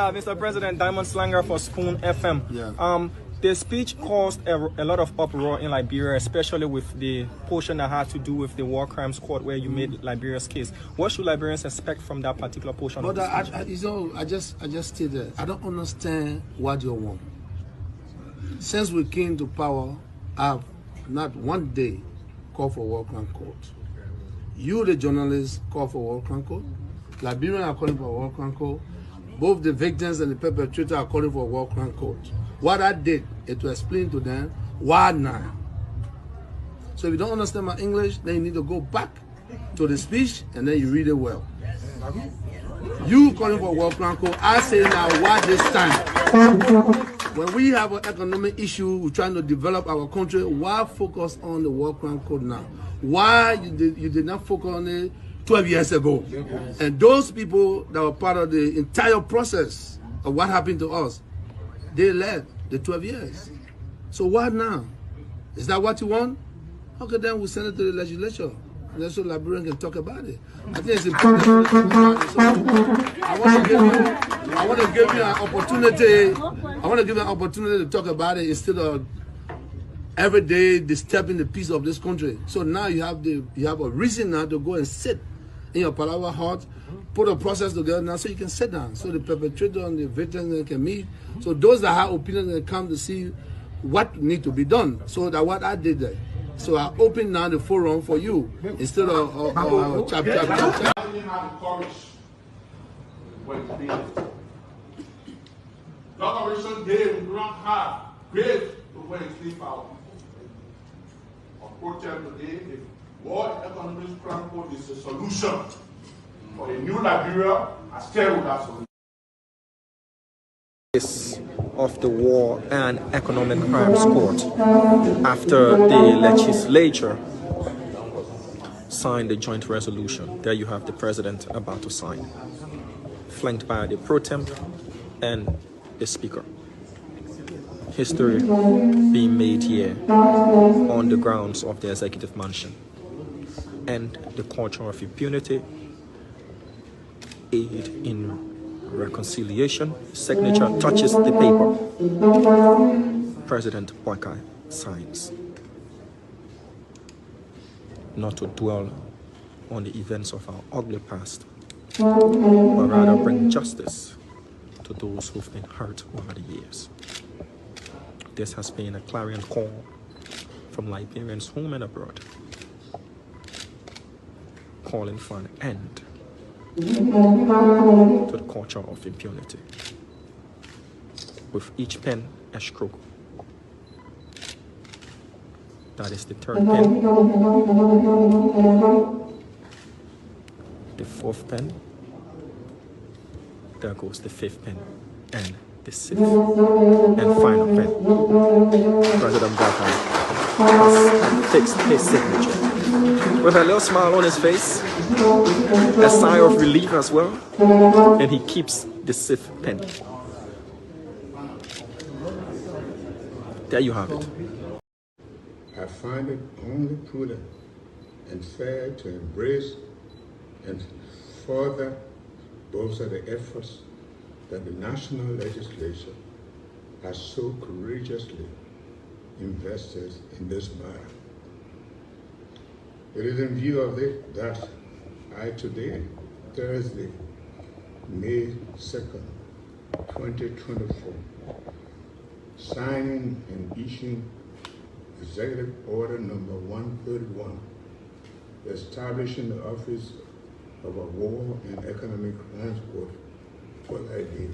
Mr. President, Diamond Slanger for Spoon FM. Yeah. The speech caused a lot of uproar in Liberia, especially with the portion that had to do with the war crimes court where you made Liberia's case. What should Liberians expect from that particular portion of the speech? I just stated, I don't understand what you want. Since we came to power, I've not one day called for war crime court. You, the journalists, call for war crime court. Liberians are calling for war crime court. Both the victims and the perpetrator are calling for war crime court. What I did is to explain to them why now. So if you don't understand my English, then you need to go back to the speech and then you read it well. You calling for war crime court, I say now why this time? When we have an economic issue, we're trying to develop our country, why focus on the war crime code now? Why you did not focus on it 12 years ago? And those people that were part of the entire process of what happened to us, they led the 12 years. So what now? Is that what you want? Okay, then we'll send it to the legislature. And then so Liberians can talk about it. I think it's important. I want to give you an opportunity to talk about it instead of every day disturbing the peace of this country. So now you have a reason now to go and sit in your Palawa hut, put a process together now so you can sit down. So the perpetrator and the victims can meet. So those that have opinions can come to see what need to be done. So that what I did there. So I open now the forum for you instead of chap. Declaration Day we do not have grave to go and sleep out. Of protest today, the World Economic Crime Code is a solution for a new Liberia and stay with that solution. Of the War and Economic Crimes Court after the legislature signed the joint resolution. There you have the president about to sign, flanked by the pro temp and the speaker. History being made here on the grounds of the executive mansion. And the culture of impunity, aid in reconciliation, signature touches the paper. President Boakai signs. Not to dwell on the events of our ugly past, but rather bring justice to those who've been hurt over the years. This has been a clarion call from Liberians home and abroad, calling for an end to the culture of impunity. With each pen a stroke. That is the third pen. The fourth pen. There goes the fifth pen. And the sixth and final pen. President Boakai has fixed his signature. With a little smile on his face, a sigh of relief as well, and he keeps the sixth pen. There you have it. I find it only prudent and fair to embrace and further bolster the efforts that the national legislature has so courageously invested in this matter. It is in view of this that I today, Thursday, May 2nd, 2024, signing and issuing Executive Order Number 131, establishing the Office of a War and Economic Crimes Court for Liberia.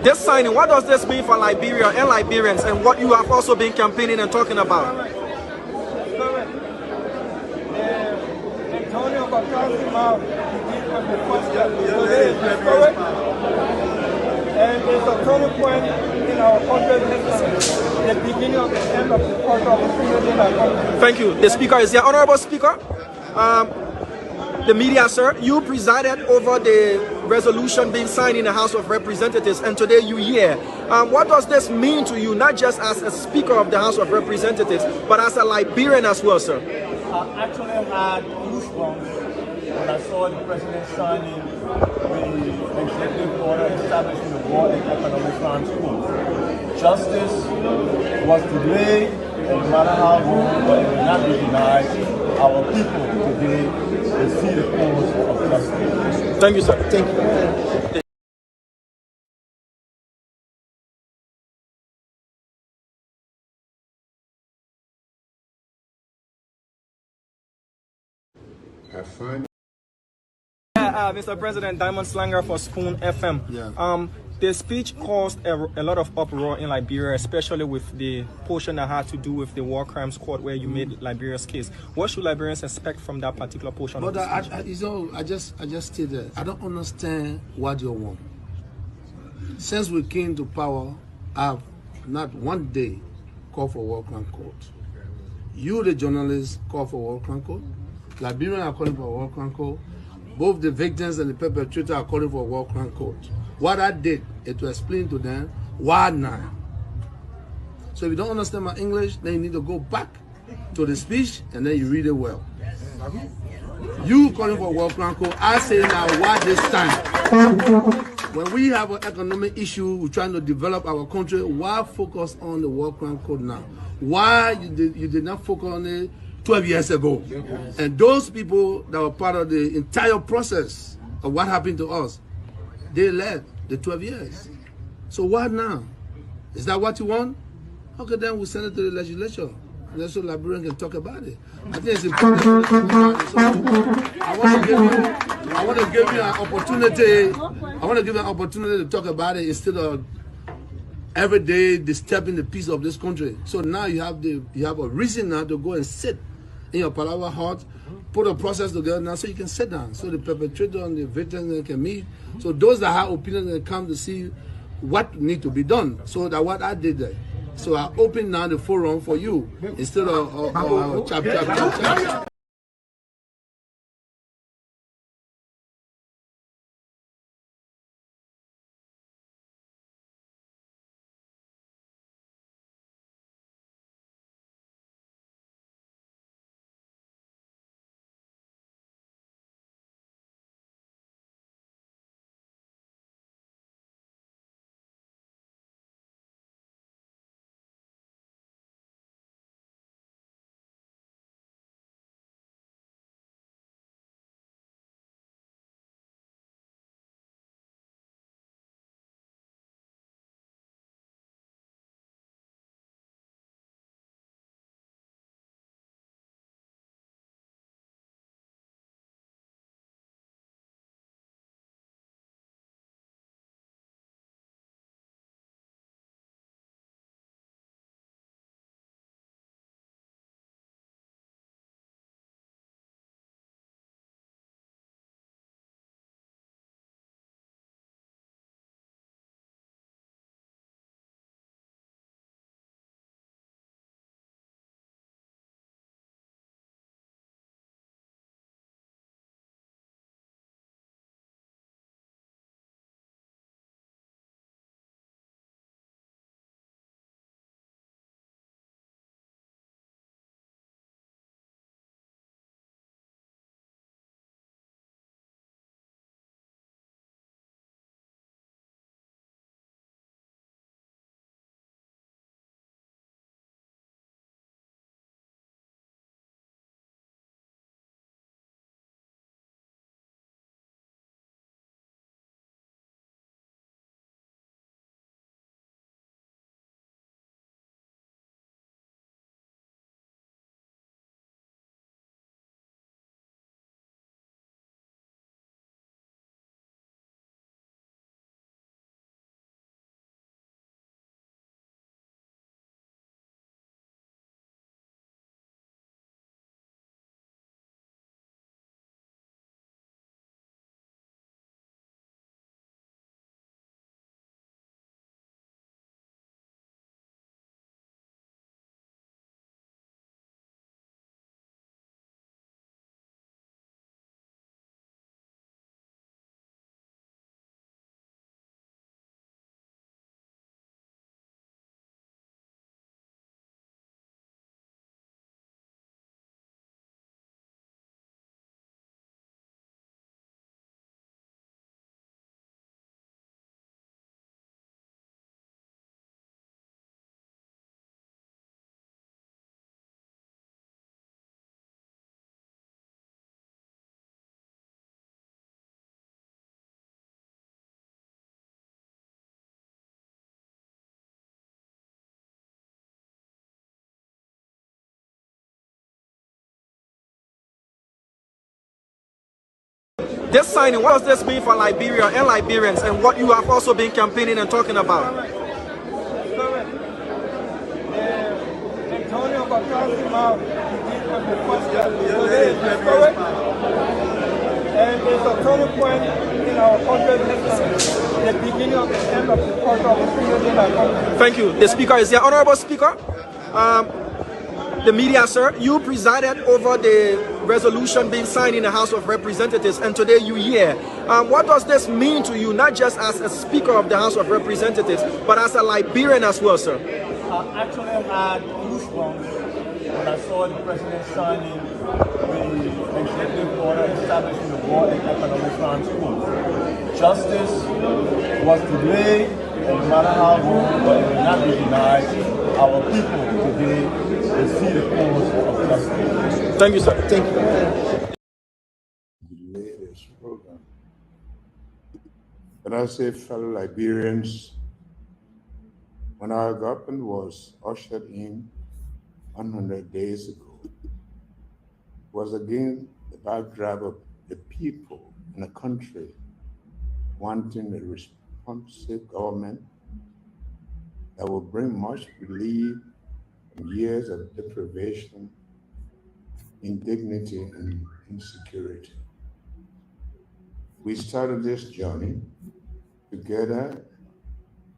This signing, what does this mean for Liberia and Liberians and what you have also been campaigning and talking about? And it's a turning point in our country's history, the beginning of the end of the culture of impunity in our country. Thank you. The speaker is here. Honorable Speaker, the media, sir, you presided over the resolution being signed in the House of Representatives, and today you're here. What does this mean to you, not just as a Speaker of the House of Representatives, but as a Liberian as well, sir? I actually had goosebumps when I saw the president signing the executive order establishing the War and Economic Crimes Court. Justice was delayed, and no matter how long, but it will not be denied. Our people today will see the cause of justice. Thank you, sir. Thank you. I find Mr. President, Diamond Slanger for Spoon FM. Yeah. The speech caused a lot of uproar in Liberia, especially with the portion that had to do with the War Crimes Court where you made Liberia's case. What should Liberians expect from that particular portion of But the speech? I just stated, I don't understand what you want. Since we came to power, I've not one day called for war crime court. You, the journalists, call for war crime court. Liberians are calling for war crime court. Both the victims and the perpetrator are calling for war crime court. What I did is to explain to them why now. So if you don't understand my English, then you need to go back to the speech and then you read it well. You calling for war crime court, I say now why this time? When we have an economic issue, we're trying to develop our country, why focus on the war crime code now? Why you did not focus on it 12 years ago? And those people that were part of the entire process of what happened to us, they led the 12 years. So what now? Is that what you want? Okay, then we'll send it to the legislature. And so Liberians can talk about it. I think it's important. So I want to give you an opportunity. I want to give you an opportunity to talk about it instead of every day disturbing the peace of this country. So now you have a reason now to go and sit in your Palawa hut, put a process together now so you can sit down. So the perpetrator and the victims can meet. So those that have opinions can come to see what need to be done. So that what I did there. So I open now the forum for you instead of chap. This signing, what does this mean for Liberia and Liberians, and what you have also been campaigning and talking about? Correct. Antonio Bacchus out, he gave them the first step. So they is correct. And it's a turning point in our country's history. The beginning of the end of the culture of opportunity in our country. Thank you. The speaker is here. Honorable Speaker, the media, sir, you presided over the resolution being signed in the House of Representatives, and today you here. What does this mean to you, not just as a Speaker of the House of Representatives, but as a Liberian as well, sir? I actually had goosebumps when I saw the president signing the executive order establishing the War and Economic Transport. Justice was delayed, and no matter how long, but it will not be denied. Our people today will see the cause of justice. Thank you, sir. Thank you. Delay this program. But I say, fellow Liberians, when our government was ushered in 100 days ago, was again the backdrop of the people in a country wanting a responsive government that will bring much relief from years of deprivation, indignity, and insecurity. We started this journey together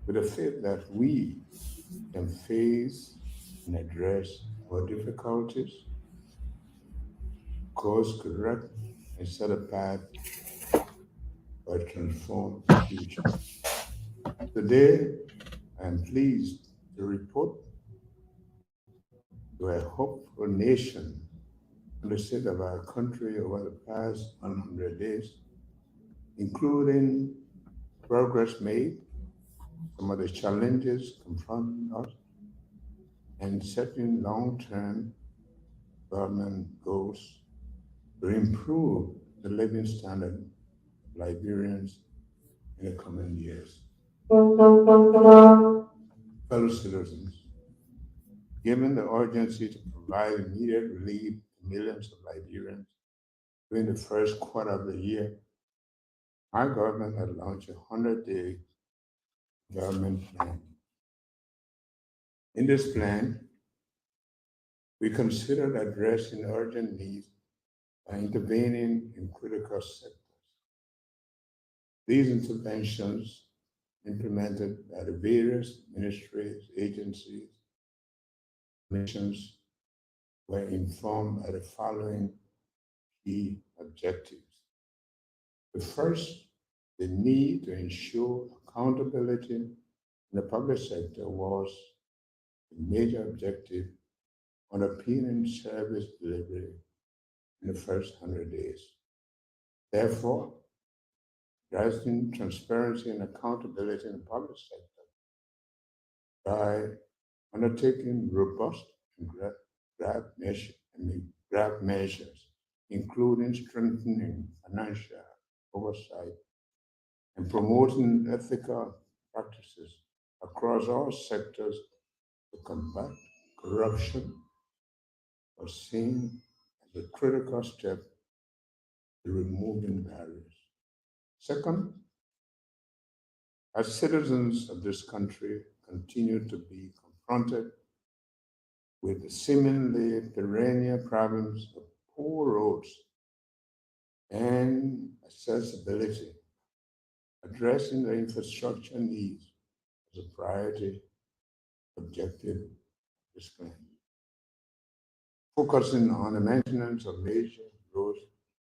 with the faith that we can face and address our difficulties, course correct, and set a path for a transformed future. Today, I am pleased to report to a hopeful nation on the state of our country over the past 100 days, including progress made, some of the challenges confronting us, and setting long-term government goals to improve the living standard of Liberians in the coming years. Fellow citizens, given the urgency to provide immediate relief to millions of Liberians during the first quarter of the year, our government had launched a 100-day government plan. In this plan, we considered addressing urgent needs by intervening in critical sectors. These interventions, implemented by the various ministries, agencies, missions, were informed by the following key objectives. The first, the need to ensure accountability in the public sector was a major objective underpinning service delivery in the first 100 days. Therefore, addressing transparency and accountability in the public sector by undertaking robust and grab measures, including strengthening financial oversight and promoting ethical practices across all sectors to combat corruption, was seen as a critical step to removing barriers. Second, as citizens of this country continue to be confronted with the seemingly perennial problems of poor roads and accessibility, addressing the infrastructure needs is a priority objective of this plan. Focusing on the maintenance of major road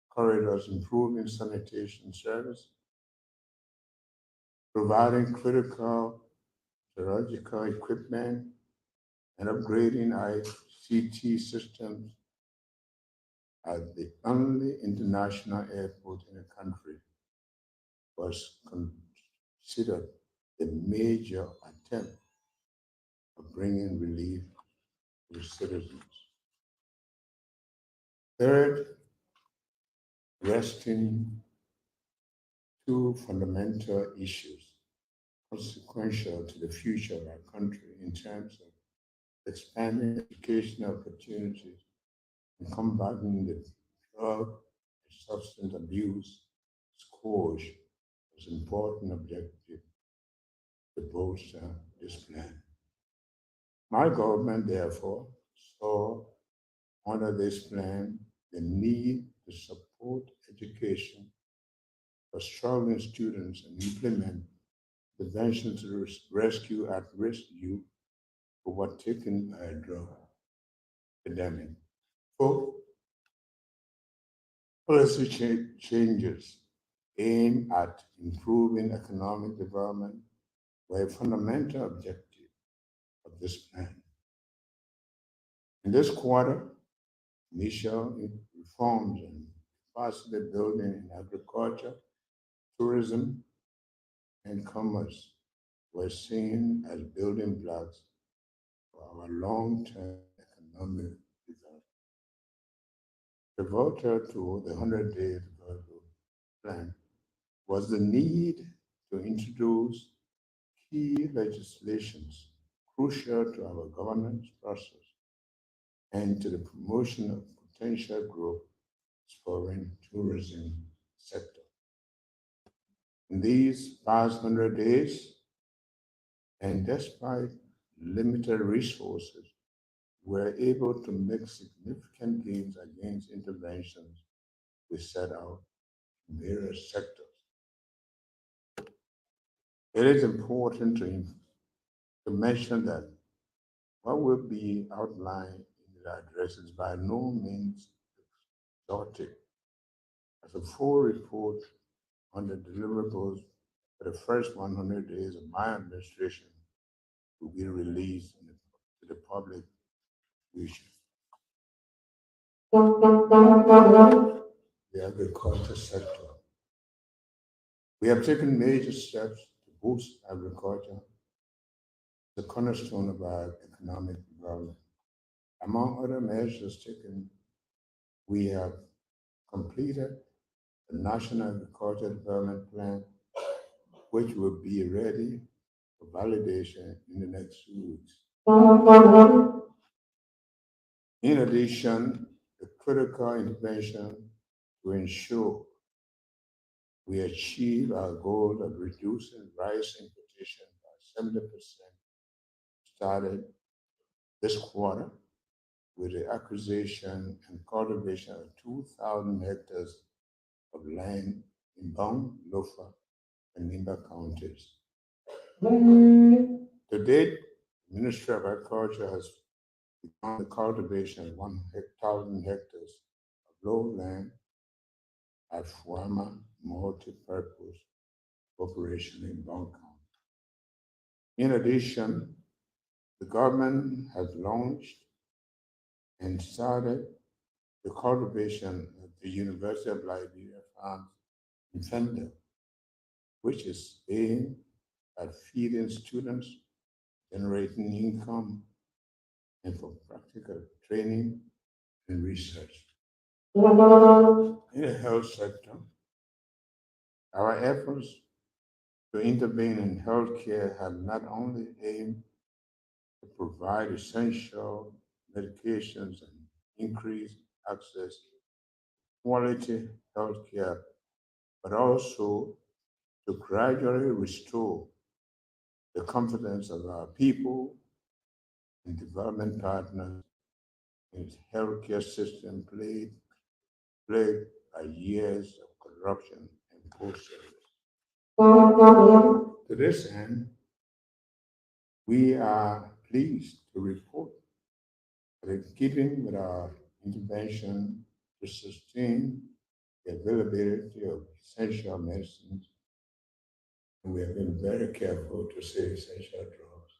corridors, improving sanitation service, providing critical surgical equipment, and upgrading ICT systems at the only international airport in the country was considered a major attempt of bringing relief to the citizens. Third, addressing two fundamental issues consequential to the future of our country in terms of expanding educational opportunities and combating the drug and substance abuse forge was an important objective to bolster this plan. My government, therefore, saw under this plan the need to support education for struggling students and implement interventions to rescue at-risk youth who were taken by a drug epidemic. Fourth, policy changes aimed at improving economic development were a fundamental objective of this plan. In this quarter, initial reforms in capacity building in agriculture, tourism, and commerce were seen as building blocks for our long-term economic development. Pivotal to the 100-day development plan was the need to introduce key legislations crucial to our governance process and to the promotion of potential growth foreign tourism sector. In these past 100 days, and despite limited resources, we were able to make significant gains against interventions we set out in various sectors. It is important to mention that what will be outlined in the address is by no means exhaustive, as a full report on the deliverables for the first 100 days of my administration will be released to the public vision. The agriculture sector. We have taken major steps to boost agriculture, the cornerstone of our economic development. Among other measures taken, we have completed the National Agriculture Development Plan, which will be ready for validation in the next 2 weeks. In addition, the critical intervention to ensure we achieve our goal of reducing rice importation by 70% started this quarter with the acquisition and cultivation of 2,000 hectares of land in Bong, Lofa, and Nimba counties. To date, the Ministry of Agriculture has begun the cultivation of 1,000 hectares of lowland at Fuama Multi-Purpose Corporation in Bong County. In addition, the government has launched and started the cultivation of the University of Liberia farms in Fender, which is aimed at feeding students, generating income, and for practical training and research. In the health sector, our efforts to intervene in healthcare have not only aimed to provide essential medications and increase access to quality healthcare, but also to gradually restore the confidence of our people and development partners in the healthcare system plagued by years of corruption and poor service. To this end, we are pleased to report that in keeping with our intervention to sustain the availability of essential medicines, and we have been very careful to say essential drugs,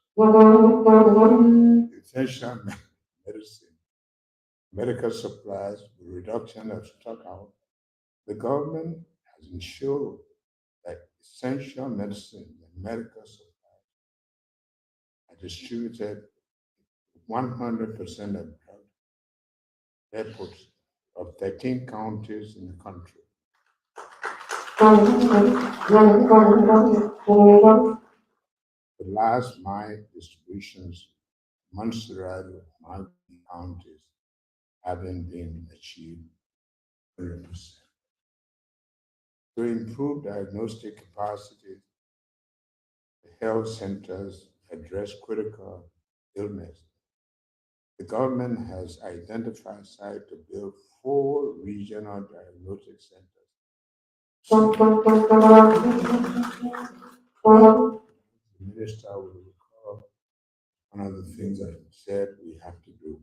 essential medicine, medical supplies, with reduction of stock out, the government has ensured that essential medicine and medical supplies are distributed 100% of airports of 13 counties in the country. The last mile distributions, Montserrat, Malpi counties, haven't been achieved 100%. To improve diagnostic capacity, the health centers address critical illness. The government has identified sites to build 4 regional diagnostic centers. The minister will recall one of the things I said we have to do.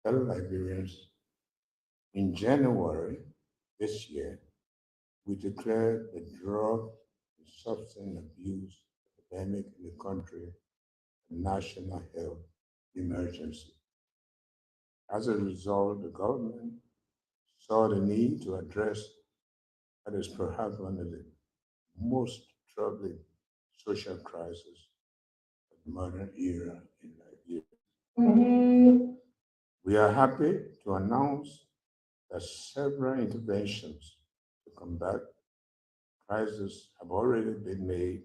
Tell Liberians in January this year, we declared the drug and substance abuse epidemic in the country a national health emergency. As a result, the government saw the need to address what is perhaps one of the most troubling social crises of the modern era in Liberia. We are happy to announce that several interventions to combat crisis have already been made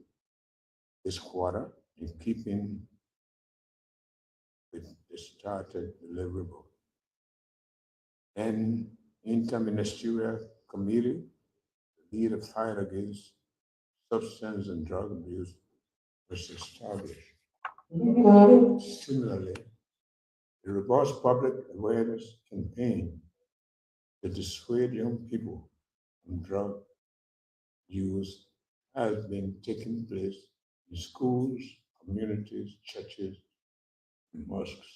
this quarter in keeping with the started deliverable. An interministerial committee to lead a fight against substance and drug abuse was established. Similarly, a robust public awareness campaign to dissuade young people from drug use has been taking place in schools, communities, churches, and mosques.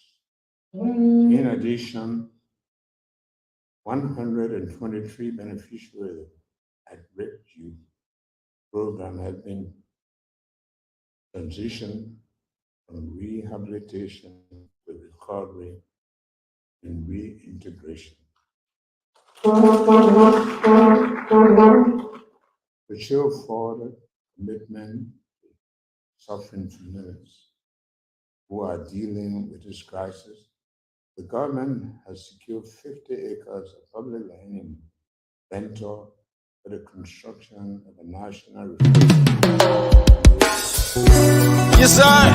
In addition, 123 beneficiaries at Red Youth program have been transitioned from rehabilitation to recovery and reintegration. To show further commitment to suffering communities who are dealing with this crisis, the government has secured 50 acres of public land in Bento for the construction of a national Yes, sir.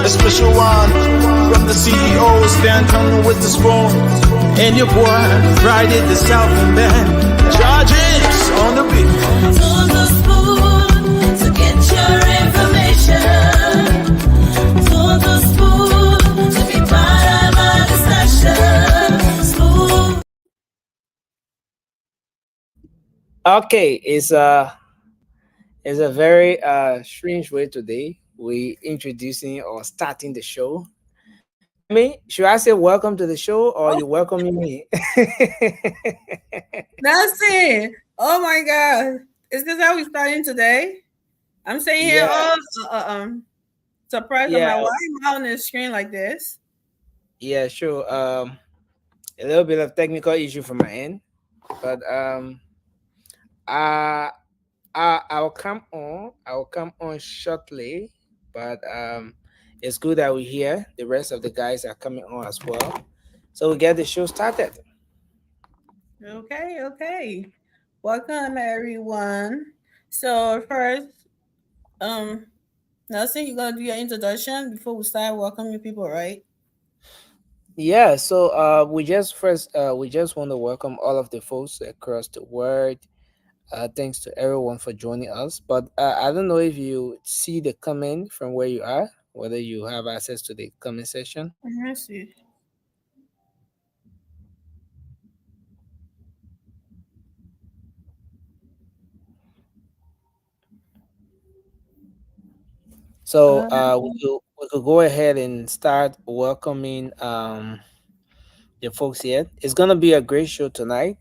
A special one from the CEO, Stanton with the spoon. And your boy, Friday the Southern Band. Charges on the beat. To the spoon to get your information. To the spoon to be part of our discussion. Spoon. Okay, it's a very strange way today. We introducing or starting the show. Emmy, should I say welcome to the show or you welcoming me? That's it. Oh my God. Is this how we starting today? I'm sitting here Yeah, all surprised. I'm yeah, like, why am I on the screen like this? yeah, sure. A little bit of technical issue from my end, but uh, I'll come on. I'll come on shortly, but it's good that we're here. The rest of the guys are coming on as well, so we get the show started. Okay, okay. Welcome everyone. So first, um, Nelson, you're gonna do your introduction before we start welcoming people, right? Yeah, so we just want to welcome all of the folks across the world. Thanks to everyone for joining us. But I don't know if you see the comment from where you are, whether you have access to the comment section. Let's see. So Uh, we could go ahead and start welcoming the folks here. It's gonna be a great show tonight.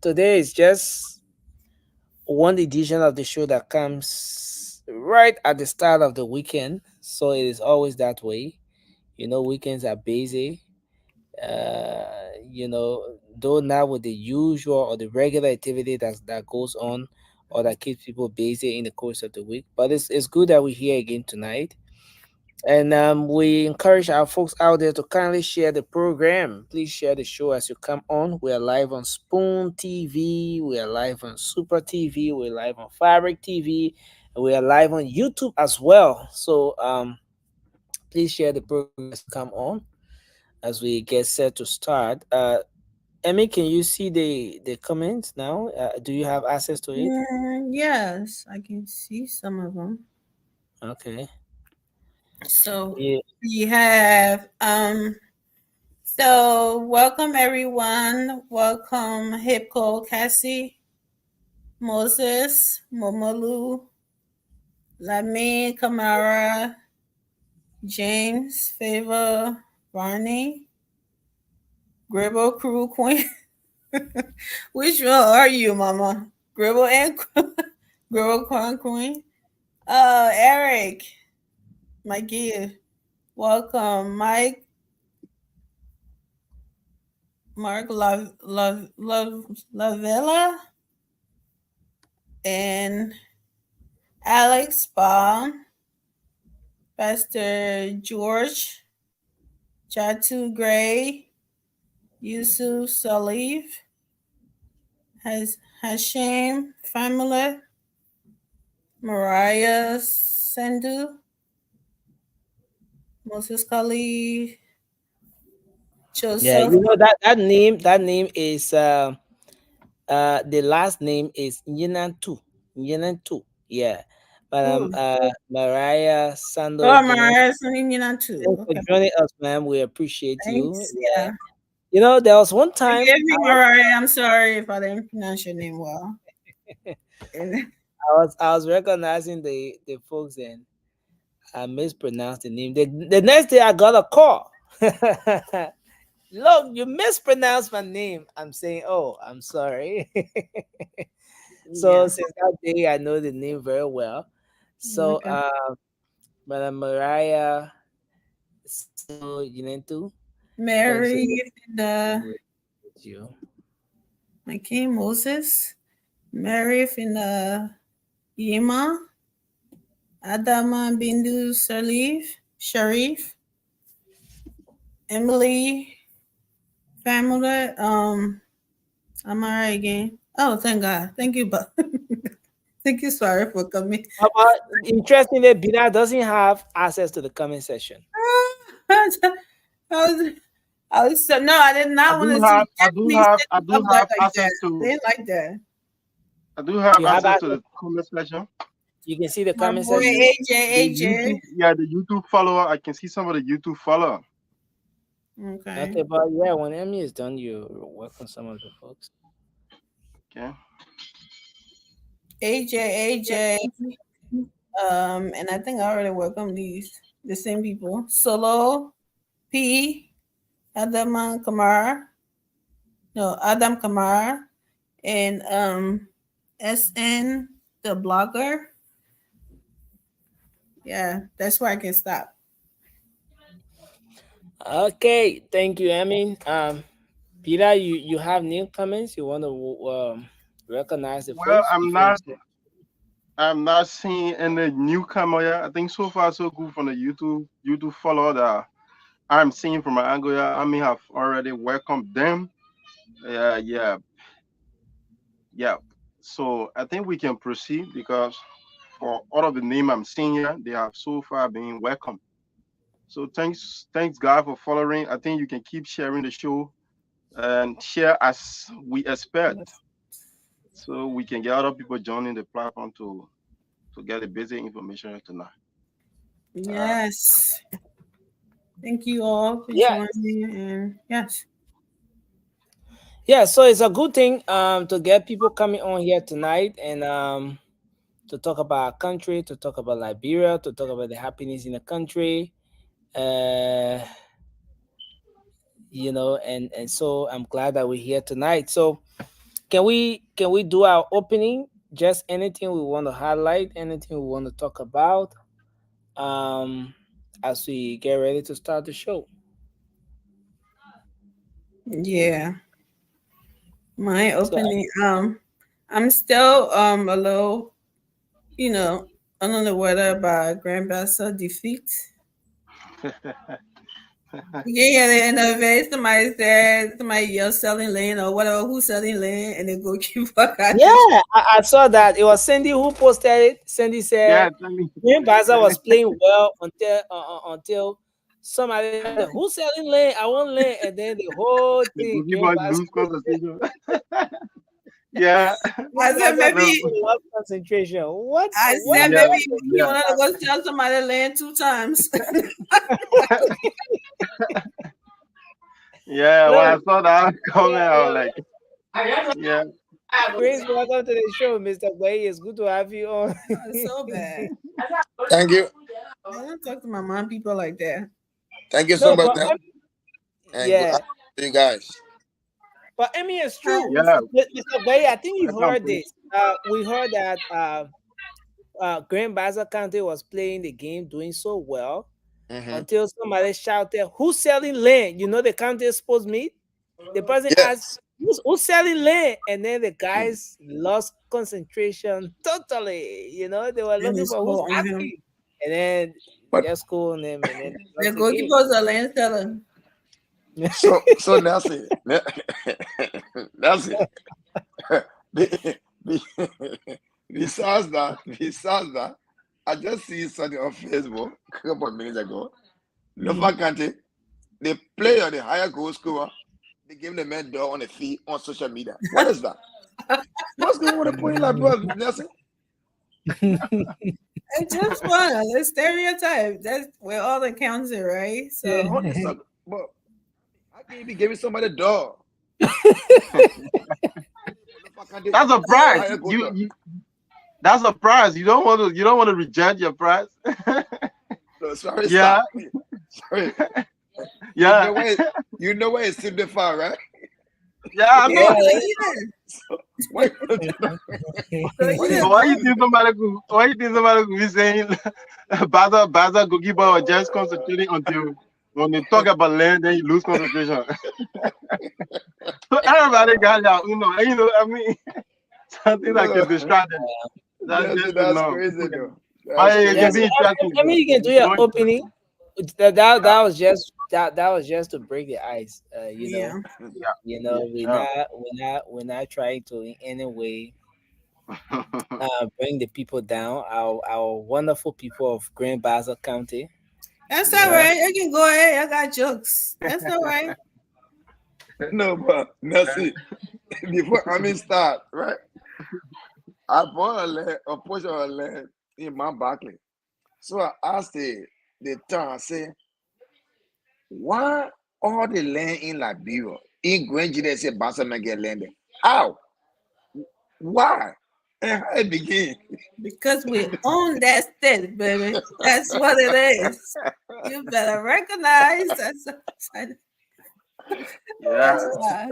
Today is just one edition of the show that comes right at the start of the weekend. So it is always that way. Weekends are busy. Though not with the usual or the regular activity that goes on or that keeps people busy in the course of the week. But it's good that we're here again tonight. And we encourage our folks out there to kindly share the program. Please share the show as you come on. We are live on Spoon TV. We are live on Super TV. We're live on Fabric TV. And we are live on YouTube as well. So please share the program as you come on as we get set to start. Emmy, can you see the comments now? Do you have access to it? Yes, I can see some of them. Okay. So Yeah. we have so welcome everyone. Welcome Hipko, Cassie, Moses, Momolu, Lame, Kamara, James, Favor, Barney, Gribble Crew Queen. Which one are you, Mama? Gribble and Gribble Crown Queen? Eric, Mikey, welcome. Mike, Mark Lavella, and Alex Baum, Pastor George, Chatu Gray, Yusuf Salif, Hashim Family, Mariah Sandhu, Moses Khalid, Yeah, Joseph. you know that name is the last name is Nyenantu. Nyenantu. Yeah. But Ooh. Mariah Sando Oh, Nyenantu. Mariah Sandhu too. Thanks for Okay, joining us, ma'am. We appreciate you. thanks. Yeah. Yeah. You know, there was one time Forgive me, Mariah. I'm sorry if I didn't pronounce your name well. And- I was recognizing the folks and I mispronounced the name. The next day I got a call. Look, you mispronounced my name. I'm saying, oh, I'm sorry. So yeah. since that day, I know the name very well. So, Okay. Madam Mariah Sando Yinentu, thanks so Mary much and with you. my king Moses. Mary and Yima. Adama Bindu Salif. Sharif. Emily. Family. I'm alright again. Oh, thank God. Thank you, but thank you, sorry for coming. Interestingly, Bina doesn't have access to the comment section. I was, so no, I did not want to see me I sitting do up there have like that. access I to didn't like that. You have access. the comment section. You can see the My comment boy section. AJ. The YouTube follower. I can see some of the YouTube follower. Okay. Okay, but yeah, when Emmy is done, you welcome some of the folks. Okay. AJ. And I think I already welcome the same people. Solo P. Adam Kamara. No, Adam Kamara. And SN the blogger. Yeah, that's where I can stop. Okay, thank you, Emmy. Peter, you have new comments. You want to recognize the Well, folks before we start? I'm not seeing any newcomer yet. I think so far so good from the YouTube follower that I'm seeing from my angle. Yeah, I may have already welcomed them. Yeah, yeah. So I think we can proceed because for all of the name I'm seeing here, they have so far been welcome. So thanks God for following. I think you can keep sharing the show and share as we expect, so we can get other people joining the platform to get the basic information tonight. Yes. Thank you all for Yeah, joining. And yes. yeah. So it's a good thing to get people coming on here tonight and to talk about our country, to talk about Liberia, to talk about the happiness in the country. Uh, and so I'm glad that we're here tonight. So can we do our opening? Just anything we want to highlight, anything we want to talk about, um, as we get ready to start the show. Yeah. My So opening. I'm still a little, under the weather by Grand Bassa defeat. Yeah, the end of it, somebody said somebody yelled selling land or whatever, who's selling land, and the goalkeeper got yeah, the I saw that. It was Cindy who posted it. Cindy Yeah, said tell me, Green Baza tell me. was playing well until somebody shouted, "Who's selling land? I want land," and then the whole The thing Boogie came Boys back. lose concentration. Yeah. I said Gaza maybe people love concentration. What? I What said Yeah. maybe happened? he Yeah. wanted to go sell somebody land 2 times. Yeah. When I Look, saw that comment, yeah, I was yeah. like, yeah. Grace, welcome to the show, Mr. Gwai. It's good to have you on. It's so bad. Thank you. I don't talk to my mom people like that. Thank you so No, much. but And good yeah, afternoon to you guys. but I mean, it's Hi. true, Yeah. Mr. Gwai. I think you've Welcome, heard please. this. We heard that Grand Bassa County was playing the game, doing so well Mm-hmm. until somebody shouted, "Who's selling land?" You know, the county is supposed meet. The person asked, Yes. who's selling land? And then the guys lost concentration totally. You know, they were And looking they for who's score on him. asking. And then But just call on them and then they The lost the game. goalkeeper is a land seller. so Nancy, Nancy, besides that, I just see something on Facebook a couple of minutes ago. Nova County, the player, the higher goal scorer, they gave the man door on the feet on social media. What is that? What's going on with the point like Nancy? It's just fun. It's stereotype. That's where all that counts it, right? So What is that? But how can you be giving somebody a door? That's a prize. That's a prize. You don't want to reject your prize. No, sorry, Yeah. stop. Sorry. Yeah. You know where it's simplified, right? Yeah, I know. Why? So why you think somebody could be saying Baza goalkeeper or just concentrating until when they talk about land, then you lose concentration. So everybody got that, I mean, something that can distract them. That's just That's enough. crazy, though. Why it Yeah, can so, be interesting. I mean, you can do your Don't- opening. That was just to break the ice. yeah. We're not trying to in any way bring the people down. Our wonderful people of Grand Bassa County. That's all You know, right. I can go ahead. I got jokes. That's all right. No, but see, before I mean start, right? I bought a portion of land in my Barclay. So I asked the town, I said, why all the land in Liberia, in Grand Gida, say Bassa get land there? How? Why? And how it begin? Because we own that state, baby. That's what it is. You better recognize that's Yeah. why.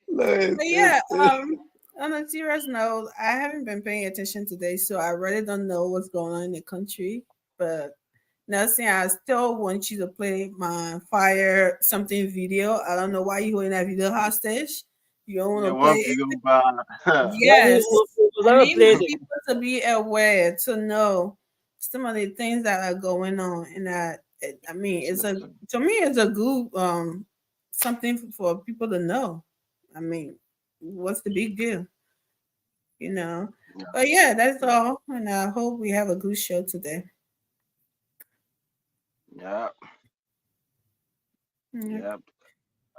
Like, But yeah, on a serious note, I haven't been paying attention today, so I really don't know what's going on in the country. But Nelson, I still want you to play my fire something video. I don't know why you holding that video hostage. You don't want Yeah, to play one it. video bar. Yes. we're I gonna need play my the people to be aware, to know some of the things that are going on. And I mean, to me, it's a good something for people to know. I mean, what's the big deal? You know. But yeah, that's all. And I hope we have a good show today. Yeah. Mhm. Yeah.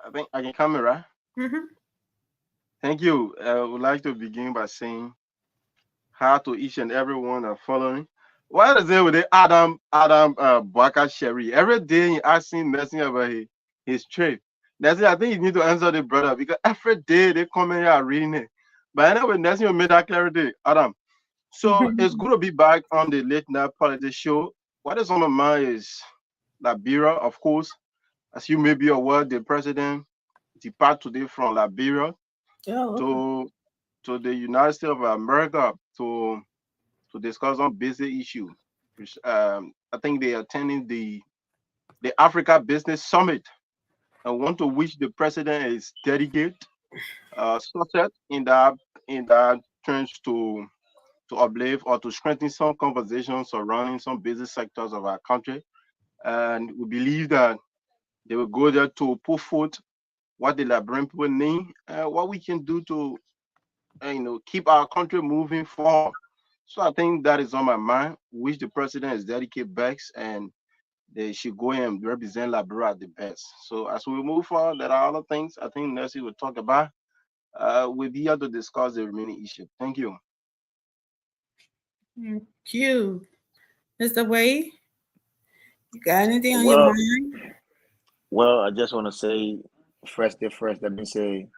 I think I can come in, right? Mhm. Thank you. I would like to begin by saying hi to each and everyone that are following. What is it with the Adam Baka Sherry? Every day he asking nothing about his trip. That's it. I think you need to answer the brother because every day they come in here reading it. But anyway, nothing will make that clarity, Adam. So it's good to be back on the late night politics show. What is on my mind is Liberia, of course. As you may be aware, the president depart today from Liberia Oh, okay. to the United States of America to discuss on basic issue. Which, I think they are attending the Africa Business Summit, and one to which the president is dedicated, success in that terms to uplift or to strengthen some conversations surrounding some business sectors of our country. And we believe that they will go there to put forth what the Liberian people need, what we can do to keep our country moving forward. So I think that is on my mind, which the president is dedicated back, and they should go and represent Liberia at the best. So as we move on, there are other things I think Nancy will talk about. We'll be here to discuss the remaining issue. Thank you. Thank you. Mr. Wade, you got anything on your Well, mind? I just want to say first, let me say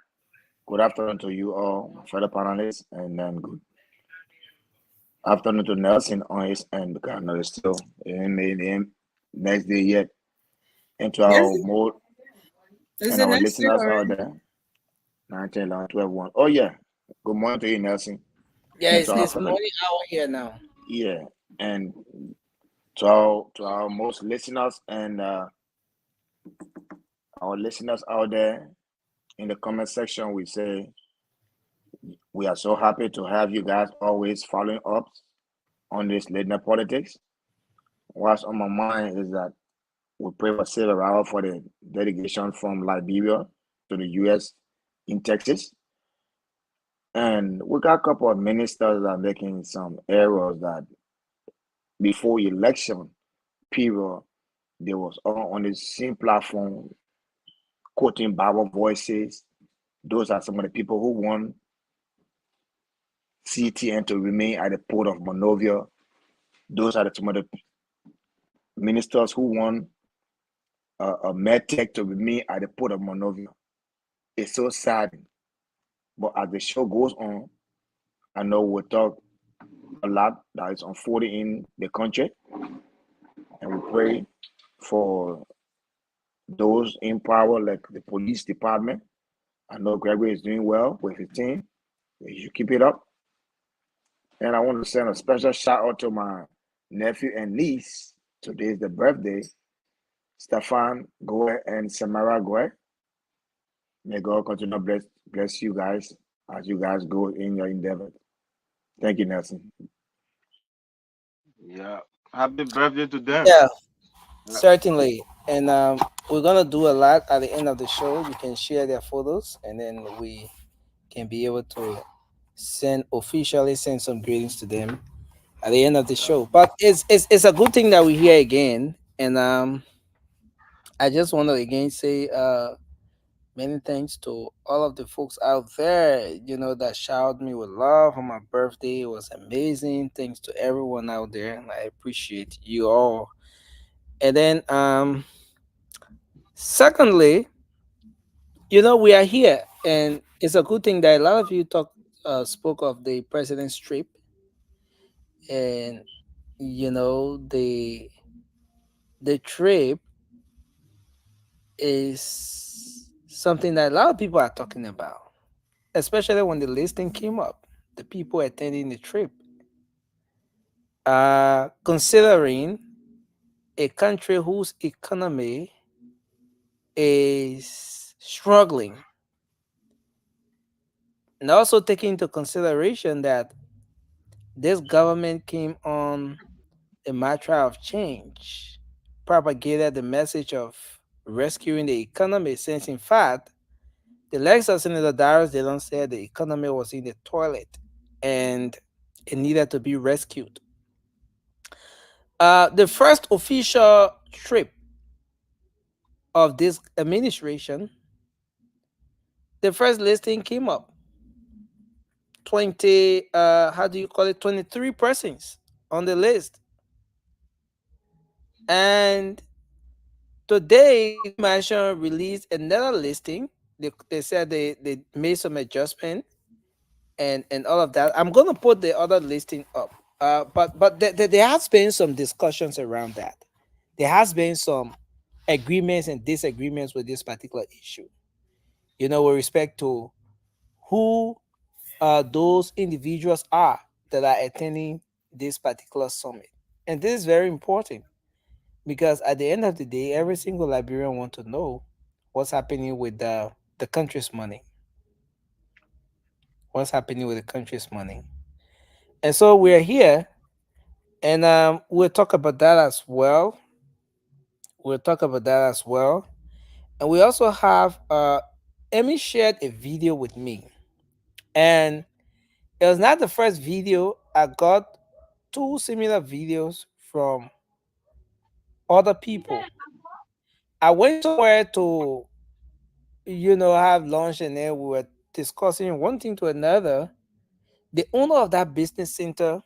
good afternoon to you all, fellow panelists, and then good afternoon to Nelson on his end because I know it's still in the next day yet, and to Yes, our more is and it our next year listeners out already? there, 19, 11, 12, 1. Oh, yeah. Good morning to you, Nelson. Yeah, And to our it's fellow, morning hour here now. yeah, and to our most listeners and our listeners out there in the comment section, we say we are so happy to have you guys always following up on this late night politics. What's on my mind is that we pray for safe arrival for the delegation from Liberia to the U.S. in Texas. And we got a couple of ministers that are making some errors that before election period, they was all on the same platform quoting Bible voices. Those are some of the people who want CTN to remain at the port of Monrovia. Those are some of the ministers who want a medtech to remain at the port of Monrovia. It's so sad. But as the show goes on, I know we'll talk a lot that is unfolding in the country, and we pray for those in power, like the police department. I know Gregory is doing well with his team. You should keep it up. And I want to send a special shout out to my nephew and niece. Today is the birthday, Stefan Goe and Samara Goe. May God continue to bless you guys as you guys go in your endeavor. Thank you, Nelson. Yeah. Happy birthday to them. Yeah, Yeah. certainly. And we're gonna do a lot at the end of the show. You can share their photos, and then we can be able to send some greetings to them at the end of the Yeah. show. But it's a good thing that we're here again. And I just want to again say many thanks to all of the folks out there, that showered me with love on my birthday. It was amazing. Thanks to everyone out there. And I appreciate you all. And then secondly, we are here, and it's a good thing that a lot of you spoke of the president's trip, and the trip is something that a lot of people are talking about, especially when the listing came up. The people attending the trip are considering a country whose economy is struggling, and also taking into consideration that this government came on a matter of change, propagated the message of rescuing the economy, since in fact the likes of Senator Darius Dillon said the economy was in the toilet and it needed to be rescued. The first official trip of this administration, the first listing came up 20, how do you call it, 23 persons on the list. And today, the mansion released another listing. They said they made some adjustment and all of that. I'm gonna put the other listing up. But there has been some discussions around that. There has been some agreements and disagreements with this particular issue. With respect to who those individuals are that are attending this particular summit, and this is very important because at the end of the day, every single Liberian want to know what's happening with the country's money. What's happening with the country's money? And so we're here, and we'll talk about that as well. We'll talk about that as well, and we also have Emmy shared a video with me, and it was not the first video. I got two similar videos from other people. I went somewhere to, have lunch, and then we were discussing one thing to another. The owner of that business center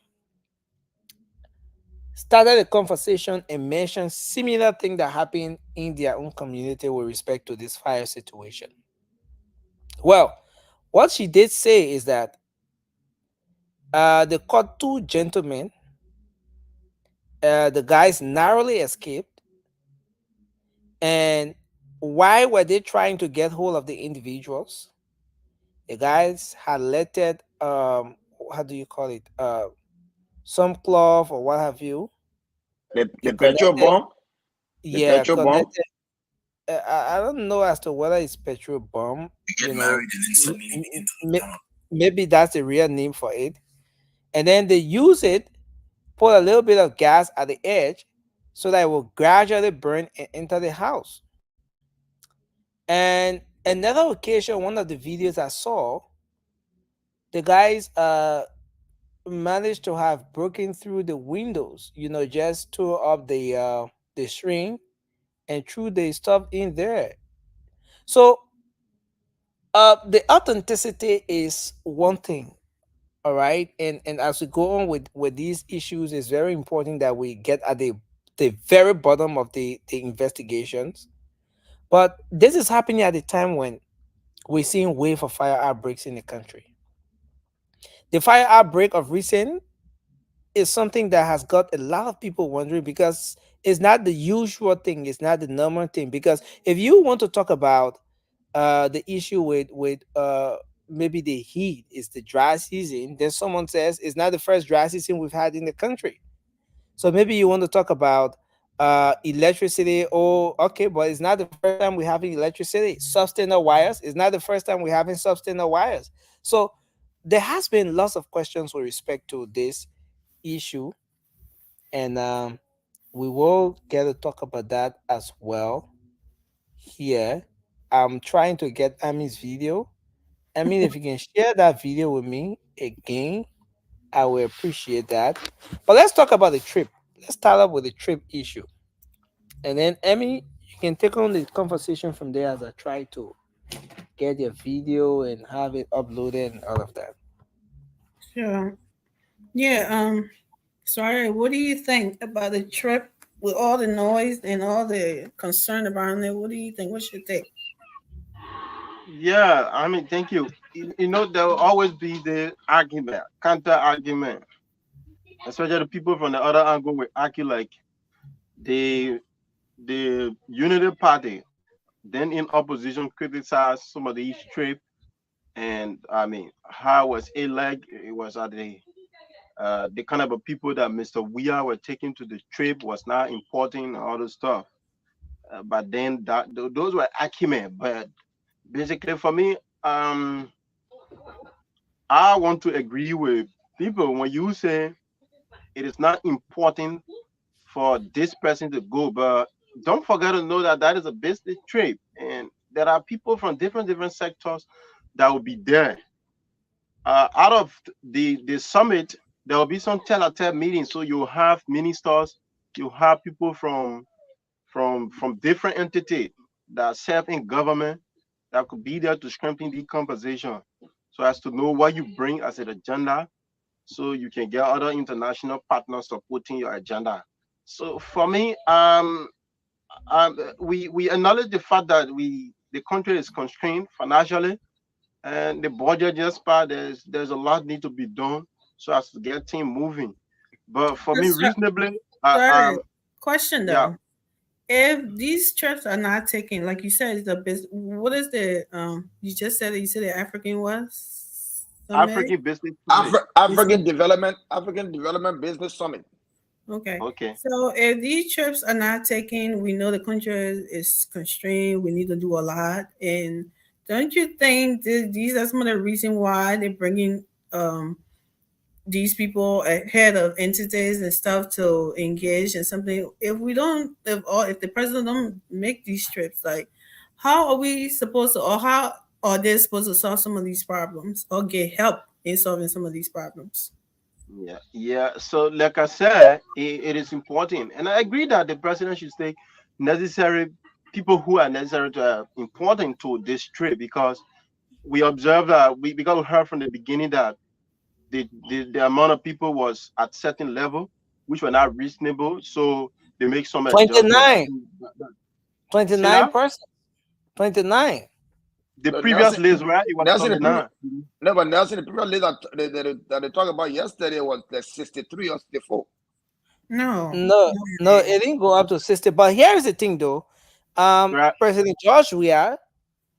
started a conversation and mentioned similar thing that happened in their own community with respect to this fire situation. Well, what she did say is that they caught two gentlemen. The guys narrowly escaped, and why were they trying to get hold of the individuals? The guys had letted how do you call it, some cloth or what have you. They The petrol collected, bomb, the yeah, petrol bomb. collected. I don't know as to whether it's petrol bomb. Get married and then send me into the town. Maybe that's the real name for it. And then they use it, put a little bit of gas at the edge, so that it will gradually burn and enter the house. And another occasion, one of the videos I saw, the guys managed to have broken through the windows. Just tore up the string and threw the stuff in there. So the authenticity is one thing, all right. And as we go on with these issues, it's very important that we get at the very bottom of the investigations. But this is happening at a time when we're seeing wave of fire outbreaks in the country. The fire outbreak of recent is something that has got a lot of people wondering, because it's not the usual thing, it's not the normal thing. Because if you want to talk about the issue with maybe the heat is the dry season, then someone says it's not the first dry season we've had in the country. So maybe you want to talk about electricity. Oh, okay, but it's not the first time we're having electricity. Substandard wires. It's not the first time we're having substandard wires. So there has been lots of questions with respect to this issue, and we will get to talk about that as well here. I'm trying to get Ami's video. I mean, if you can share that video with me again, I will appreciate that. But let's talk about the trip. Let's start up with the trip issue. And then, Emmy, you can take on the conversation from there as I try to get your video and have it uploaded and all of that. Sure. Yeah. Sorry. What do you think about the trip with all the noise and all the concern around it? What do you think? What's your take? Yeah, I mean, thank you. There will always be the argument, counter argument, especially the people from the other angle will argue like the Unity Party, then in opposition, criticize some of these trip, and I mean, how was it like? It was at the kind of a people that Mr. Weah were taking to the trip was not important and all this stuff. But then those were argument. But basically, for me, I want to agree with people when you say it is not important for this person to go, but don't forget to know that that is a business trip, and there are people from different sectors that will be there. Out of the summit, there will be some tell-a-tell meetings. So you have ministers, you have people from different entities that serve in government that could be there to strengthen the conversation, so as to know what you bring as an agenda, so you can get other international partners supporting your agenda. So for me, we acknowledge the fact that the country is constrained financially, and the budget just passed. There's a lot need to be done so as to get things moving. But for me, reasonably, Sorry. Question yeah, though. If these trips are not taken, like you said, it's a business. What is the you just said? You said the African was summit. African Business Summit. African Development Business Summit. Okay. Okay. So if these trips are not taken, we know the country is constrained. We need to do a lot. And don't you think these are some of the reasons why they're bringing these people ahead of entities and stuff to engage in something? If we don't, if the president don't make these trips, like how are we supposed to, or how are they supposed to solve some of these problems or get help in solving some of these problems? Yeah. So, like I said, it is important, and I agree that the president should take necessary people who are necessary to important to this trip because we observe that because we heard from the beginning that the amount of people was at certain level which were not reasonable, so they make some adjustment. I 29, think say 29 that 29. the So previous list, right? It was Nelson, 29. no, but Nelson, the previous list that they talked about yesterday was like 63 or 64. No. No, No. no, it didn't go up to 60. But here's the thing, though. Right. President George Weah,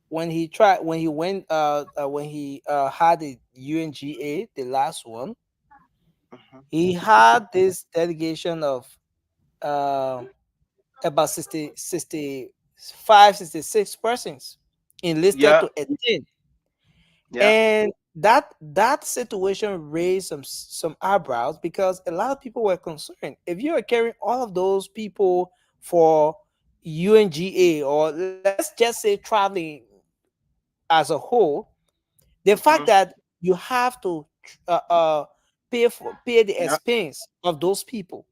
when he had the UNGA, the last one, Mhm. he had this delegation of uh, about 65, 66 persons enlisted Yeah. to attend. Yeah. And that situation raised some eyebrows because a lot of people were concerned. If you are carrying all of those people for UNGA, or let's just say traveling as a whole, the fact Hmm. that you have to uh, uh, pay the Yeah. expense of those people,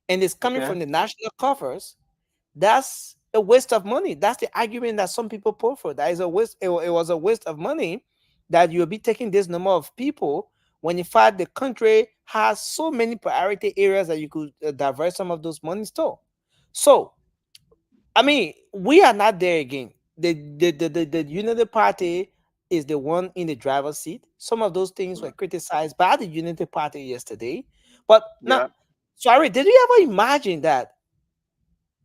and it's coming Okay. from the national coffers, that's a waste of money. That's the argument that some people put for. That is a waste. It was a waste of money that you'll be taking this number of people when in fact the country has so many priority areas that you could divert some of those monies to. So I mean, we are not there again. The Unity Party is the one in the driver's seat. Some of those things were criticized by the Unity Party yesterday. But now, Yeah. sorry, did you ever imagine that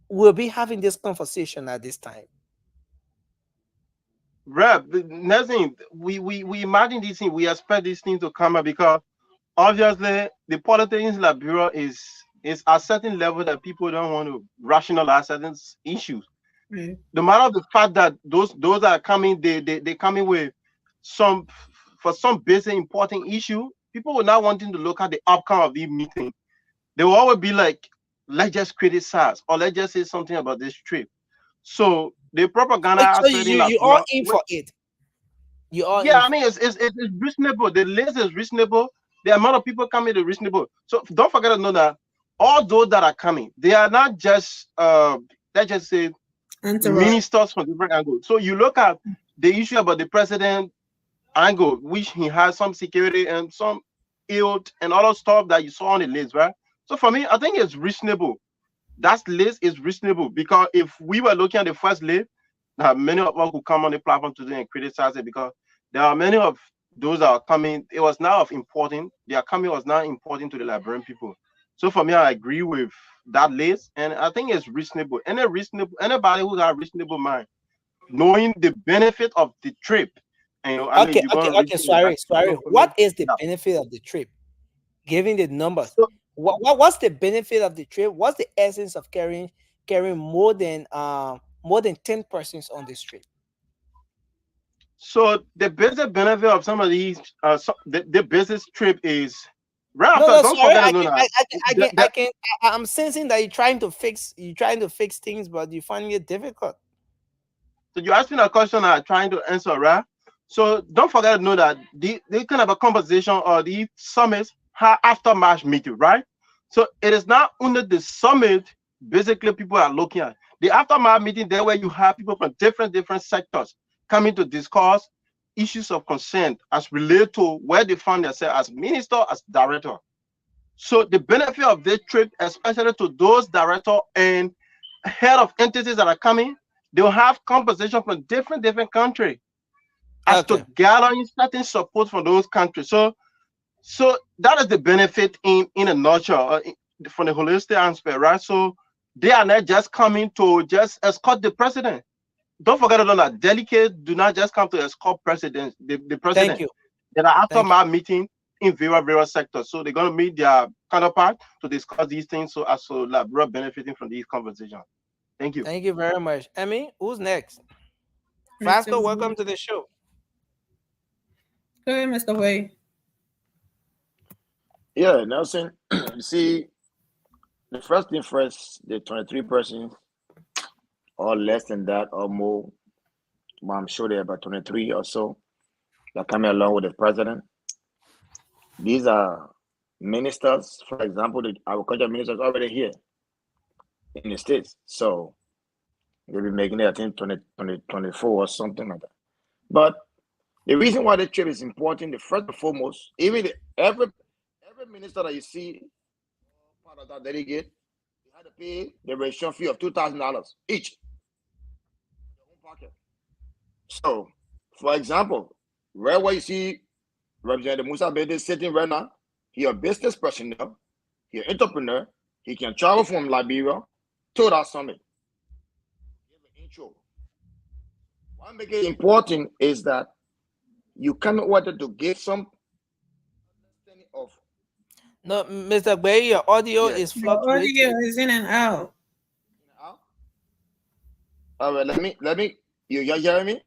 we'll be having this conversation at this time? Rep, nothing. We imagine these things. We expect these things to come up because obviously the politics in Liberia is at certain level that people don't want to rationalize certain issues. Right. No matter the fact that those are coming, they coming with some for some basic important issue. People will not wanting to look at the outcome of the meeting. They will always be like, let's just criticize or let's just say something about this trip. So the propaganda So aspect in you are Liberia, in for it. You are yeah, in I for mean it's reasonable. The list is reasonable. The amount of people coming is reasonable. So don't forget to know that all those that are coming, they are not just let's just say Entourage. ministers from different angles. So you look at the issue about the president angle, which he has some security and some ill and other stuff that you saw on the list, right? So for me, I think it's reasonable. That list is reasonable because if we were looking at the first list, many of us could come on the platform today and criticize it because there are many of those that are coming. It was not of important. Their coming was not important to the Liberian people. So for me, I agree with that list, and I think it's reasonable. Anybody who got a reasonable mind, knowing the benefit of the trip, and I mean, okay, you're okay, gonna reach okay. there, right? Sorry. So for me, What is the yeah. benefit of the trip? Given the numbers, So what's the benefit of the trip? What's the essence of carrying more than 10 persons on this trip? So the business benefit of some of these, the business trip is right No, after. no, Don't sorry. forget to know that. I'm sensing that you're trying to fix things, but you're finding it difficult. So you asked me a question I'm trying to answer, right? So don't forget to know that the kind of a conversation or the summits after March meeting, right? So it is not only the summit. Basically, people are looking at the aftermath meeting there where you have people from different sectors coming to discuss issues of concern as related to where they find themselves as minister, as director. So the benefit of this trip, especially to those director and head of entities that are coming, they'll have conversation from different countries as to Okay. gathering certain support from those countries. So that is the benefit in a nutshell, from the holistic aspect, right? So they are not just coming to just escort the president. Don't forget that delegates do not just come to escort the Thank president. you. There are Thank you. aftermath meeting in various sectors. So they're gonna meet their counterpart to discuss these things. So as so Liberia benefiting from these conversations. Thank you. Thank you very much. Emmy, who's next? Mr. Vasco, welcome Way. to the show. Go ahead, Mr. Way. Yeah, Nelson. You see, the first thing first, the 23 persons, or less than that, or more. Well, I'm sure there are about 23 or so that coming along with the president. These are ministers, for example, the agriculture ministers already here in the States. So they'll be making it, I think, 2024 or something like that. But the reason why the trip is important, the first and foremost, even every minister that you see part of that delegate, they had to pay the registration fee of $2,000 each, their own pocket. So, for example, right where you see Representative Musa Bede sitting right now, he a business personnel, he an entrepreneur, he can travel from Liberia to that summit. Give an intro. What makes it important is that you cannot wanted to give some understanding of. No, Mr. Gray, your audio Yes. is Your audio fluctuating. is in and out. All right, let me. You hear me?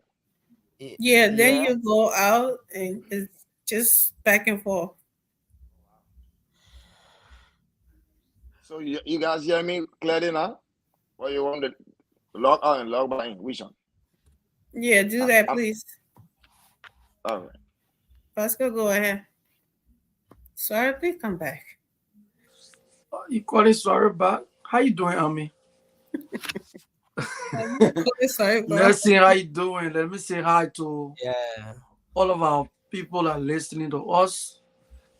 Yeah, then you go out and it's just back and forth. So you guys hear me clearly now? Or you want to log out and log back in? Which one? Yeah, do that, please. All right. Pascal, go ahead. Sorry, please come back. You calling sorry back? How you doing, Ami? Sorry, Let's see how you doing. Let me say hi to all of our people that are listening to us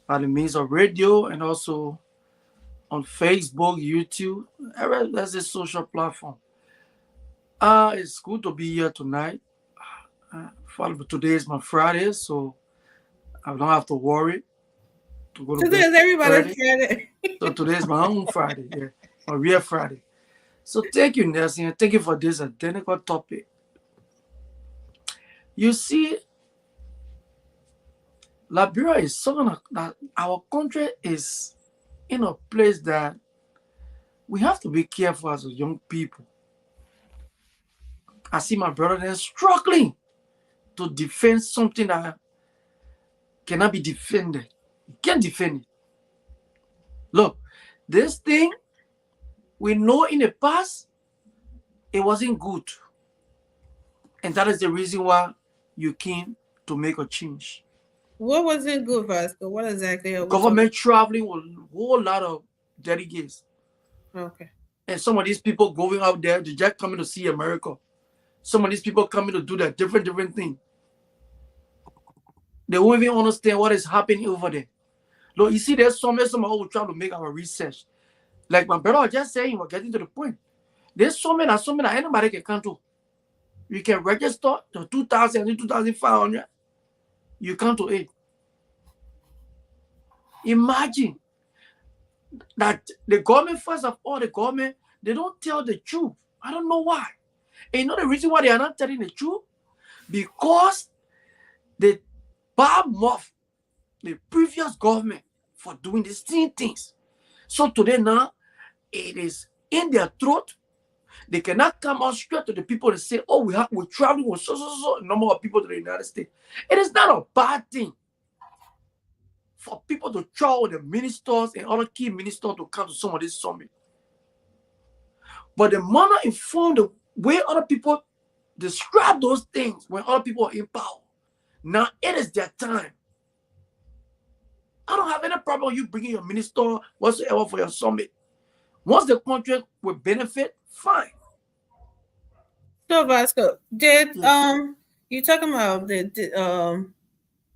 by the means of radio and also on Facebook, YouTube, that's a social platform. It's good to be here tonight. Today is my Friday, so I don't have to worry to go to Today bed. is everybody's Friday. So today is my own Friday, yeah, my real Friday. So thank you, Nelson. Thank you for this identical topic. You see, Liberia is something that our country is in a place that we have to be careful as young people. I see my brother there struggling to defend something that cannot be defended. You can't defend it. Look, this thing, we know in the past, it wasn't good. And that is the reason why you came to make a change. What wasn't good, Vasco? What exactly? Government traveling with a whole lot of delegates. Okay. And some of these people going out there, they're just coming to see America. Some of these people coming to do that different thing. They won't even understand what is happening over there. Look, you see, there's somewhere who try to make our research. Like my brother was just saying, we're getting to the point. There's something that anybody can come to. You can register to 2,000 and 2,500. You come to it. Imagine that the government, first of all, they don't tell the truth. I don't know why. And you know the reason why they are not telling the truth? Because they bad off the previous government for doing the same things. So today now, it is in their throat. They cannot come out straight to the people and say, oh, we're traveling with so number of people to the United States. It is not a bad thing for people to travel, the ministers and other key ministers to come to some of this summit. But the manner informed the way other people describe those things when other people are in power. Now it is their time. I don't have any problem with you bringing your minister whatsoever for your summit. Once the country will benefit, fine. So Vasco, did you talking about the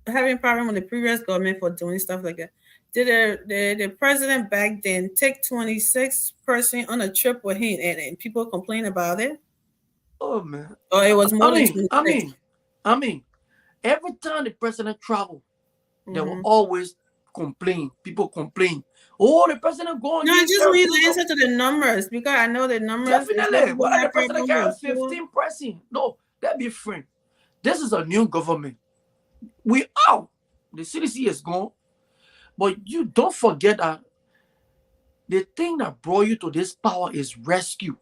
having problem with the previous government for doing stuff like that? Did the president back then take 26% on a trip with him and people complain about it? Oh man. Or it was more than 26? I mean, every time the president traveled, they will always complain. People complain. Oh, the president going. No, I just need the answer to the numbers because I know the numbers. Definitely. But the president carries 15%. No, that'd be different. This is a new government. We out. The CDC is gone. But you don't forget that the thing that brought you to this power is rescue.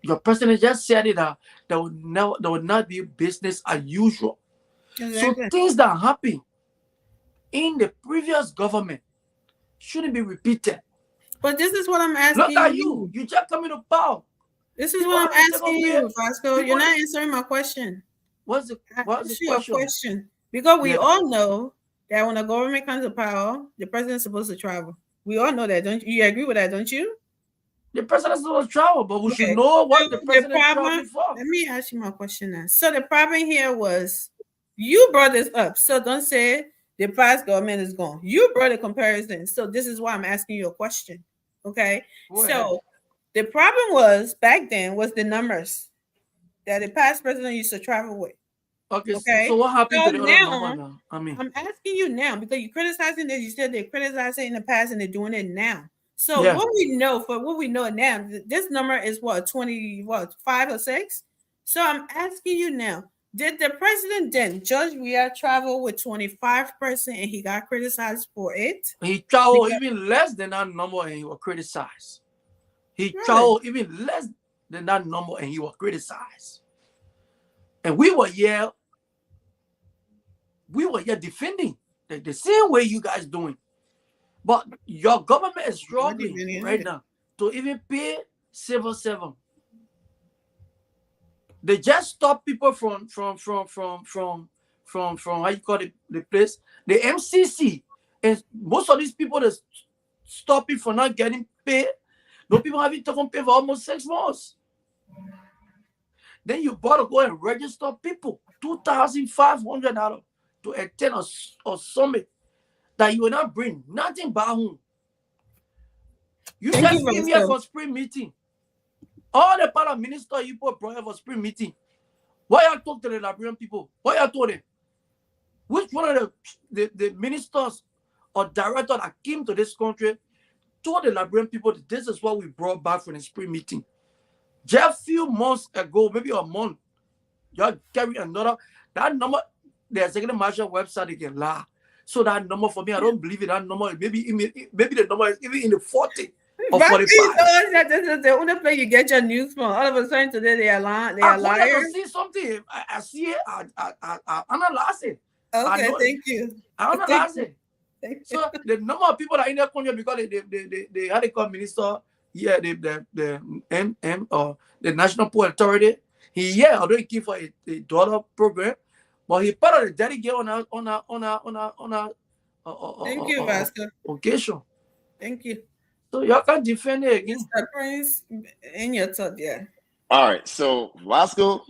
Your president just said it that there will not be business as usual. Exactly. So things that happen in the previous government shouldn't be repeated. But this is what I'm asking. Look at you. You just coming to power. This is what I'm asking you, Vasco. You're not answering my question. What's the question? Because we all know that when the government comes to power, the president is supposed to travel. We all know that, don't you? You agree with that, don't you? The president is supposed to travel, but we should Okay. know what So the the president is problem, traveling for. let me ask you my question now. So the problem here was you brought this up. So don't say the past government is gone. You brought a comparison. So this is why I'm asking you a question. Okay. Go ahead. So the problem was back then was the numbers that the past president used to travel with. Okay, Okay. so what happened So to the other now, number now? I mean, I'm asking you now because you're criticizing this. You said they criticized it in the past and they're doing it now. So yeah. what we know now, this number is what 5 or 6. So I'm asking you now: did the president then, Judge Weah, travel with 25% and he got criticized for it? He traveled even less than that number and he was criticized. He Really? traveled even less than that number and he was criticized. And we were here defending the same way you guys doing. But your government is struggling right now to even pay civil servant. They just stop people from how you call it, the place, the MCC, and most of these people that stop it from not getting paid. Those people haven't taken pay for almost 6 months. Then you gotta go and register people $2,500 to attend a summit that you will not bring nothing back home. You just came here for spring meeting. All the part of minister you brought here for spring meeting. Why you talk to the Liberian people? Why you told them? Which one of the ministers or director that came to this country told the Liberian people that this is what we brought back from the spring meeting? Just a few months ago, maybe a month, you carry another. That number, the executive marshal website, they can lie. So that number for me, I don't believe it. That number, maybe the number is even in the 40 or 45. This is the only place you get your news from. All of a sudden today they are lying. They are liars. I see something. I see it. I analyze it. Okay, thank you. I analyze it. So the number of people that are in that country because they had a call minister, yeah, the National Port Authority. Although he came for a dollar program, but he part of the delegate on a thank you, Vasco. occasion. Thank you. So y'all can defend it again. Mr. Prince, in your thought, yeah. All right, so Vasco,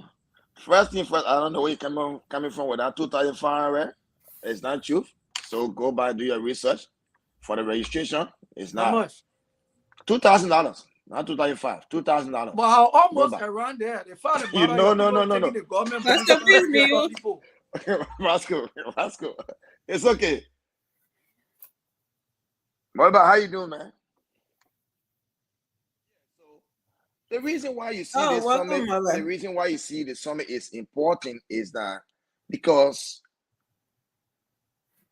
first thing first, I don't know where you're coming from with that 2,500. It's not truth. So go by, do your research for the registration. It's not how much? $2,000, not $2,500, $2,000. But how almost around there? They found the no. The government Vasco, it's okay. What about how you doing, man? The reason why you see this summit, the reason why you see the summit is important is that because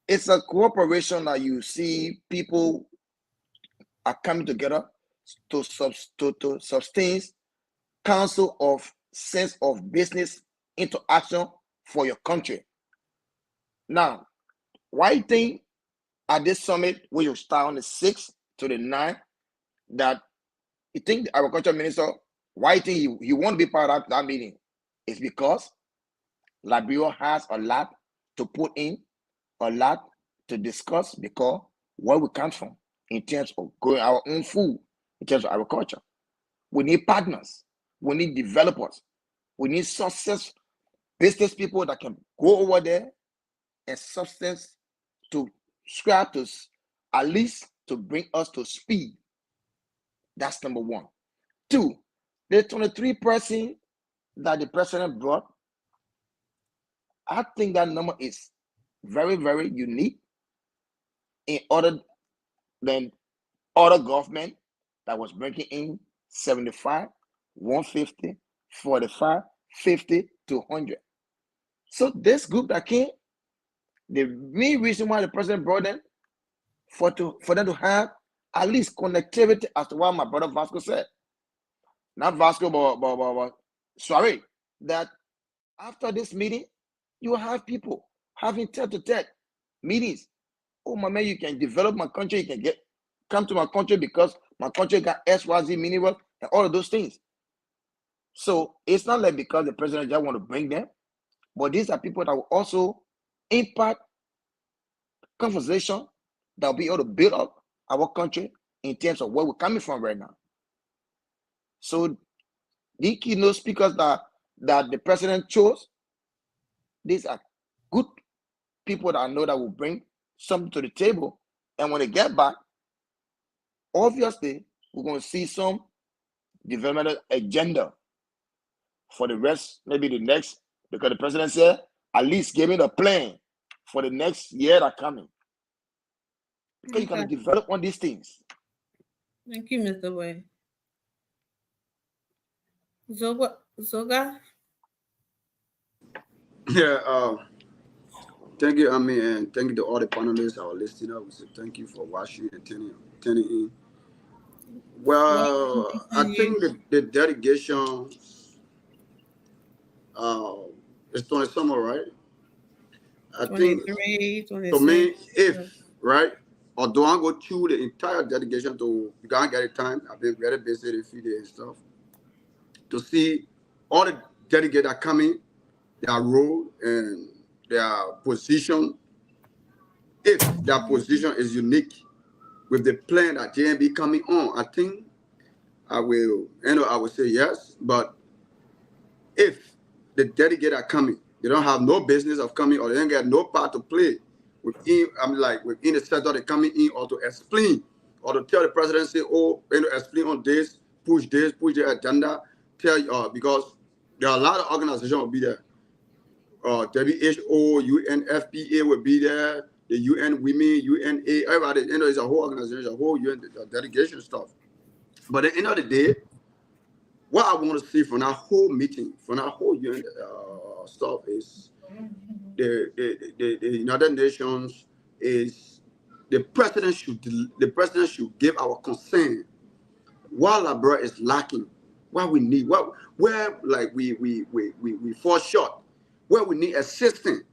it's a cooperation that you see people are coming together to sustain council of sense of business interaction for your country. Now, why do you think at this summit, where you start on the 6th to the 9th, that you think the agriculture minister, why do you think he won't be part of that meeting? It's because Liberia has a lot to put in, a lot to discuss, because where we come from in terms of growing our own food, in terms of agriculture. We need partners. We need developers. We need success business people that can go over there and substance to scrap us, at least to bring us to speed. That's number one. 2, the 23% that the president brought, I think that number is very, very unique in other than other government that was bringing in 75, 150, 45, 50 to 100. So this group that came, the main reason why the president brought them for them to have at least connectivity, as to what my brother Vasco said. Not Vasco, but sorry, that after this meeting, you will have people having tete-to-tete meetings. Oh my man, you can develop my country, you can come to my country because my country got XYZ mineral and all of those things. So it's not like because the president just want to bring them, but these are people that will also impact conversation that will be able to build up our country in terms of where we're coming from right now. So the keynote speakers that the president chose, these are good people that I know that will bring something to the table. And when they get back, obviously, we're going to see some development agenda for the rest, maybe the next, because the president said, at least give me the plan for the next year that coming. Because you can Okay. develop on these things. Thank you, Mr. Way. Zoga? Yeah, thank you, Ami, and thank you to all the panelists, our listeners. We say thank you for watching and tuning in. Well, I think the delegation uh, is 20 summer, right? I think 23, to 26. me, if right, or do I go through the entire delegation to you can't get the time? I've been very busy the few days and stuff to see all the delegates are coming, their role and their position. If their position is unique with the plan that JNB coming on, I think I will, I will say yes. But if the delegate are coming, they don't have no business of coming, or they don't get no part to play within. I'm like within the sector they coming in, or to explain, or to tell the president say, oh, explain on this, push the agenda. Tell because there are a lot of organizations will be there. WHO, UNFPA will be there. The UN Women, UNA, everybody. It's a whole organization, a whole UN delegation stuff. But at the end of the day, what I want to see from that whole meeting, from that whole UN stuff is the United Nations is the president should give our concern what Labra is lacking, what we need, where like we fall short, where we need assistance,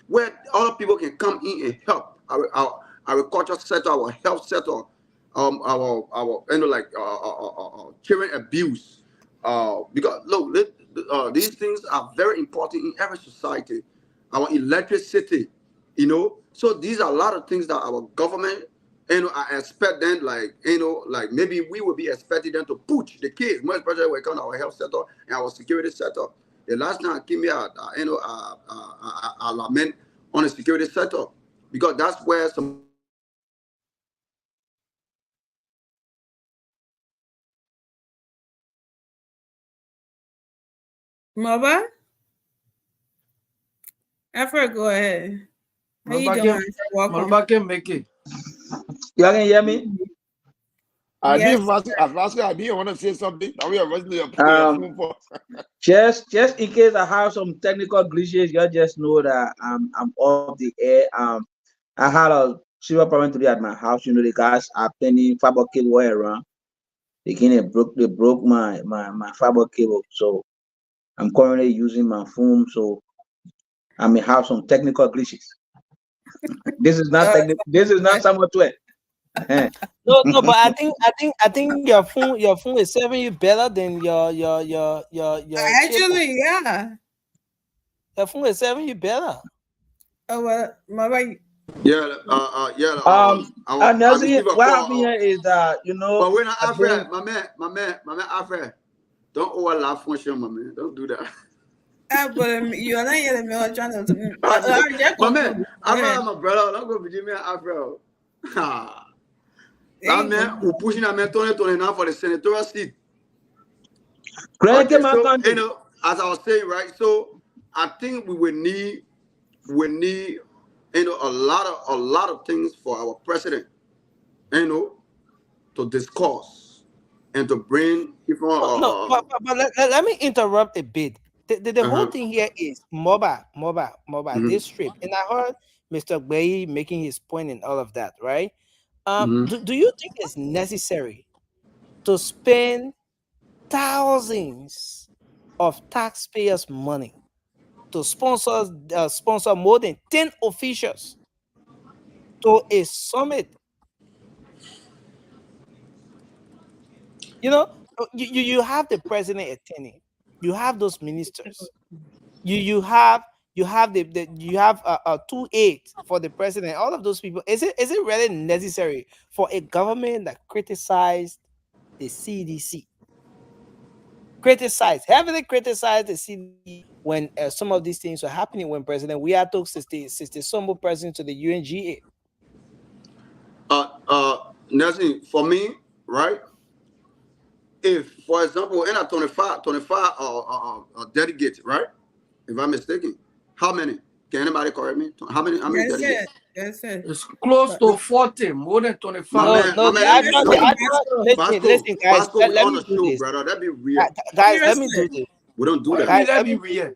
where other people can come in and help our agriculture sector, our health sector, our children abuse. Because look, these things are very important in every society. Our electricity, So these are a lot of things that our government, I expect them like maybe we will be expecting them to push the kids, more especially when it comes to our health sector and our security sector. The last time I came here, I lament on the security sector because that's where some Mama? Effort, go ahead. How you doing? Welcome. Malbakem Meke. You can hear me? I Yes. didn't want to say something. Now we are rushing your phone for. Just in case I have some technical glitches, you just know that I'm off the air. I had a silver problem today at my house. The guys are planning fiber cable all around. They broke my fiber cable. So I'm currently using my phone. So I may have some technical glitches. This is not this is not summer 12. No, but I think your phone is serving you better than your Actually, yeah. Your phone is serving you better. Oh well, Mama. yeah. I And that's received a what happened call. here is that But when I I've been, Alfred, my man, Alfred, don't overlap function, my man. Don't do that. But you are not yet me trying to. My man, Alfred, my brother. Don't go between me and Alfred. That man who pushing that man Tony now for the senatorial seat. Okay, so as I was saying, right? So I think we need a lot of things for our president, to discuss and to bring people. No, but let me interrupt a bit. The whole thing here is mobile, this trip. And I heard Mr. Gbayi making his point and all of that, right? Do you think it's necessary to spend thousands of taxpayers' money to sponsor more than 10 officials to a summit? You have the president attending, you have those ministers, you have you have you have a 2-8 for the president. All of those people. Is it really necessary for a government that criticized the CDC, heavily criticized the CDC when some of these things were happening when President we had took 60 some president to the UNGA? Nothing for me, right? If, for example, in a 25 delegates, right? If I'm mistaken, how many? Can anybody correct me? How many That's delegates? it. That's it. It's close But to 40, more than My 25. man, No, my the man, actual, listen, the no. actual. Vasco. Listen, guys. Vasco, we Let on me the do show, this, brother. That be real. guys. Let me Seriously. do this, We don't do What you that. mean guys. that Let be me. real?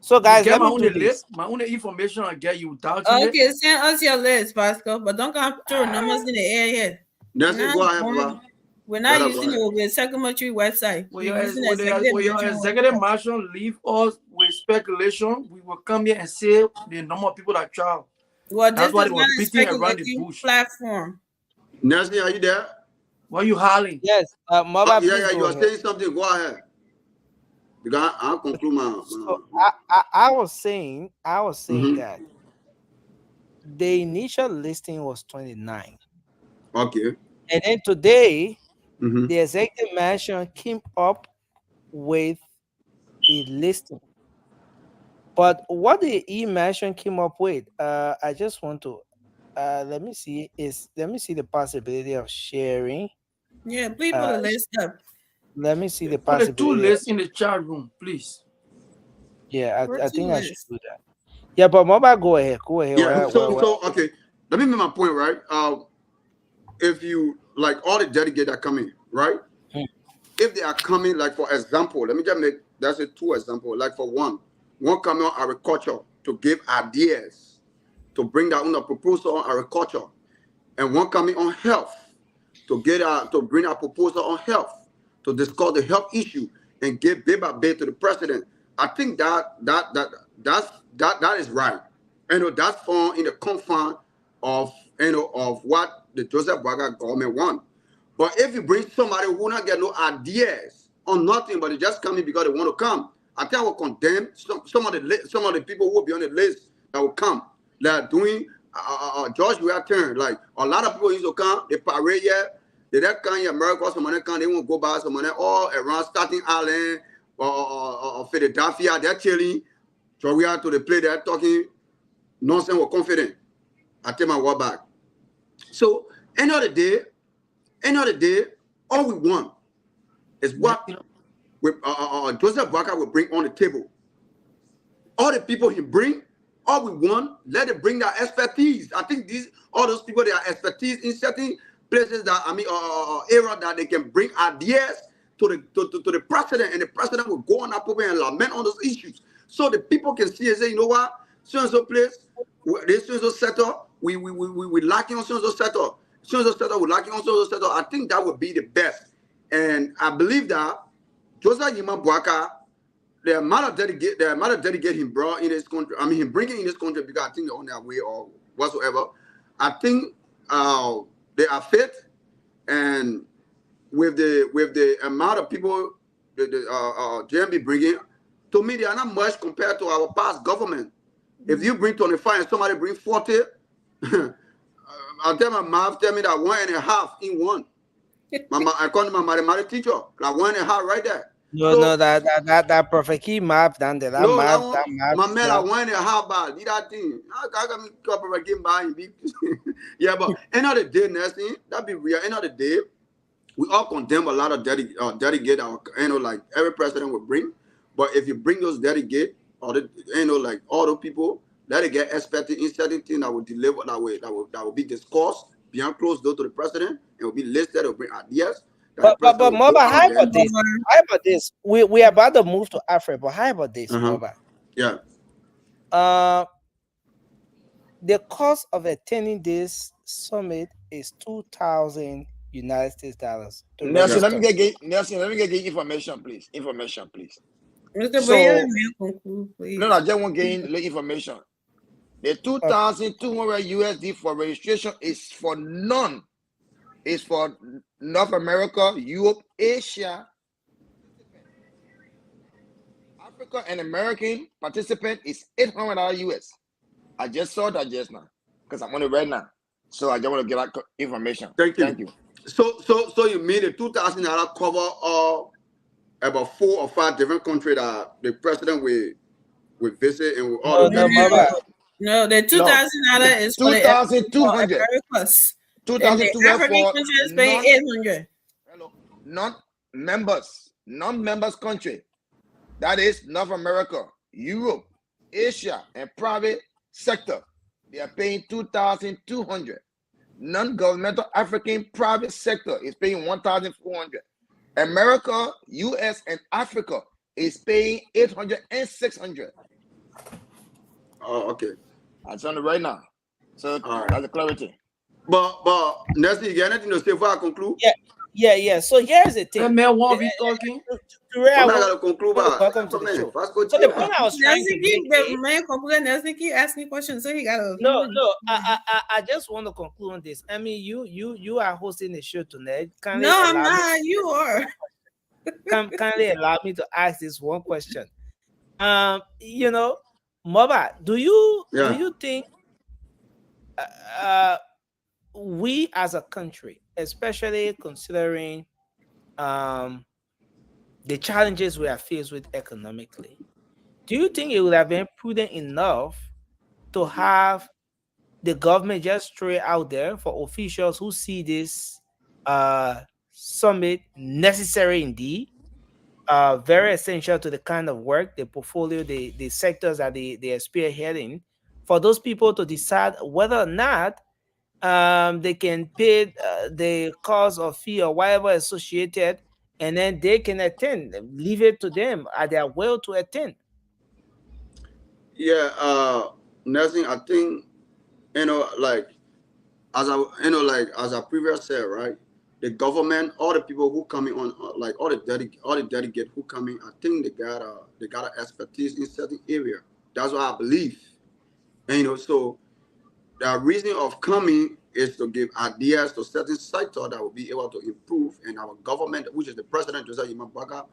So, You guys, get let my me own do list, this. my own information I get, you doubting it? Okay, send us your list, Vasco, but don't come through numbers in the air yet. We're Nothing, not go ahead, going, brother. we're not Brother, go using ahead. the circumventory website. Will We're your, using the will your, executive will your mansion executive website. marshal leave us with speculation? We will come here and say the number of people that trial. Well, That's this why is they not were a beating around the speculative bush. platform. Nothing, are you there? Why you hollering? Yes, Mama, Yeah, please yeah, go you are ahead. saying something. Go ahead. Because I'll conclude So, my I was saying mm-hmm. that the initial listing was 29, Okay. and then today Mm-hmm. the executive mansion came up with a listing. But what the e-mansion came up with, I just want to let me see the possibility of sharing. Yeah, please put Uh, a list up. let me see the Put the two possibility. lists in the chat room, please. Yeah, Put I two think I should lists. do that. Yeah, but mobile, go ahead. Go ahead. Yeah, so Well, okay. Let me make my point, right? If you like all the delegates that come in, right? Hmm. If they are coming, like for example, let me just make that's a two example. Like for one coming on agriculture to give ideas, to bring their own proposal on agriculture, and one coming on health to bring a proposal on health, to discuss the health issue and give bit by bit to the president. I think that is right. That's fall in the confine of of what the Joseph Boakai government want. But if you bring somebody who not get no ideas on nothing, but they just coming because they want to come, I think I will condemn some of the people who will be on the list that will come. Like doing George will turn. Like a lot of people used to come, they parade here, they don't come in America, some money come, they won't go by some money all around Staten Island or Philadelphia, they're chilling. So we are to the play, they're talking nonsense or confident. I take my word back. So end of the day, all we want is what Joseph Boakai will bring on the table. All the people he bring, all we want, let them bring their expertise. I think all those people, they are expertise in certain places that area that they can bring ideas to the president, and the president will go on that program and lament on those issues, so the people can see and say, you know what, so and so place, this so and so settle, we lacking on so and so settle, we lacking on so and so settle. I think that would be the best, and I believe that Joseph Yima Boakai, the amount of delegate he brought in this country, I mean, he bringing in this country because I think they're on their way or whatsoever. I think they are fit, and with the amount of people the JMB bringing, to me, they are not much compared to our past government. If you bring 25 and somebody bring 40, I'll tell my mouth, tell me that 1.5 in one. I call my mathematics teacher, like 1.5 right there. no, So that perfect key map down there. no, that That one, map my is man, I not. went and how about did that thing? I got me couple of game by and yeah, but end of the day, Nessie, that be real. End of the day, we all condemn a lot of delegate, like every president will bring. But if you bring those delegate or like all those people, let it get expected in certain things that will deliver that will be discussed beyond closed door to the president. It will be listed. It will bring ideas that the But president will Moba, go how out there. about this? How about this? We are about to move to Africa, but how about this, Uh-huh. Moba? Yeah. The cost of attending this summit is $2,000 United States dollars to Nelson, register. let me get information, please. Information, please. Mr. So, Boyer, may conclude, please. No, I just want to gain information. The 2,200 USD for registration is for none. It's for North America, Europe, Asia. Africa and American participant is $800 US. I just saw that just now because I'm on it right now. So I just want to get that information. Thank you. Thank you. So you mean the $2,000 cover about 4 or 5 different countries that the president will visit and will all No, No, the $2,000 is for the 2,200. Americas. And the 2,200 African for countries paying 800. non-members country. That is North America, Europe, Asia, and private sector. They are paying 2,200. Non-governmental African private sector is paying 1,400. America, US, and Africa is paying 800 and 600. Oh, okay. That's on it right now. So that's the clarity. But Nessie, you got anything to say before I conclude? Yeah. So here's the thing. Man, won't be talking. I'm not gonna conclude. Welcome to the show. So the point I was trying to make the man conclude. Nelson keep asking questions, so he gotta. No. I just want to conclude on this. I mean, you are hosting the show tonight. No, I'm not. You are. Kindly allow me to ask this one question. Moba, do you think we as a country, especially considering the challenges we are faced with economically, do you think it would have been prudent enough to have the government just throw it out there for officials who see this summit necessary indeed, very essential to the kind of work, the portfolio, the sectors that they are spearheading, for those people to decide whether or not they can pay the cost or fee or whatever associated, and then they can attend. Leave it to them at their will to attend. Yeah, Nelson, I think like as I previously said, right? The government, all the people who coming on, like all the delegates who coming, I think they got a expertise in certain area. That's what I believe. And so the reason of coming is to give ideas to certain sector that will be able to improve, and our government, which is the president, Joseph Yimabaka,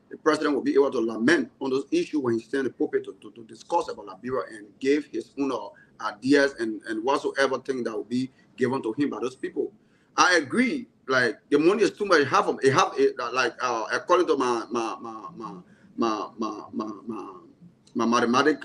the president will be able to lament on those issues when he stand in the pulpit to discuss about Liberia and give his own ideas and whatsoever thing that will be given to him by those people. I agree. Like the money is too much. According to my mathematic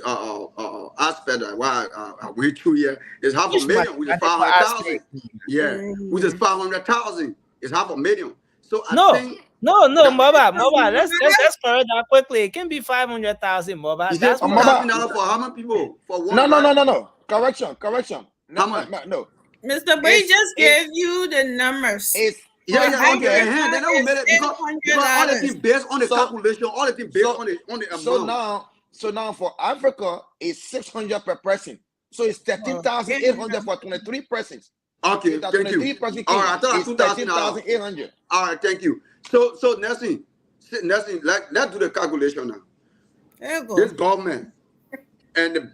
aspect, why I went through here is $500,000, which is 500,000. Yeah, which is 500,000. It's $500,000. So I think no, Moba. Let's further that quickly. It can be 500,000, Moba. That's $2,000 for how many people? For one? No. Correction. No. Mr. Bree just gave you the numbers. Okay. Then I will make it because all the things based on the calculation, all the things based on the amount. So now for Africa, it's 600 per person. So it's 13,800 for 23 persons. Okay, thank you. All right, I thought it was $13,800. All right, thank you. So Nelson, let's do the calculation now. There you go. This government and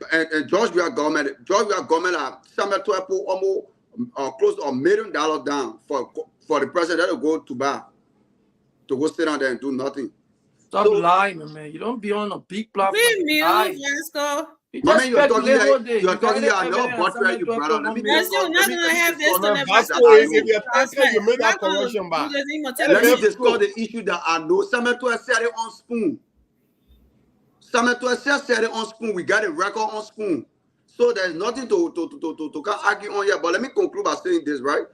Georgia government are somewhere to almost close to $1 million down for the president to go sit down there and do nothing. Stop lying, man. You don't be on a big platform. You're talking here. I know butter you brother. Let me you're not gonna have this. You made that correction back. Let me discuss the issue that I know. Sameto said it on spoon. Said it on spoon. We got a record on spoon. So there's nothing to argue on here. But let me conclude by saying this, right?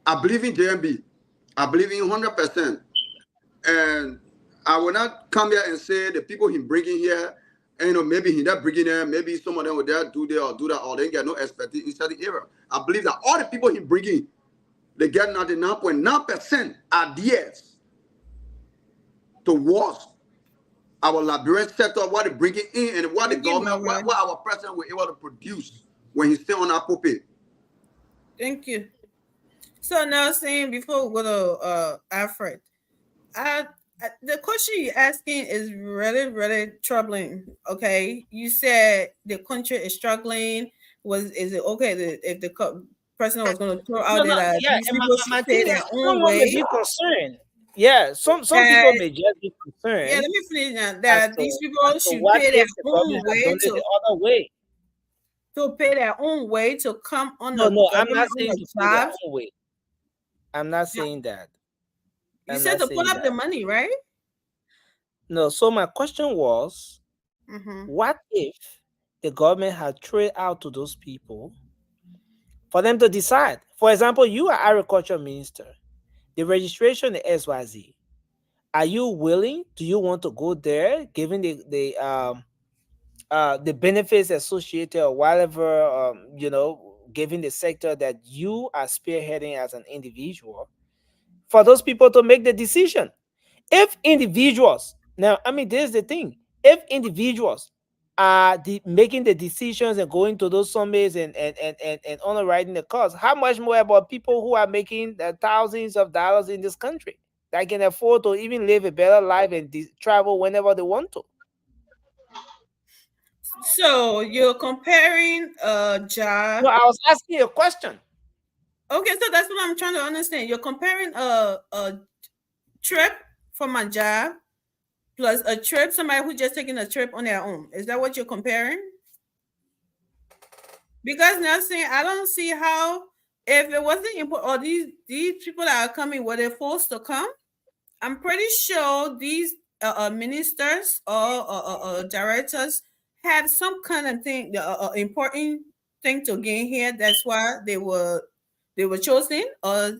I believe in JMB. I believe in 100%. And I will not come here and say the people he bringing here, and maybe he not bringing them, maybe some of them will there do that, or they get no expertise in certain area. I believe that all the people he bringing, they get 99.9% ideas towards our Liberian sector, what they bringing in, and what the government, what our president will able to produce when he's still on our pulpit. Thank you. So now, saying before we go to Alfred, the question you're asking is really, really troubling. Okay, you said the country is struggling. Is it okay if the president was going to throw out that these people should pay their own way? Be concerned. Yeah, some people may just be Yeah, let concerned me finish now. as That to these people should what pay their if the own government had way done it the other way. to come on No, the no, I'm not government on saying the to pay their job. own way. I'm not Yeah, saying that. you I'm said not to pull saying up the that. money, right? No, so my question was, Mm-hmm. what if the government had thrown it out to those people for them to decide? For example, you are agriculture minister. The registration is XYZ. Are you willing? Do you want to go there, given the benefits associated or whatever, given the sector that you are spearheading as an individual, for those people to make the decision? If individuals, now, I mean, this is the thing, if individuals are making the decisions and going to those summits and underwriting the cost, how much more about people who are making thousands of dollars in this country that can afford to even live a better life and travel whenever they want to? So you're comparing a No, job. I was asking you a question. Okay, so that's what I'm trying to understand. You're comparing a trip from a job plus a trip, somebody who just taking a trip on their own. Is that what you're comparing? Because now saying I don't see how, if it wasn't important, or these people that are coming, were they forced to come? I'm pretty sure these ministers or directors have some kind of thing, important thing to gain here. That's why they were chosen or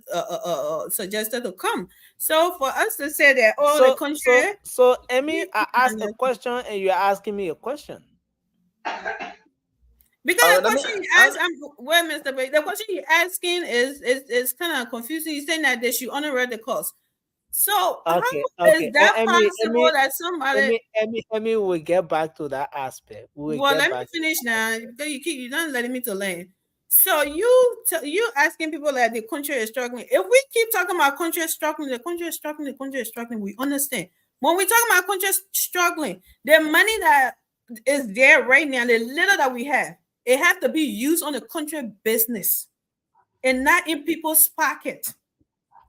suggested to come. So for us to say that, oh, the So, country, Emmy, I asked a question and you're asking me a question. because the Let me. question you ask, wait, Mr. Bay, the question you're asking is kind of confusing. You're saying that they should honor the cost. So how Okay, is okay. that Emmy, possible that somebody? Emmy, we'll get back to that aspect. We will Well, get let me back to finish that now aspect. because you don't letting me to learn. So you asking people that the country is struggling. If we keep talking about country is struggling, the country is struggling, the country is struggling, we understand. When we talk about country struggling, the money that is there right now, the little that we have, it have to be used on the country business and not in people's pocket.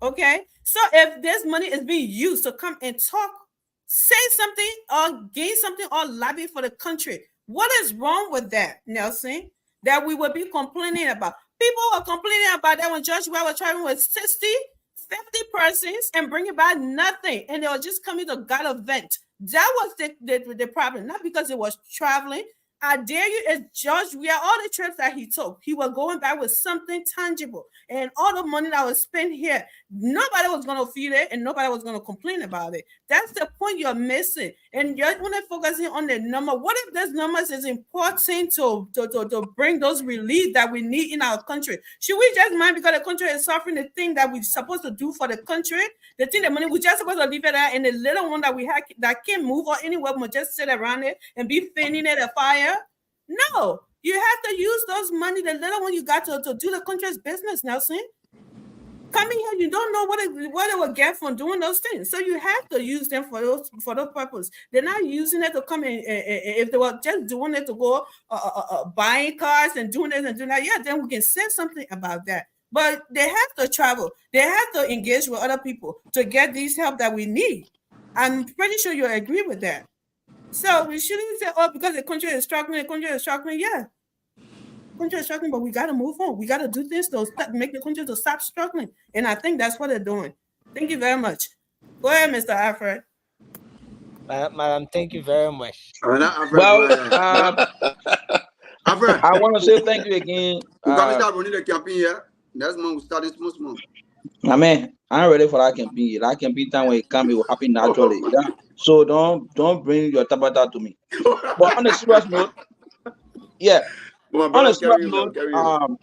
Okay. So if this money is being used to come and talk, say something or gain something or lobby for the country, what is wrong with that, Nelson? That we would be complaining about. People were complaining about that when George Weah was traveling with 60, 50 persons and bringing back nothing. And they were just coming to God event. That was the problem. Not because it was traveling. I dare you, it's George Weah, all the trips that he took, he was going back with something tangible. And all the money that was spent here, nobody was going to feel it and nobody was going to complain about it. That's the point you're missing. And you're only focusing on the number. What if those numbers is important to bring those relief that we need in our country? Should we just mind because the country is suffering the thing that we're supposed to do for the country? The thing, the money, we're just supposed to leave it at, and the little one that we have that can't move or anywhere, we just sit around it and be fanning it a fire? No, you have to use those money, the little one you got to do the country's business, Nelson. Coming here, you don't know what it will get from doing those things. So you have to use them for those purpose. They're not using it to come in. If they were just doing it to go buying cars and doing this and doing that, yeah, then we can say something about that. But they have to travel. They have to engage with other people to get these help that we need. I'm pretty sure you agree with that. So we shouldn't say, oh, because the country is struggling, Yeah, country is struggling, but we got to move on. We got to do this to make the country to stop struggling. And I think that's what they're doing. Thank you very much. Go ahead, Mr. Alfred. Madam, thank you very much. Well, Alfred, I want to say thank you again. we got to start running the campaign here. Next month, we start this month. I mean, I'm ready for that campaign. That campaign time when it come, it will happen naturally. Yeah. So don't bring your tabata to me. But on a serious note, yeah. My On a brother, serious carry note, on.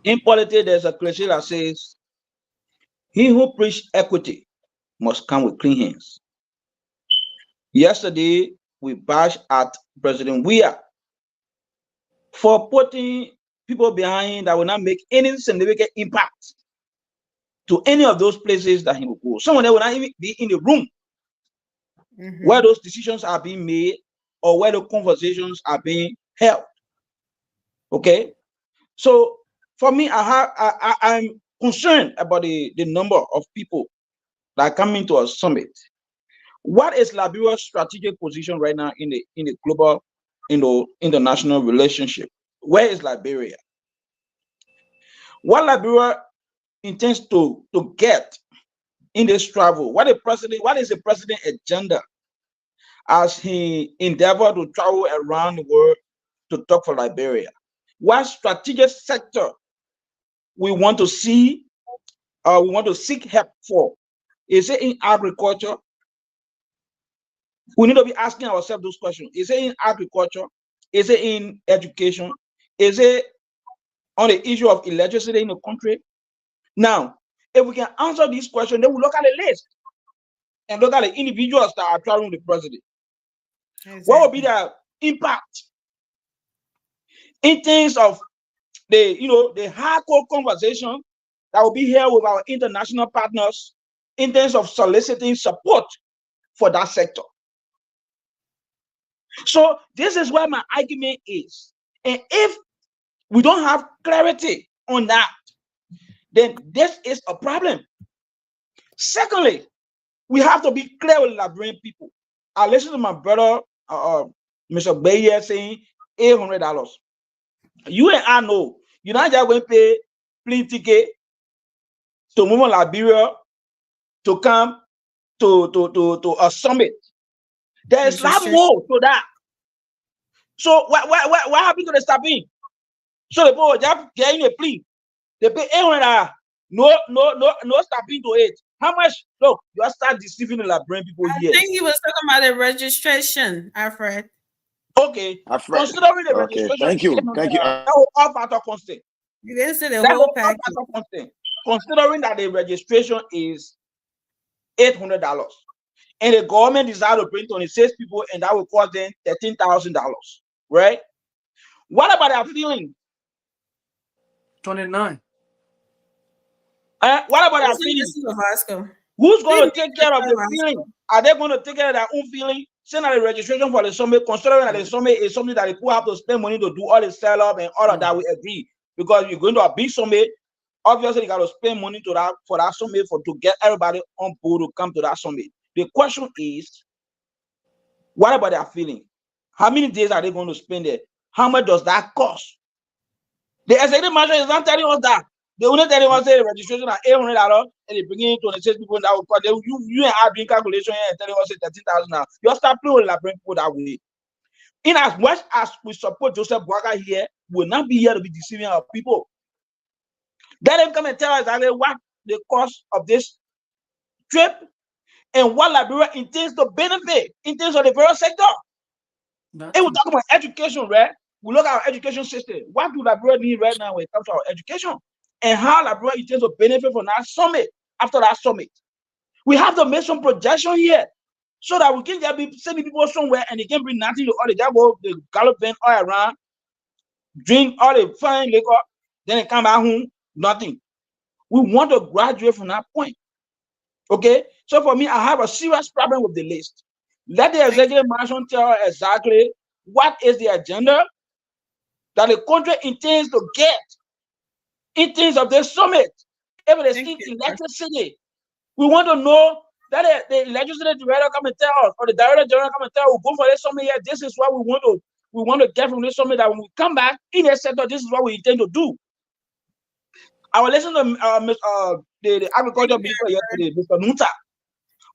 in politics, there's a cliche that says, "He who preach equity must come with clean hands." Yesterday, we bashed at President Weah for putting people behind that will not make any significant impact to any of those places that he will go. Some of them will not even be in the room where those decisions are being made or where the conversations are being held. Okay, so for me, I'm concerned about the number of people that are coming to a summit. What is Liberia's strategic position right now in the global, international relationship? Where is Liberia? What Liberia intends to get in this travel? What is the president's agenda as he endeavored to travel around the world to talk for Liberia? What strategic sector we want to see, we want to seek help for? Is it in agriculture? We need to be asking ourselves those questions. Is it in agriculture? Is it in education? Is it on the issue of electricity in the country? Now, if we can answer these questions, then we look at the list and look at the individuals that are traveling with the president. Exactly. What will be the impact in terms of the hardcore conversation that will be here with our international partners in terms of soliciting support for that sector? So this is where my argument is. And if we don't have clarity on that, then this is a problem. Secondly, we have to be clear with Liberian people. I listened to my brother, Mr. Bayer, saying $800. You and I know you're not just going to pay plane ticket to move on Liberia to come to a summit. There is a lot more to that. So what happened to the stopping? So the people just getting a plea. They pay $800. No stopping to it. How much? Look, you start deceiving the Liberian people here. I think he was talking about the registration, Alfred. Okay. Alfred. Considering the registration, thank you. That will all part of constant. You didn't say the whole package. Considering that the registration is $800, and the government decided to bring 26 people, and that will cost them $13,000, right? What about their feeling? 29. What about their feeling? Who's going to take care of the feeling? Are they going to take care of their own feeling? Send out the registration for the summit, considering that the summit is something that the people have to spend money to do all the sell up and all of that. We agree, because you're going to a big summit. Obviously, you got to spend money for that summit to get everybody on board to come to that summit. The question is, what about their feeling? How many days are they going to spend there? How much does that cost? The executive manager is not telling us that. They only telling us the registration at $800, and they bring in 26 people that will cost. You and I doing calculation and telling us $13,000. You start playing with Liberian people that way. In as much as we support Joseph Boakai here, we will not be here to be deceiving our people. Let them come and tell us exactly what the cost of this trip and what Liberia intends to benefit in terms of the various sector. And we talk about education, right? We look at our education system. What do Liberia need right now when it comes to our education? And how Liberia intends to benefit from that summit after that summit. We have to make some projection here so that we can just be sending people somewhere and they can bring nothing to all the just go the galloping all around, drink all the fine liquor, then they come back home, nothing. We want to graduate from that point. Okay? So for me, I have a serious problem with the list. Let the executive management tell exactly what is the agenda that the country intends to get in terms of the summit. If it is in electricity, we want to know that the legislative director come and tell us, or the director general come and tell us, we'll go for this summit here. This is what we want to get from this summit. That when we come back in the sector, this is what we intend to do. I was listening to the agriculture minister yesterday, Mr. Nuta,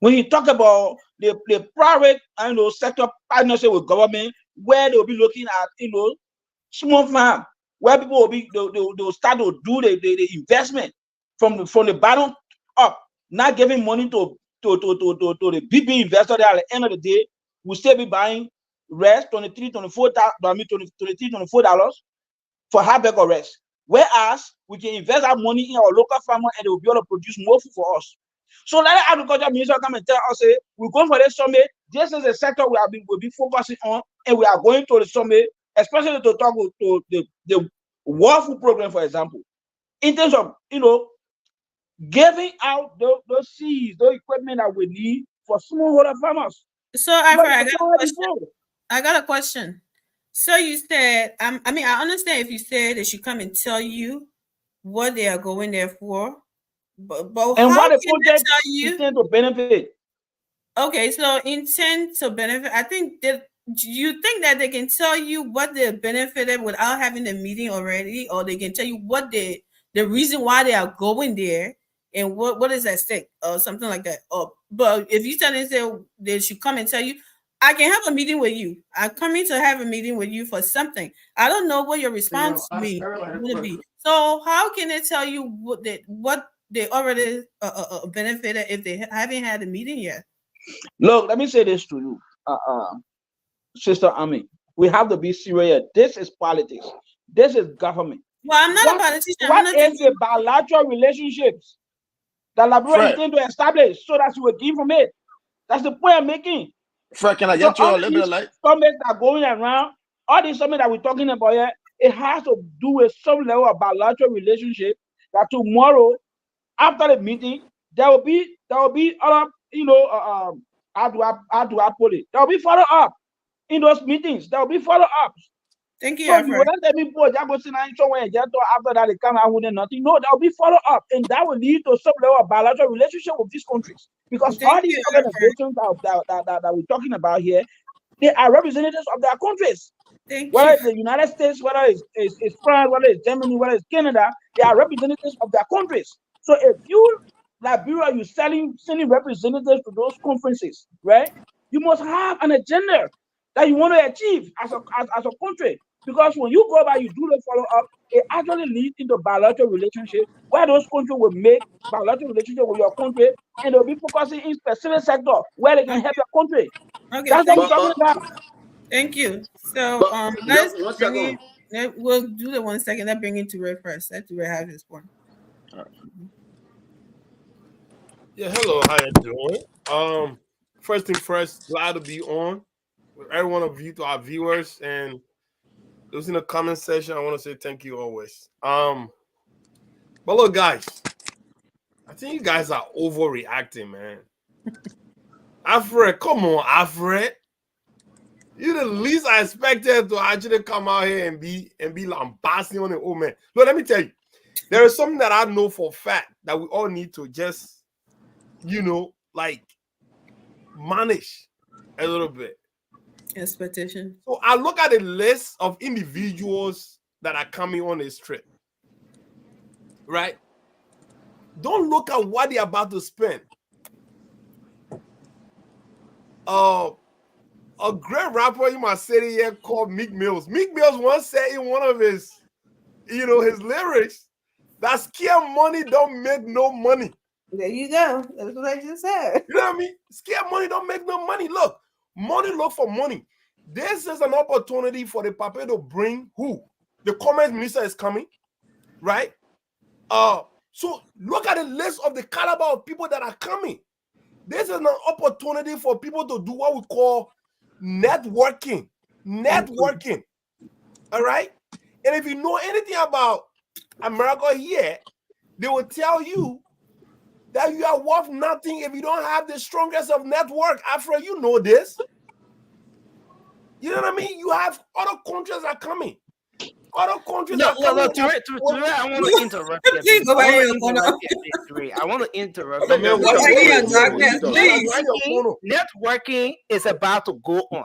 when he talked about the private sector partnership with government, where they'll be looking at small farm, where people will be they'll start to do the investment from the bottom up, not giving money to the big investor that at the end of the day will still be buying rice $23, $24 for half bag of rice. Whereas we can invest our money in our local farmer and they will be able to produce more food for us. So let the agriculture minister come and tell us, say, we're going for this summit. This is a sector we'll be focusing on, and we are going to the summit, especially to talk to the World Food Program, for example, in terms of giving out those seeds, those equipment that we need for smallholder farmers. So I got a question. So you said, I understand if you said they should come and tell you what they are going there for, But And how what the can they project tell you? intend to benefit? Okay, so intent to benefit. I think that you think that they can tell you what they benefited without having a meeting already, or they can tell you what the reason why they are going there and what is at stake or something like that. But if you tell them say they should come and tell you, I can have a meeting with you. I'm coming to have a meeting with you for something. I don't know what your response to me will be. So how can they tell you what they already benefited if they haven't had a meeting yet? Look, let me say this to you, Sister Ami. We have to be serious. This is politics. This is government. Well, I'm not a What politician. I'm what not is the bilateral relationships that Liberia Fred, intend to establish so that she will gain from it? That's the point I'm making. Fred, can I So get you a all little bit of these light? summits that are going around, all these summits that we're talking about here, it has to do with some level of bilateral relationship that tomorrow, after the meeting, there will be other, how do I put it? There will be follow up in those meetings. There will be follow ups. Thank you, So you Alfred. wouldn't let me put just go sit down somewhere and just talk after that they come out with nothing. No, there will be follow up, and that will lead to some level of bilateral relationship with these countries. Because all Thank these you, Alfred. organizations that we're talking about here, they are representatives of their countries. Thank Whether you. it's the United States, whether it's France, whether it's Germany, whether it's Canada, they are representatives of their countries. So if you, Liberia, you're sending representatives to those conferences, right? You must have an agenda that you want to achieve as a country. Because when you go back, you do the follow up, it actually leads into bilateral relationship where those countries will make bilateral relationship with your country, and they'll be focusing in specific sector where they can help your country. Okay, That's what thank we're talking you. about. Thank you. So But yeah, let's one bring second. it. We'll do the 1 second. Let's bring it to Ray first. Let Ray have his point. Yeah, hello, how you doing? First thing first, glad to be on with every one of you, to our viewers and those in the comment section. I want to say thank you always. But look, guys, I think you guys are overreacting, man. Alfred, come on, Alfred. You're the least I expected to actually come out here and be lambasting on the old man. Look, let me tell you, there is something that I know for a fact that we all need to just, like manage a little bit. Expectation. So I look at the list of individuals that are coming on this trip, right? Don't look at what they're about to spend. A great rapper in my city here called Meek Mills. Meek Mills once said in one of his lyrics that scare money don't make no money. There you go. That's what I just said. You know what I mean? Scare money don't make no money. Look for money. This is an opportunity for the Papa to bring who? The commerce minister is coming, right? So look at the list of the caliber of people that are coming. This is an opportunity for people to do what we call networking. All right? And if you know anything about America here, they will tell you that you are worth nothing if you don't have the strongest of network. Afro, you know this. You know what I mean? You have other countries are coming. Other countries are coming. Ture, I want to interrupt you. Please go back here, Ture. I want to interrupt No, you. man, Go back here, darkness, please. Networking is about to go on.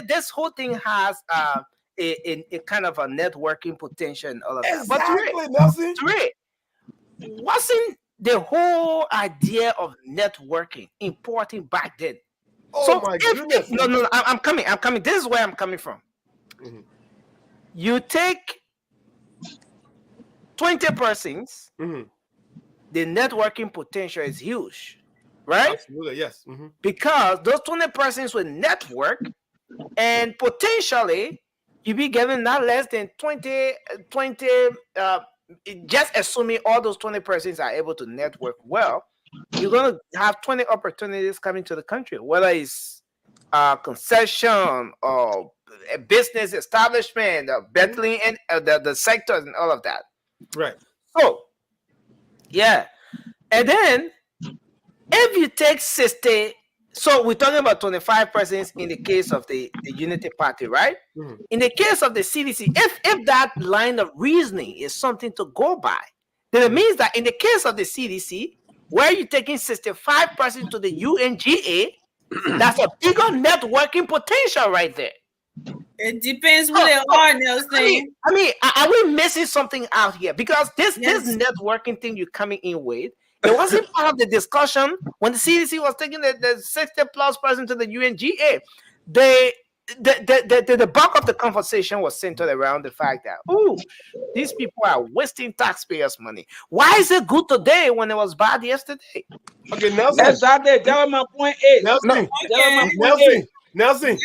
This whole thing has a kind of a networking potential and all of that. Exactly, Nelson. Ture, wasn't the whole idea of networking important back then? Oh my goodness. No, I'm coming. This is where I'm coming from. Mm-hmm. You take 20 persons, mm-hmm. the networking potential is huge, right? Absolutely, yes. Mm-hmm. Because those 20 persons will network, and potentially you be getting not less than 20 just assuming all those 20 persons are able to network well, you're going to have 20 opportunities coming to the country, whether it's concession or a business establishment, battling and the sectors and all of that. Right. So, yeah. And then if you take 60, so we're talking about 25 persons in the case of the Unity Party, right? In the case of the CDC, if that line of reasoning is something to go by, then it means that in the case of the CDC, where you're taking 65% to the UNGA, that's a bigger networking potential right there. It depends who they are, Nelson. I mean, are we missing something out here? Because this networking thing you're coming in with, it wasn't part of the discussion when the CDC was taking the 60+% to the UNGA. The bulk of the conversation was centered around the fact that, these people are wasting taxpayers' money. Why is it good today when it was bad yesterday? Okay, Nelson. Exactly. That's my point is. Nelson. Nelson.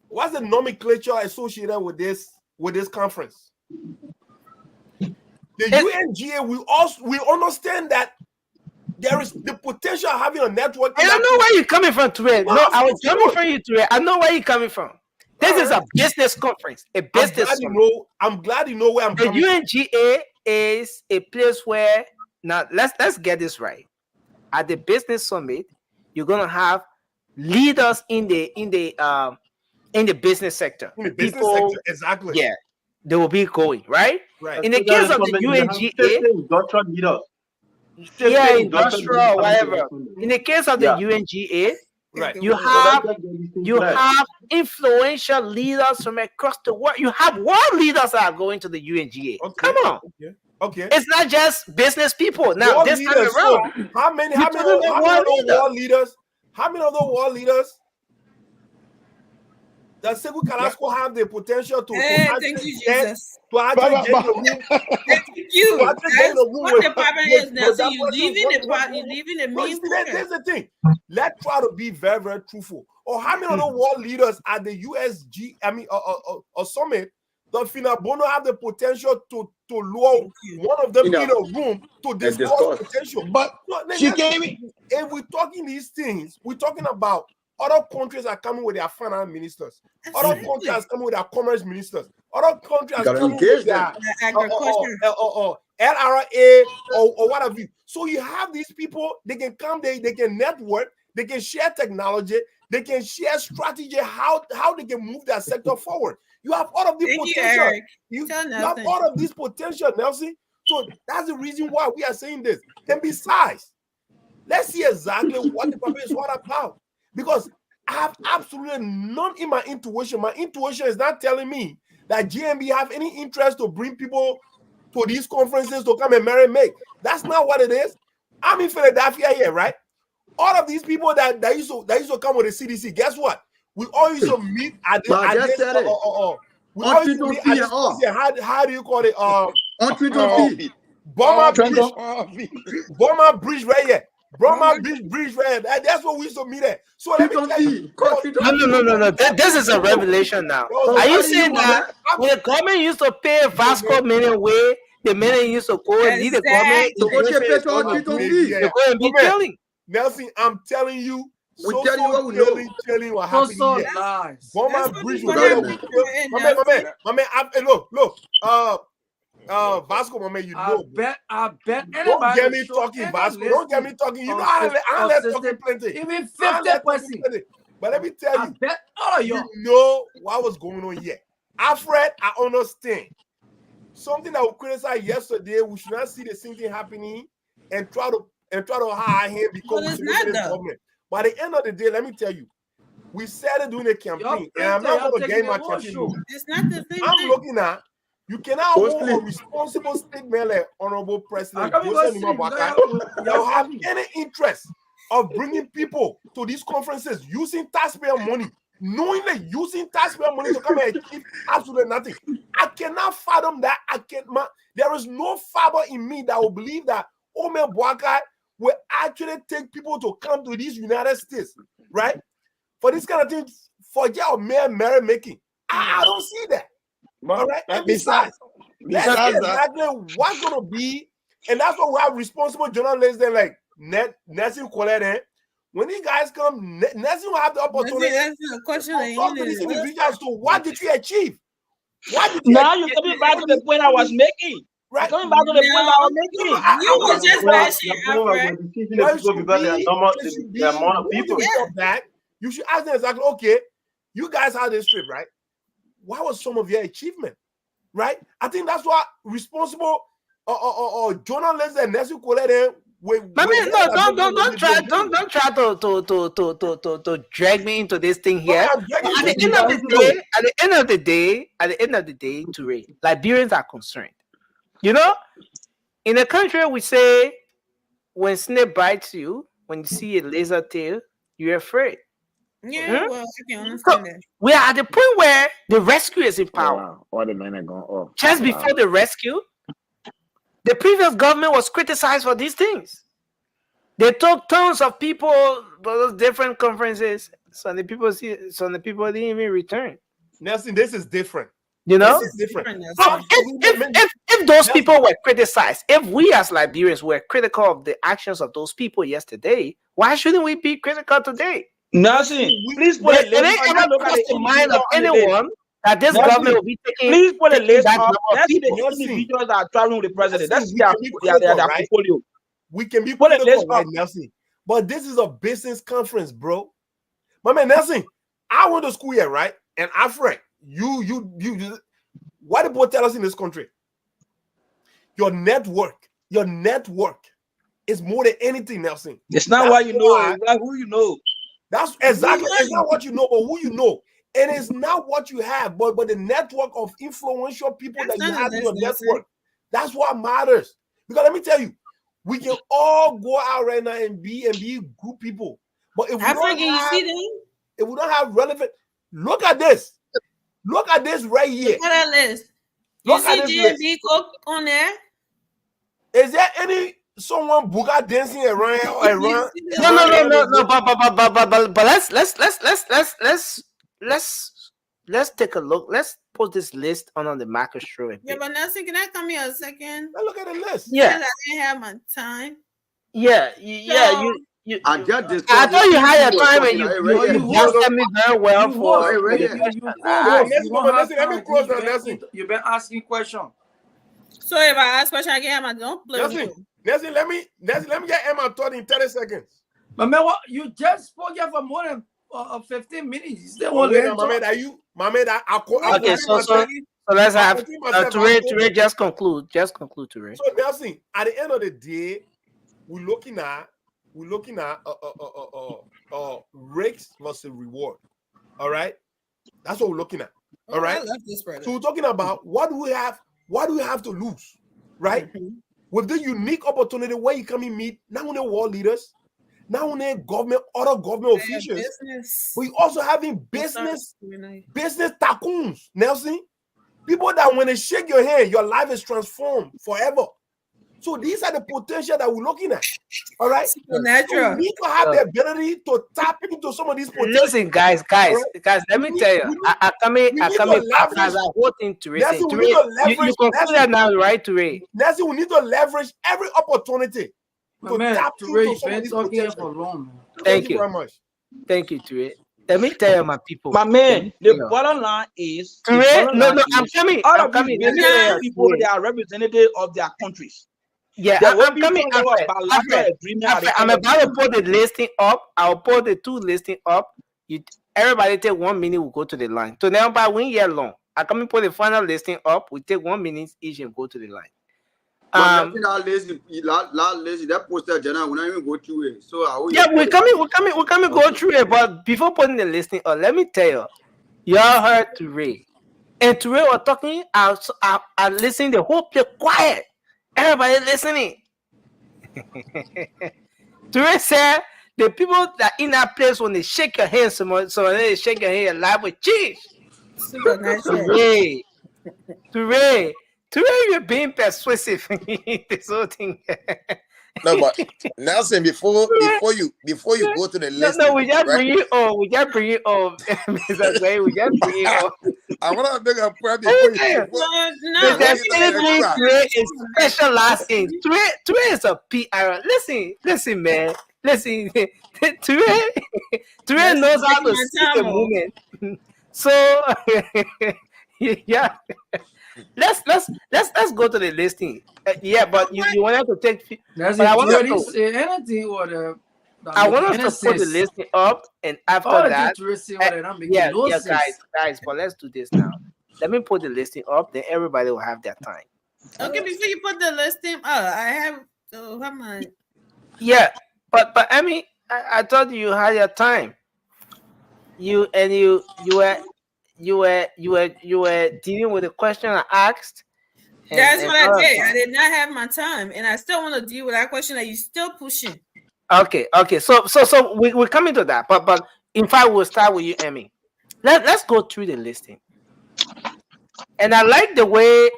What's the nomenclature associated with this conference? The UNGA, we understand that there is the potential of having a network. I don't know where you're coming from, Ture. No, I was coming from you, Ture. I know where you're coming from. This is a business conference, a business. I'm glad you know where I'm coming from. The UNGA is a place where, now let's get this right. At the business summit, you're gonna have leaders in the business sector. In the business sector, exactly. Yeah, they will be going right. Right. In the case of the UNGA, industrial leaders. Yeah, industrial, whatever. In the case of the UNGA, right, you have influential leaders from across the world. You have world leaders that are going to the UNGA. Okay. Come on. Okay. It's not just business people. Now, world this leaders, time around, so how many of those world leaders does Sekou Carrasco have the potential to thank you, Jesus. To actually get in the room? Thank you. That's what the problem is now. So you leaving the main point. Here's the thing. Let's try to be very, very truthful. Or how many other world leaders at the USG, summit, the Finabono have the potential to lure one of them in a room to discuss potential? But if we're talking these things, we're talking about other countries are coming with their finance ministers. Other countries are coming with their commerce ministers. Other countries are coming with their LRA or what have you. So you have these people, they can come, they can network, they can share technology, they can share strategy, how they can move their sector forward. You have all of this potential. You have all of this potential, Nelson. So that's the reason why we are saying this. And besides, let's see exactly what the purpose is all about. Because I have absolutely none in my intuition. My intuition is not telling me that GMB have any interest to bring people to these conferences to come and make. That's not what it is. I'm in Philadelphia here, right? All of these people that used to come with the CDC, guess what? We all used to meet at this. How do you call it? Burma Bridge right here. Burma Bridge right here. That's what we used to meet at. So let me tell you. No. This is a revelation now. Are you saying that when the government used to pay Vasco million way, the million used to go and lead the government? They go and be telling. Nelson, I'm telling you. Telling what happened here. Burma Bridge. Look. Vasco, my man, you know. I bet. Don't get me talking, Vasco. Don't get me talking. You know, I let talking plenty. Even 50%. But let me tell you, I bet all of you know what was going on here. Alfred, I understand. Something that we criticized yesterday, we should not see the same thing happening and try to hire him because we should the government. By the end of the day, let me tell you, we started doing a campaign, and I'm not going to get my campaign. It's not the same I'm looking at. You cannot hold a responsible statement like Honorable President Joseph Nimabwaka that have any interest of bringing people to these conferences using taxpayer money, knowingly using taxpayer money to come and achieve absolutely nothing. I cannot fathom that. There is no fiber in me that will believe that Ome Bwaka will actually take people to come to these United States, right? For this kind of thing, forget our mere making. I don't see that. All right. And besides, let's see exactly what's going to be, and that's what we have responsible journalists then like Nelson Colette. When these guys come, Nelson will have the opportunity to talk to these individuals to what did you achieve? What did you now you're coming back to the point I was making. Right. Coming back to the point I was making. You were just bashing the amount of people. You should ask them exactly, okay, you guys had this trip, right? What was some of your achievement, right? I think that's why responsible journalists and Nelson Colette. No, don't try to drag me into this thing here. At the end of the day, Toure, Liberians are concerned. You know, in a country we say when snake bites you, when you see a laser tail, you're afraid. Yeah, well, I can understand that. We are at the point where the rescue is in power. Wow. All the men are going off. Just before the rescue, the previous government was criticized for these things. They took tons of people to those different conferences. Some of the people didn't even return. Nelson, this is different. You know, this is different. So if those people were criticized, if we as Liberians were critical of the actions of those people yesterday, why shouldn't we be critical today? Nothing. Please put a list. It ever crossed the mind of anyone that this government will be taking. Please put a list up. Let's see the Nelson. individuals that are traveling with the president. Nelson, That's their portfolio. We can be critical, right, Nelson? But this is a business conference, bro. My man, Nelson, I went to school here, right? And Alfred, you, what did people tell us in this country? Your network is more than anything, Nelson. It's not what you know, it's not who you know. That's exactly, it's not what you know, but who you know. And it's not what you have, but the network of influential people that you have in your network. That's what matters. Because let me tell you, we can all go out right now and be good people. But if we don't have relevant, look at this. Look at this right here. Look at that list. You see JB Cook on there? Is there someone Buga dancing around? No. But let's take a look. Let's put this list on the macro show. Yeah, but Nelson, can I come here a second? Now look at the list. Yeah, because I didn't have my time. Yeah. I thought you had your time and you answered me very well for. You've been asking questions. So if I ask question, I can have my don't play. Nelson, let me get Emma thought in 30 seconds. But man, what you just spoke here for more than 15 minutes. Okay, so let's have Toure just conclude. Toure. So Nelson, at the end of the day, we're looking at risks versus reward. All right, that's what we're looking at. All right. I love this, brother. So we're talking about what do we have to lose, right? With the unique opportunity where you come and meet not only world leaders, not only other government officials, but you also having business tycoons, Nelson. People that when they shake your hand, your life is transformed forever. So these are the potential that we're looking at. All right. So we need to have the ability to tap into some of these potential. Listen, guys, let me tell you. I come in as a whole thing to it. You conclude that now, right, Toure? Nelson, we need to leverage every opportunity to tap into some of these potential. Thank you very much. Thank you, Toure. Let me tell you, my people. My man, the bottom line is Toure. No, I'm coming. All of these people, they are representative of their countries. Yeah, I'm coming. I'm about to put the listing up. I'll put the two listing up. Everybody take 1 minute. We'll go to the line. So now by 1 year long, I come and put the final listing up. We take 1 minute each and go to the line. That poster general will not even go through it. So yeah, we're coming go through it. But before putting the listing up, let me tell you, y'all heard Toure, and Toure was talking. I listening the whole place quiet. Everybody listening. Toure said the people that in that place when they shake your hand, so they shake your hand, life with cheese. Toure, you're being persuasive. This whole thing. No, but Nelson, before you go to the list, we just bring it on. We just bring it on. Mr. Say, we just bring it on. I want to make a point before you. Toure is specializing. Toure is a PR. Listen, man. Listen, Toure knows how to see the moment. So, yeah. Let's go to the listing. Yeah, but you wanted to take. But I want to say anything or I want us to put the listing up, and after that, guys, but let's do this now. Let me put the listing up, then everybody will have their time. Okay, before you put the listing, I have to come on. Yeah, but I mean, I thought you had your time. You were dealing with the question I asked. That's what I did. I did not have my time, and I still want to deal with that question that you still pushing. Okay. So we're coming to that, but in fact, we'll start with you, Emmy. Let's go through the listing. And I like the way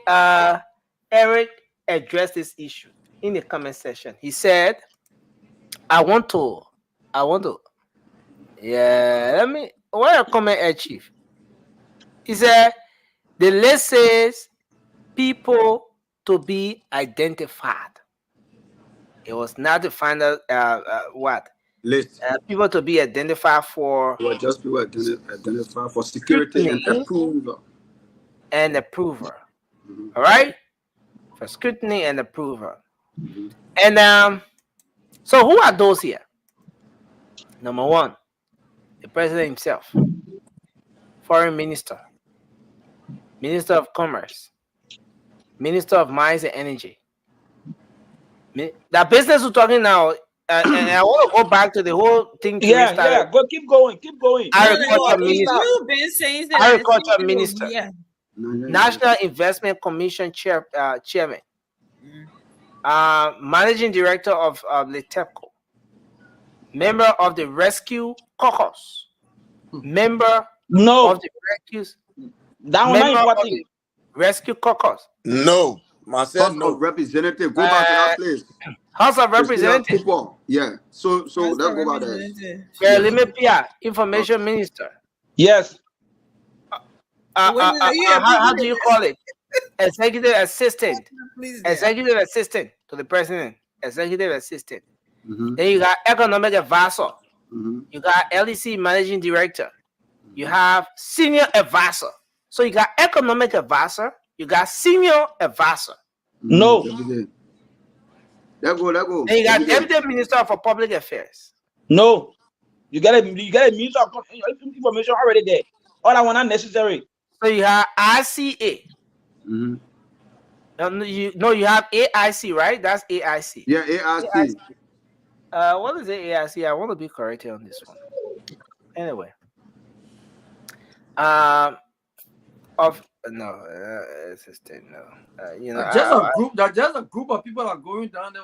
Eric addressed this issue in the comment section. He said, I want to. Yeah, let me. What a comment, Chief. He said, the list says people to be identified. It was not the final what list. People to be identified for. Well, just people identified for security and approval. And approver. All right, for scrutiny and approval. And so who are those here? Number one, the president himself, foreign minister, minister of commerce, minister of mines and energy. The business we're talking now, and I want to go back to the whole thing. Yeah, go, keep going. Agriculture minister, You've been saying that agriculture minister, National Investment Commission chairman, managing director of Letepco, member of the Rescue Caucus, member of the Rescue. That one not important. Rescue Caucus. No, myself. House of Representative. Go back to that place. House of Representatives. Yeah. So let's go back there. Limepia, Information Minister. Yes. How do you call it? Executive assistant. Executive assistant to the president. Executive assistant. Then you got economic advisor. You got LEC managing director. You have senior advisor. So you got economic advisor. You got senior advisor. No. Let go. Then you got deputy minister for public affairs. No. You got a minister of information already there. All that one not necessary. So you have ICA. You have AIC, right? That's AIC. Yeah, AIC. What is AIC? I want to be corrected on this one. Anyway. Assistant, no. Just a group of people are going down there.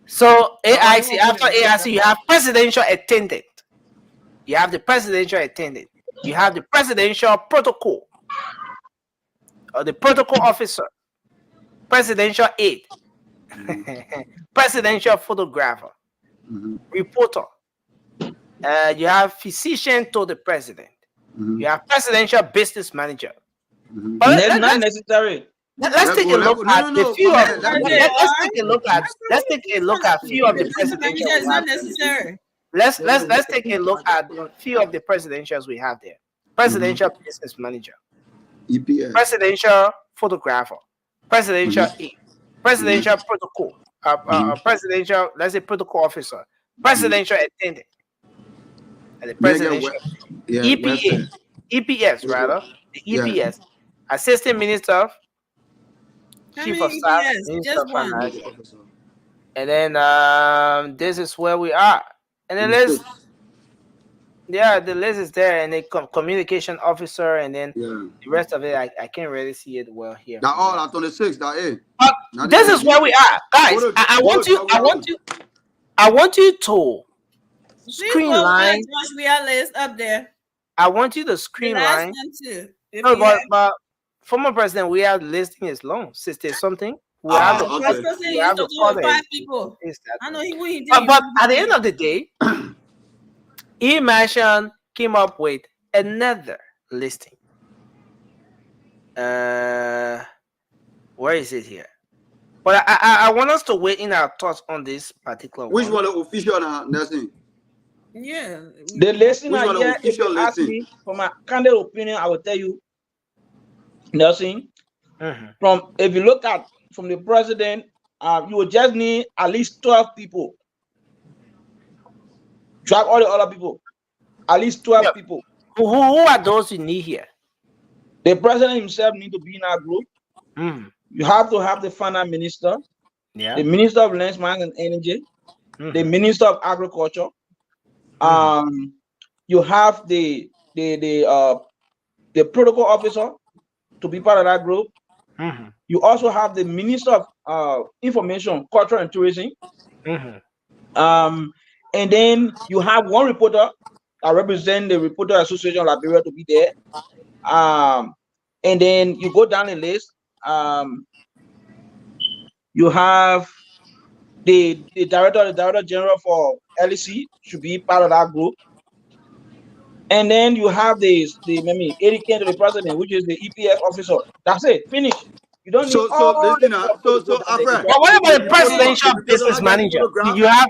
So AIC, after AIC, you have presidential attendant. You have the presidential attendant. You have the presidential protocol, or the protocol officer, presidential aide, presidential photographer, reporter. You have physician to the president. You have presidential business manager. But that's not necessary. Let's take a look at the few. Let's take a look at. Let's take a look at few of the presidential. It's not necessary. Let's take a look at a few of the presidentials we have there. Presidential business manager, EPS, presidential photographer, presidential aide, presidential protocol, presidential, let's say protocol officer, presidential attendant, and the presidential EPS rather, the EPS, assistant minister, chief of staff, minister of finance. And then this is where we are. And then the list is there, and the communication officer, and then the rest of it, I can't really see it well here. That all at 26, that is. This is where we are, guys. I want you to screenline. We are list up there. I want you to screenline. No, but former president, we have listing is long, 60 something. We have the five people. I know he did. But at the end of the day, E-Mansion came up with another listing. Where is it here? But I want us to weigh in our thoughts on this particular one. Which one the official Nelson? Yeah. The listing here, if you ask me, for my candid opinion, I will tell you, Nelson, from if you look at from the president, you will just need at least 12 people. You have all the other people, at least 12 Yep. people. Who are those you need here? The president himself need to be in our group. You have to have the finance minister, Yeah. the minister of lands, mines, and energy, the minister of agriculture. You have the protocol officer to be part of that group. You also have the minister of information, culture, and tourism. And then you have one reporter that represent the Reporter Association of Liberia to be there. And then you go down the list. You have the director general for LEC should be part of that group. And then you have the Eric to the president, which is the EPS officer. That's it. Finish. You don't need all listen the now. stuff So Alfred, But what about the if presidential you business don't have that manager? photograph, You have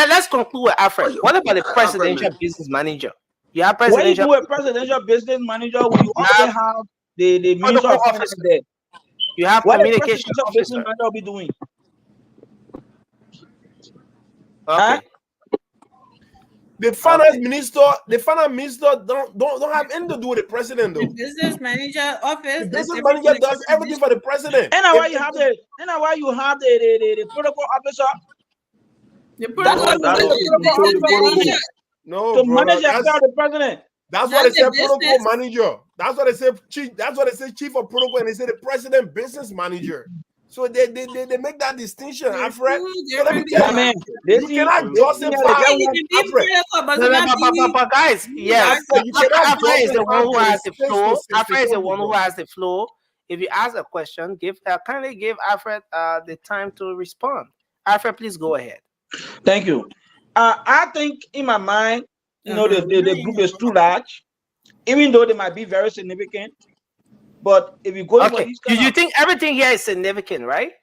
let's conclude with Alfred. What about the presidential business manager? You have When you presidential. do a presidential business manager, when you already have the minister protocol of finance officer. there. You have What the communication presidential business officer. manager will be doing? Okay. The finance minister don't have anything to do with the president though. The business manager office. The business manager does everything for the president. And why you have the protocol officer? The protocol No, to brother, manage the affair of the president. That's what they say protocol manager. That's what they say chief. That's what they say chief of protocol, and they say the president business manager. So they make that distinction, Alfred. So let me tell you, you cannot justify. But guys, yes, Alfred is the one who has the floor. Alfred is the one who has the floor. If you ask a question, kindly give Alfred the time to respond. Alfred, please go ahead. Thank you. I think in my mind, the group is too large, even though they might be very significant. But if you go for these you think everything here is significant, right?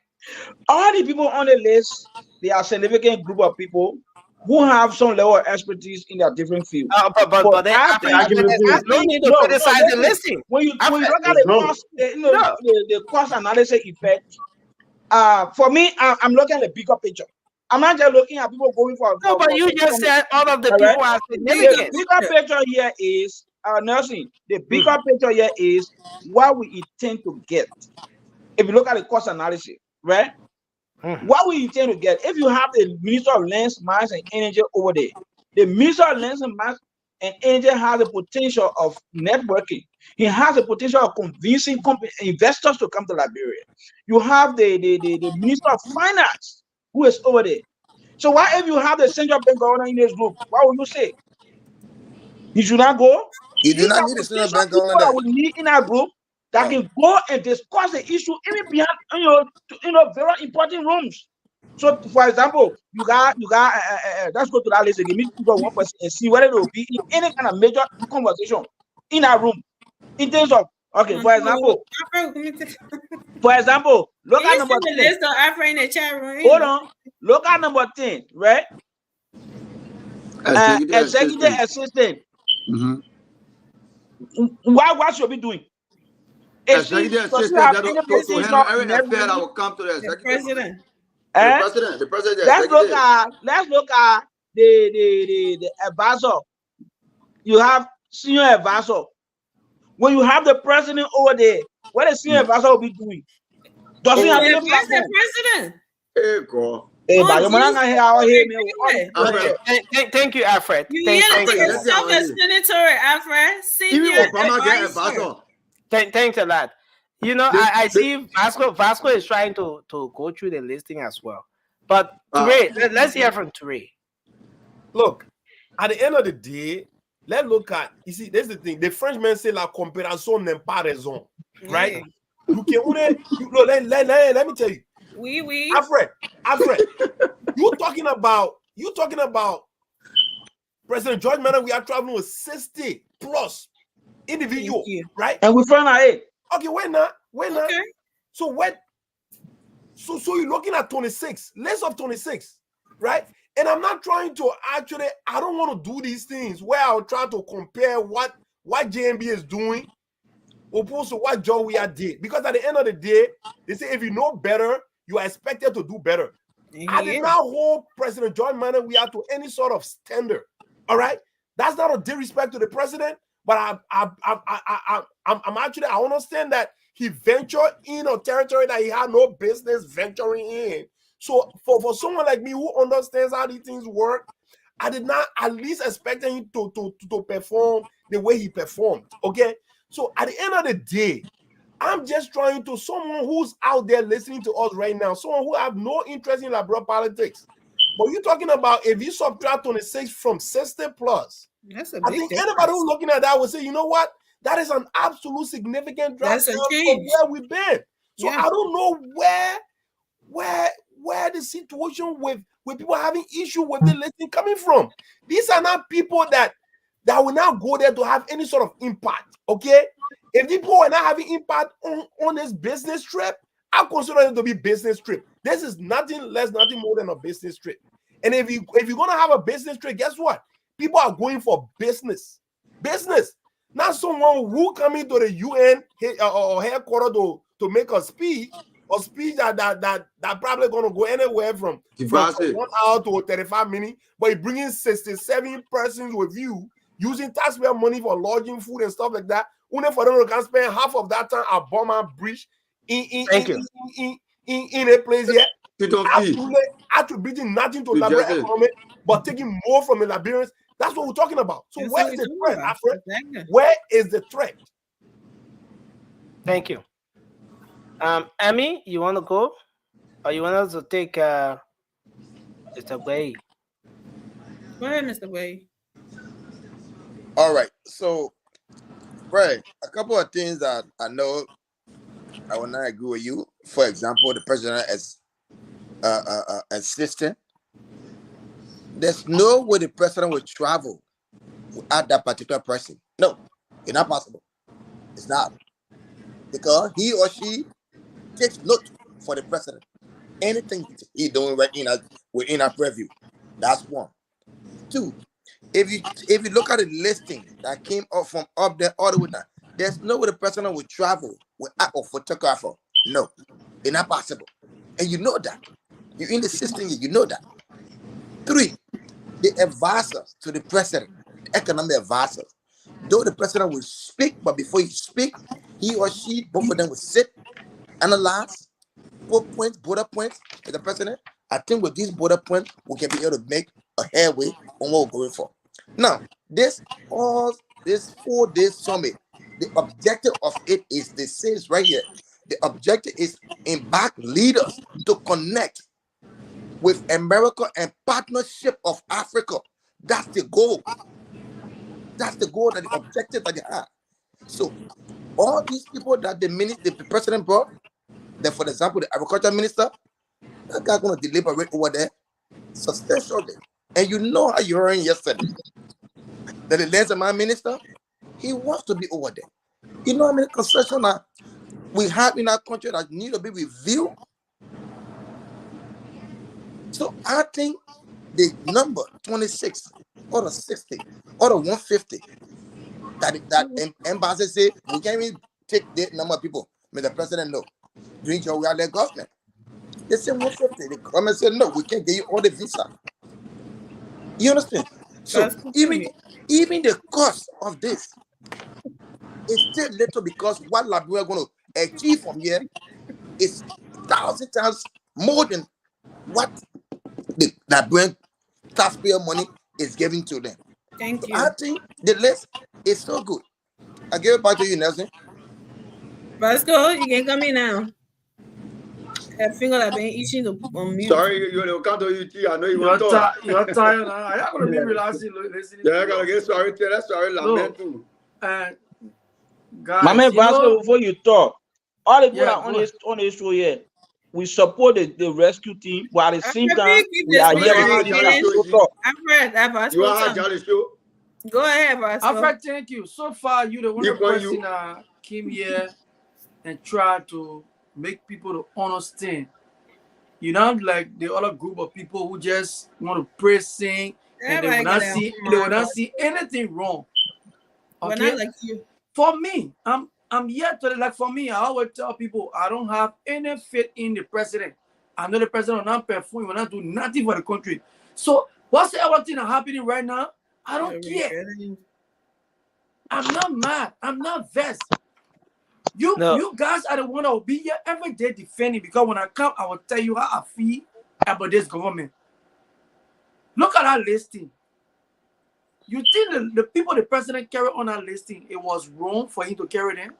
All the people on the list, they are a significant group of people who have some level of expertise in their different fields. But then there's no need to criticize the listing. When you look at the cost analysis effect, for me, I'm looking at the bigger picture. I'm not just looking at people going for. No, but you just said all of the people are significant. The bigger picture here is Nelson. The bigger picture here is what we intend to get. If you look at the cost analysis, right? What we intend to get. If you have the Minister of Lands, Mines, and Energy over there, the Minister of Lands and Mines and Energy has the potential of networking. He has the potential of convincing investors to come to Liberia. You have the Minister of Finance who is over there. So why if you have the central bank governor in this group, what would you say? He should not go? You do not need a central bank governor that we need in our group that can go and discuss the issue even behind very important rooms. So for example, you got let's go to that list again, meet people one person and see whether there will be any kind of major conversation in our room in terms of for example, look at number 10. List of Afro in the chat room. Hold on. Look at number 10, right? Executive assistant. What should we be doing? Executive assistant to handle every affair that will come to the executive president. The president. Let's look at the advisor. You have senior advisor. When you have the president over there, what the senior advisor will be doing? Does he have any platform? President? Hey, girl. Thank you, Alfred. Thank you. Self-explanatory, Alfred. Senior advisor. Thanks a lot. I see Vasco is trying to go through the listing as well. But Ture, let's hear from Ture. Look, at the end of the day, let's look at, you see, there's the thing. The Frenchman say la comparaison n'est pas raison. Right? You can let me tell you. Oui. Alfred, you talking about President George Manneh. We are traveling with 60 plus individuals, right? And we found out okay, wait now. Okay. So you're looking at 26, less of 26, right? And I'm not trying to I don't want to do these things where I'll try to compare what JMB is doing opposed to what John we did. Because at the end of the day, they say if you know better, you are expected to do better. I did not hold President John Maynard Weah to any sort of standard. All right, that's not a disrespect to the president, but I'm actually, I understand that he ventured in a territory that he had no business venturing in. So for someone like me who understands how these things work, I did not at least expect him to perform the way he performed. Okay, so at the end of the day, I'm just trying to someone who's out there listening to us right now, someone who have no interest in liberal politics. But you're talking about if you subtract 26 from 60 plus, that's a I big think difference. anybody who's looking at that would say, you know what? That is an absolute significant drop That's a down from change. where we've been. So Yeah. I don't know where the situation with people having issue with the listing coming from. These are not people that will not go there to have any sort of impact. Okay, if people are not having impact on this business trip, I consider it to be business trip. This is nothing less, nothing more than a business trip. And if you're gonna have a business trip, guess what? People are going for business, not someone who coming to the UN or headquarters to make a speech that probably gonna go anywhere from 1 hour to 35 minutes, but you bringing 67 persons with you using taxpayer money for lodging, food, and stuff like that. Only for them to can spend half of that time at Burma Bridge in a place here. Attributing nothing to Liberian economy, but taking more from the Liberians. That's what we're talking about. So That's where's what the we're threat, talking Alfred? about. Exactly. Where is the threat? Thank you. Amy, you want to go? Or you want us to take Mr. Way? Go ahead, Mr. Way. All right. So, Fred, a couple of things that I know I will not agree with you. For example, the president is insisting. There's no way the president will travel without that particular person. No, it's not possible. It's not. Because he or she takes note for the president. Anything he's doing right within our preview. That's one. Two, if you look at the listing that came up from up there all the way down, there's no way the president will travel without a photographer. No, it's not possible. And you know that. You're in the system, you know that. Three, the advisors to the president, the economic advisors, though the president will speak, but before he speak, he or she, both of them will sit, analyze, put points, border points to the president. I think with these border points, we can be able to make a headway on what we're going for. Now, this 4-day summit, the objective of it is, they say it's right here, the objective is embark leaders to connect with America and partnership of Africa. That's the goal. That's the goal, that the objective that they have. So all these people that the president brought, then for example, the agriculture minister, that guy's going to deliberate over there substantially. And you know how you heard yesterday that the Landsman minister, he wants to be over there. You know how many concessions that we have in our country that need to be reviewed? So I think the number 26 or the 60 or the 150 that embassy say we can't even take that number of people. May the president know. During your their government. They say 150. The government said no, we can't give you all the visa. You understand? So even the cost of this is still little, because what Liberia are going to achieve from here is 1,000 times more than what the Liberian taxpayer money is giving to them. Thank so you. I think the list is so good. I give it back to you, Nelson. Vasco, you can come in now. That finger I've been itching to mute. Sorry, you can't do you. I know you want to talk. You're tired now. I'm not going to be relaxing listening. Yeah, I got to get sorry. That's sorry. Lament too. Guys, my man Vasco, before you talk, all the people that on this show here, we support the rescue team, but at the same time, we are here to talk. You are Jolly show. Go ahead, Vasco. Alfred, thank you. So far, you're the one person that came here and tried to make people to understand. You're not like the other group of people who just want to pray, sing, and they will not see anything wrong. Okay? We're not like you. For me, I'm here to, like, for me, I always tell people I don't have any faith in the president. I know the president will not perform, he will not do nothing for the country. So what's everything that's happening right now? I don't care. I'm not mad. I'm not vexed. You guys are the one that will be here every day defending, because when I come, I will tell you how I feel about this government. Look at that listing. You think the people the president carried on that listing, it was wrong for him to carry them?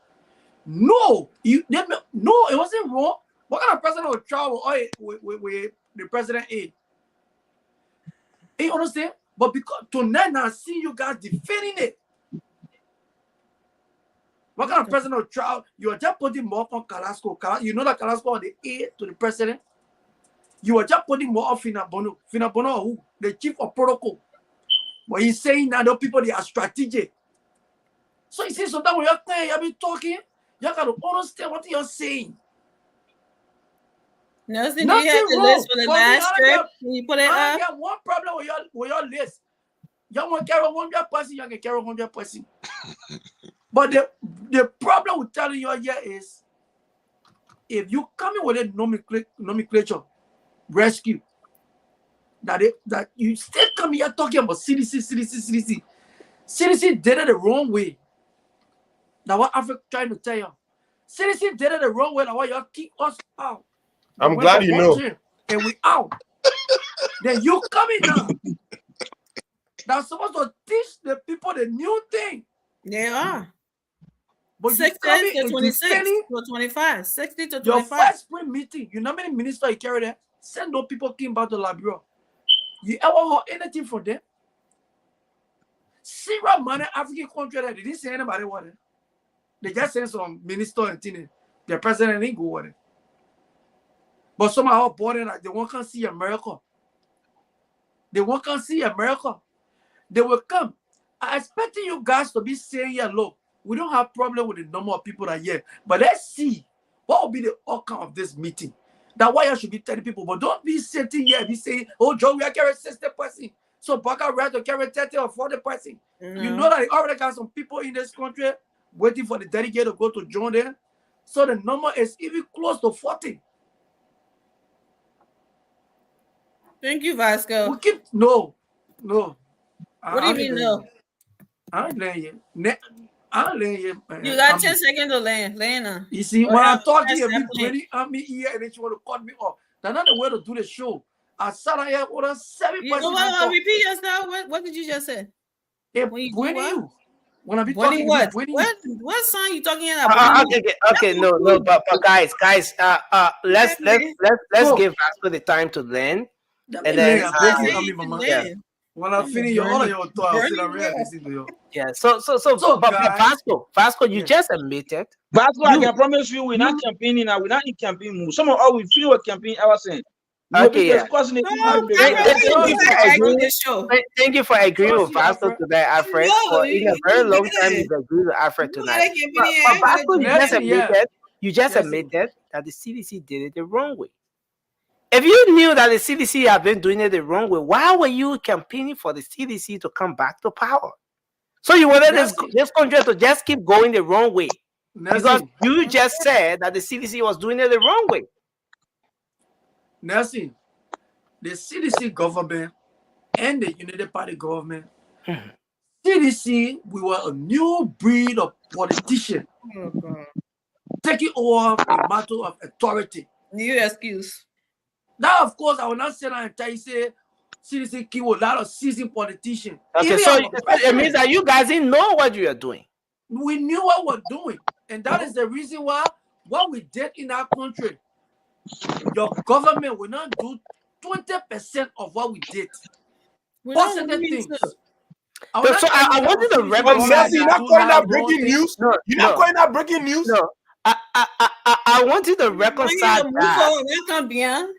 No, no, it wasn't wrong. What kind of president would travel with the president aid? You understand? But because tonight now I see you guys defending it. What kind of president would travel? You are just putting more on Carrasco. You know that Carrasco was the aide to the president. You are just putting more on Finabono. Finabono, who? The chief of protocol. But he's saying now the people, they are strategic. So you see, sometimes when you're be talking, you got to understand what you're saying. Nothing do you have the list for the last trip? Can you put it I up? got one problem with your list. You want to carry 100%, you can carry 100%. But the problem with telling you here is, if you come in with a nomenclature, rescue, that you still come here talking about CDC. CDC did it the wrong way. That's what Africa trying to tell you. CDC did it the wrong way. That's why y'all keep us out. I'm glad you know. And we out. Then you coming now. That's supposed to teach the people the new thing. They are. But 60 to 26 to 25. 60 to 25. Your first spring meeting, you know how many ministers you carry there? Send those people came back to Liberia. You ever heard anything from them? Syria, money, African country, they didn't say anybody what it. They just sent some minister and thing. The president didn't go with it. But somehow border like they won't come see America. They won't come see America. They will come. I expecting you guys to be saying, yeah, look, we don't have problem with the number of people that are here. But let's see what will be the outcome of this meeting. That's why I should be telling people. But don't be sitting here and be saying, oh, Joe, we are carrying 60%. So Baka right to carry 30 or 40%. You know that they already got some people in this country waiting for the delegate to go to join them. So the number is even close to 40. Thank you, Vasco. We keep no. What do you mean no? I ain't laying you. You got 10 seconds to land. You see, when I talk to you, I'm here and then you want to cut me off. That's not the way to do the show. I sat here with 7 You repeat yourself. What did you just say? When I be talking, what song you talking about? Okay, no, but guys, let's give Vasco the time to learn, and then when I finish all of your thoughts, I'll sit around and listen to you. Yeah. So, but Vasco, you just admitted. Vasco, I can promise you, we're not campaigning now. We're not in campaign mood. Some of us we feel we're campaign ever since. Okay, yeah. Thank you for agreeing with Vasco today, Alfred. For in a very long time, you've agreed with Alfred tonight. But Vasco, you just admitted that the CDC did it the wrong way. If you knew that the CDC had been doing it the wrong way, why were you campaigning for the CDC to come back to power? So you wanted this country to just keep going the wrong way because you just said that the CDC was doing it the wrong way. Nelson, the CDC government and the United Party government, CDC, we were a new breed of politician taking over a matter of authority. New excuse. Now, of course, I will not say that and tell you say CDC killed a lot of seasoned politicians. Okay, so it means that you guys didn't know what you are doing. We knew what we were doing, and that is the reason why what we did in our country. Your government will not do 20% of what we did. Positive things. I want you to reconcile. You're not going out breaking news. You're not going out breaking news. No. I want you to reconcile that.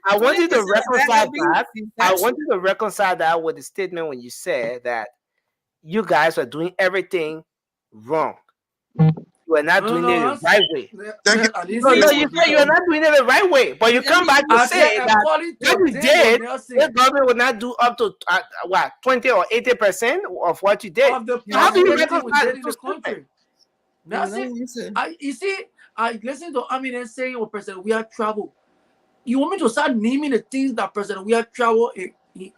I want you to reconcile that. I want you to reconcile that with the statement when you said that you guys are doing everything wrong. You are not doing it the right way. No, you say you are not doing it the right way, but you come back to say that what you did, the government will not do up to 20 or 80% of what you did. How do you reconcile it? You see, I listen to Amin saying, "Oh, President, we have traveled." You want me to start naming the things that President we have traveled the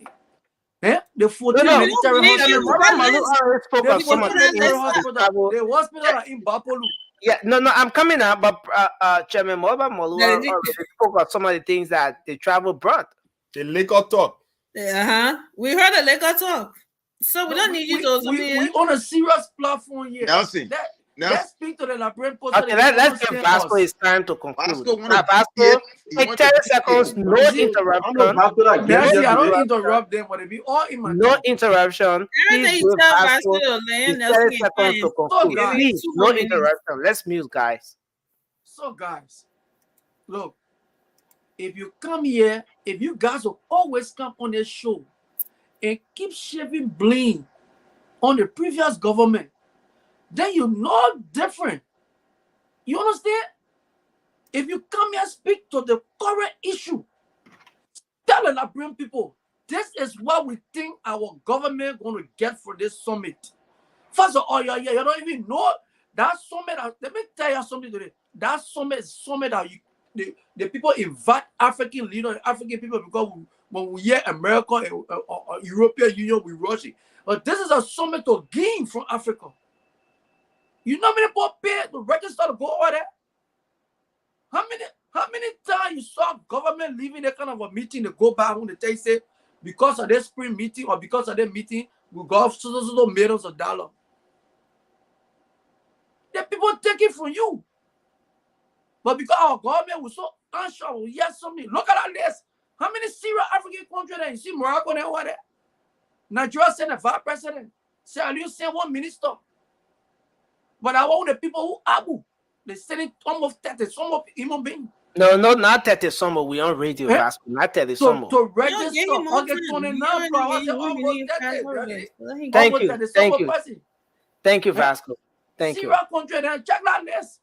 14 No, military hospitals. The 14 military hospitals. The hospital are in Bapolu. Yeah, no, I'm coming out, but Chairman Moba Malua already spoke about some of the things that the travel brought. The liquor talk. We heard the liquor talk. So we don't need you to we on a serious platform here. Nelson. Let's speak to the Liberian post. Okay, let's give Vasco his time to conclude. Vasco, take 30 seconds, no interruption. Nancy, I don't interrupt them, but they be all in my no interruption. Please give Vasco his 30 seconds to conclude. Please, no interruption. Let's mute, guys. So, guys, look, if you come here, if you guys will always come on this show and keep shaving blame on the previous government, then you're not different. You understand? If you come here and speak to the current issue, tell the Liberian people, this is what we think our government going to get for this summit. First of all, you don't even know that summit. Let me tell you something today. That summit is summit that the people invite African leaders, African people, because when we hear America or European Union, we rush it. But this is a summit to gain from Africa. You know how many people pay to register to go over there? How many times you saw government leaving that kind of a meeting to go back when they say because of their spring meeting or because of their meeting we got so millions of dollars? The people take it from you. But because our government was so unsure, yes, something. Look at that list. How many Syrian African countries there? You see Morocco there over there? Nigeria sent a vice president. Sierra Leone sent one minister. But I want the people who Abu. They sending almost 30, some of human beings. No, not 30 summer. We on radio, Vasco. Not 30 summer. To register, August 29, Thank you. Thank you, Vasco. Thank you. Syria country, then check that list.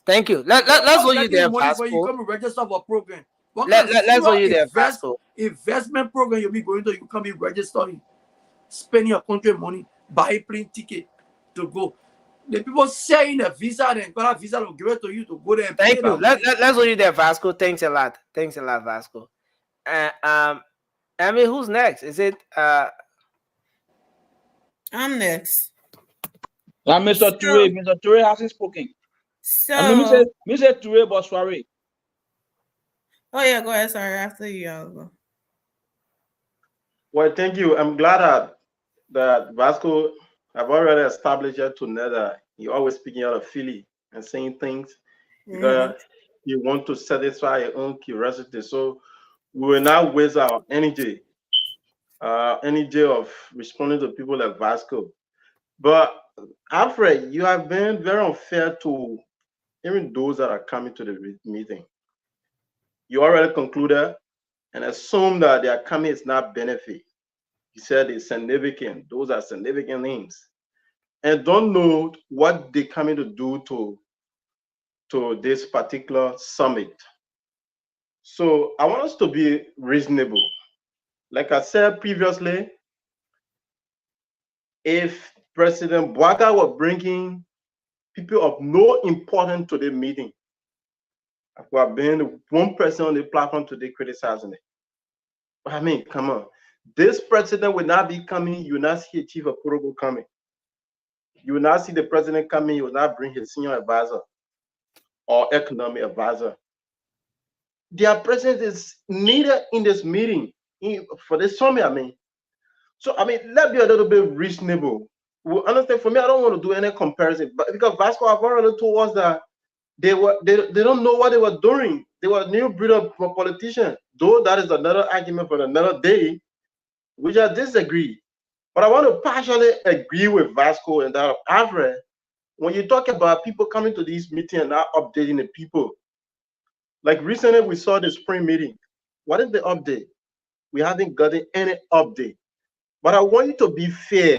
Thank you. Let's hold you there, Vasco. You come and register for a program. Let's hold you there, Vasco. Investment program you'll be going to, you come and register, spend your country money, buy a plane ticket to go. The people saying a visa, then got a visa will give it to you to go there. Thank you. Let's hold you there, Vasco. Thanks a lot. Thanks a lot, Vasco. I mean, who's next? Is it I'm next. Mr. Toure. Mr. Toure hasn't spoken. So I mean, Mr. Toure, but sorry. Oh yeah, go ahead. Sorry, after you, I'll go. Well, thank you. I'm glad that Vasco have already established it to know that he always speaking out of Philly and saying things because he want to satisfy your own curiosity. So we will not waste our energy of responding to people like Vasco. But Alfred, you have been very unfair to even those that are coming to the meeting. You already concluded and assumed that their coming is not benefit. You said it's significant. Those are significant names. And don't know what they're coming to do to this particular summit. So I want us to be reasonable. Like I said previously, if President Bouaga were bringing people of no importance to the meeting, I could have been one person on the platform today criticizing it. But I mean, come on. This president will not be coming. You will not see a chief of protocol coming. You will not see the president coming. You will not bring his senior advisor or economic advisor. Their presence is needed in this meeting for this summit. I mean, so I mean, let's be a little bit reasonable. Well, understand? For me, I don't want to do any comparison, but because Vasco have already told us that they don't know what they were doing. They were new breed of politicians. Though that is another argument for another day, which I disagree. But I want to partially agree with Vasco and that of Alfred. When you talk about people coming to these meetings and not updating the people, like recently we saw the spring meeting. What is the update? We haven't gotten any update. But I want you to be fair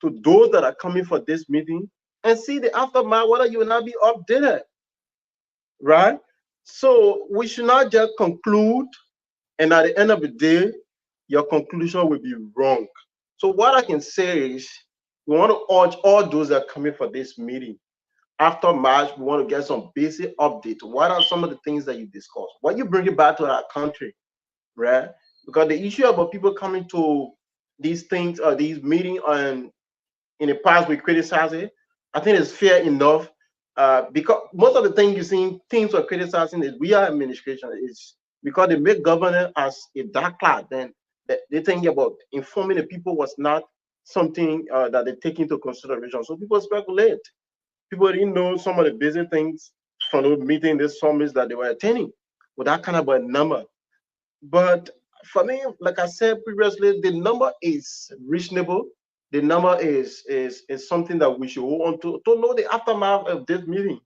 to those that are coming for this meeting and see the aftermath, whether you will not be updated, right? So we should not just conclude, and at the end of the day, your conclusion will be wrong. So what I can say is, we want to urge all those that are coming for this meeting after March, we want to get some basic update. What are some of the things that you discussed? What you bring it back to our country, right? Because the issue about people coming to these things or these meetings and in the past we criticize it. I think it's fair enough. Because most of the things you see teams are criticizing is we are administration is because they make governance as a dark cloud. Then they think about informing the people was not something that they take into consideration. So people speculate. People didn't know some of the basic things from the meeting, the summits that they were attending with that kind of a number. But for me, like I said previously, the number is reasonable. The number is something that we should hold on to know the aftermath of this meeting.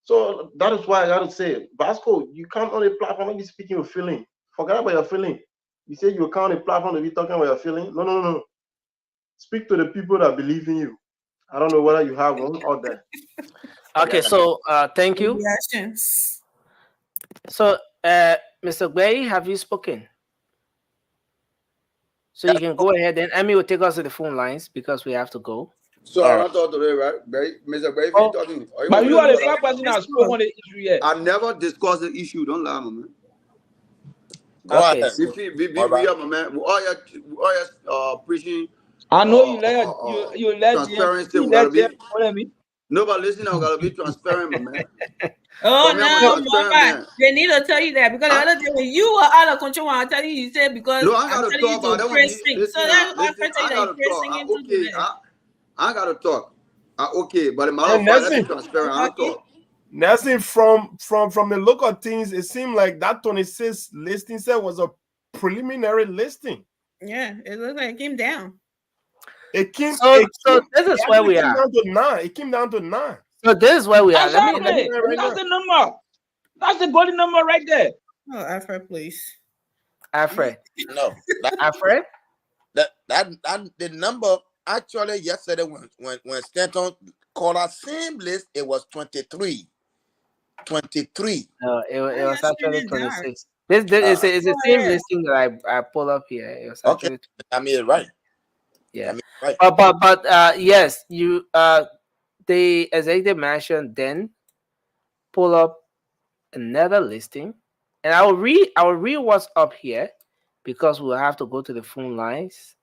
So that is why I gotta say, Vasco, you come on the platform and be speaking your feeling. Forget about your feeling. You say you come on the platform to be talking about your feeling. No, no, no. Speak to the people that believe in you. I don't know whether you have one or that. Okay, so thank you. Reactions. So, Mr. Gray, have you spoken? So you can go ahead and Emmy will take us to the phone lines because we have to go. So All I right. want to talk today, right? Mr. Gray, Oh, talking. But you are the first person that spoke on the issue yet. I never discussed the issue. Don't lie, my man. Go Okay. ahead. We are, my man. We all preaching. I know you let transparency. you We gotta let be. me. Nobody listening. We gotta be transparent, my man. Oh For me, I'm a no, transparent Mama. man. They need to tell you that because the other day when you were out of control, I tell you said because No, I I'm gotta telling you talk, but I to don't want pray to be. sing. So Listen, that's why I listen. tell you I that you gotta pray talk. singing too Okay, today. I gotta talk. Okay, but in my And life, let's be Nelson, transparent. I don't talk. Nelson, from the look of things, it seemed like that 26 listing set was a preliminary listing. Yeah, it looks like it came down. It came. So this is where actually we came are. down to 9. It came down to 9. So this is where we are. Exactly. Right That's now. the number. That's the golden number right there. Oh, Alfred, please. Alfred. No, Alfred. that the number actually yesterday when Stanton called our same list, it was 23. 23. No, it Why was y'all shooting actually in the dark? 26. This is the Go same ahead. listing that I pull up here. It was Okay, actually I mean right. yeah. I mean right. But yes, you the executive mansion then pull up another listing, and I'll read what's up here because we'll have to go to the phone lines.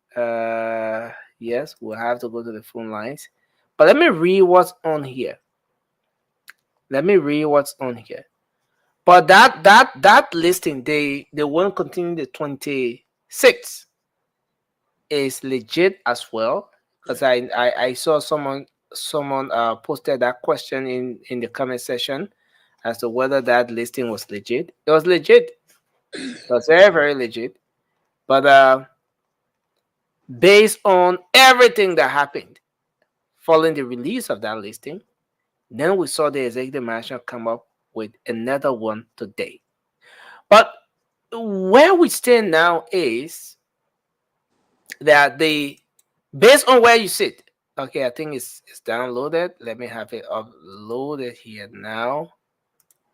Yes, we'll have to go to the phone lines. But let me read what's on here. Let me read what's on here. But that listing, they won't continue the 26 is legit as well because I saw someone posted that question in the comment section as to whether that listing was legit. It was legit. It was very, very legit. But based on everything that happened following the release of that listing, then we saw the executive management come up with another one today. But where we stand now is that based on where you sit. Okay, I think it's downloaded. Let me have it uploaded here now.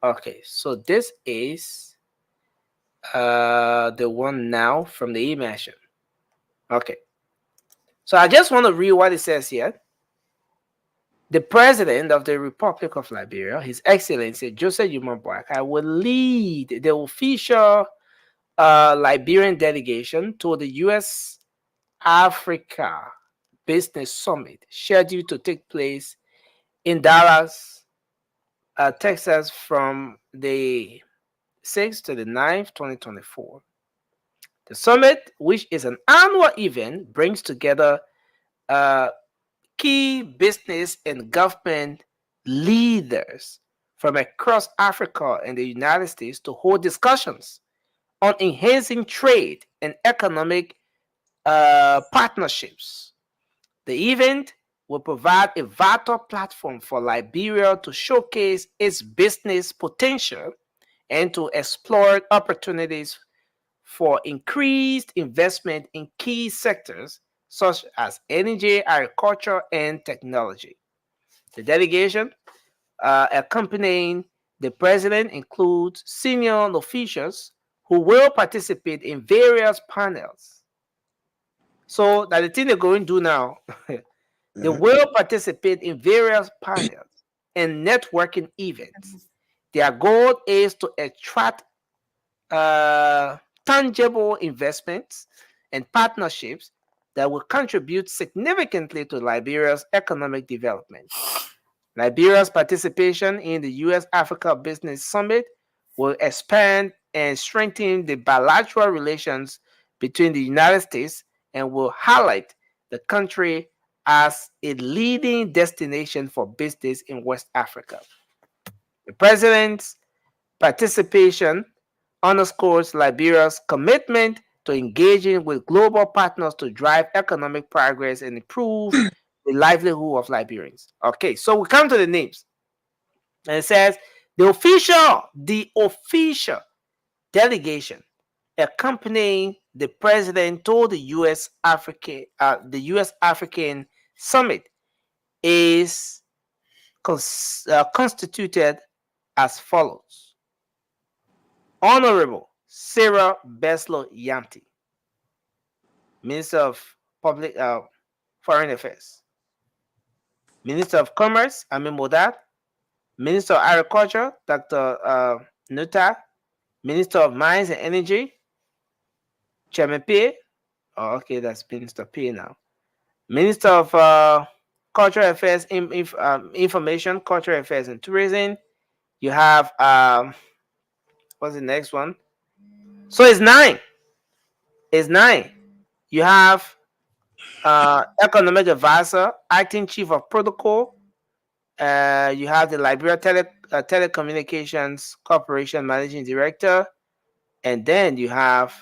Okay, so this is the one now from the e-mansion. Okay, so I just want to read what it says here. The President of the Republic of Liberia, His Excellency Joseph Yuma Boakai, will lead the official Liberian delegation to the U.S. Africa Business Summit scheduled to take place in Dallas, Texas from the 6th to the 9th, 2024. The summit, which is an annual event, brings together key business and government leaders from across Africa and the United States to hold discussions on enhancing trade and economic partnerships. The event will provide a vital platform for Liberia to showcase its business potential and to explore opportunities for increased investment in key sectors such as energy, agriculture, and technology. The delegation accompanying the president includes senior officials who will participate in various panels. So that the thing they're going to do now, they will participate in various panels and networking events. Their goal is to attract tangible investments and partnerships that will contribute significantly to Liberia's economic development. Liberia's participation in the U.S. Africa Business Summit will expand and strengthen the bilateral relations between the United States and will highlight the country as a leading destination for business in West Africa. The president's participation underscores Liberia's commitment to engaging with global partners to drive economic progress and improve the livelihood of Liberians. Okay, so we come to the names. And it says the official delegation accompanying the president to the U.S. African Summit is constituted as follows: Honorable Sarah Beslow Yanti, Minister of Public Foreign Affairs; Minister of Commerce, Amin Modad; Minister of Agriculture, Dr. Nuta; Minister of Mines and Energy, Chairman P. Oh, okay, that's Minister P now. Minister of Cultural Affairs, Information, Cultural Affairs, and Tourism. You have what's the next one? So it's nine. It's nine. You have Economic Advisor, Acting Chief of Protocol. You have the Liberia Telecommunications Corporation Managing Director, and then you have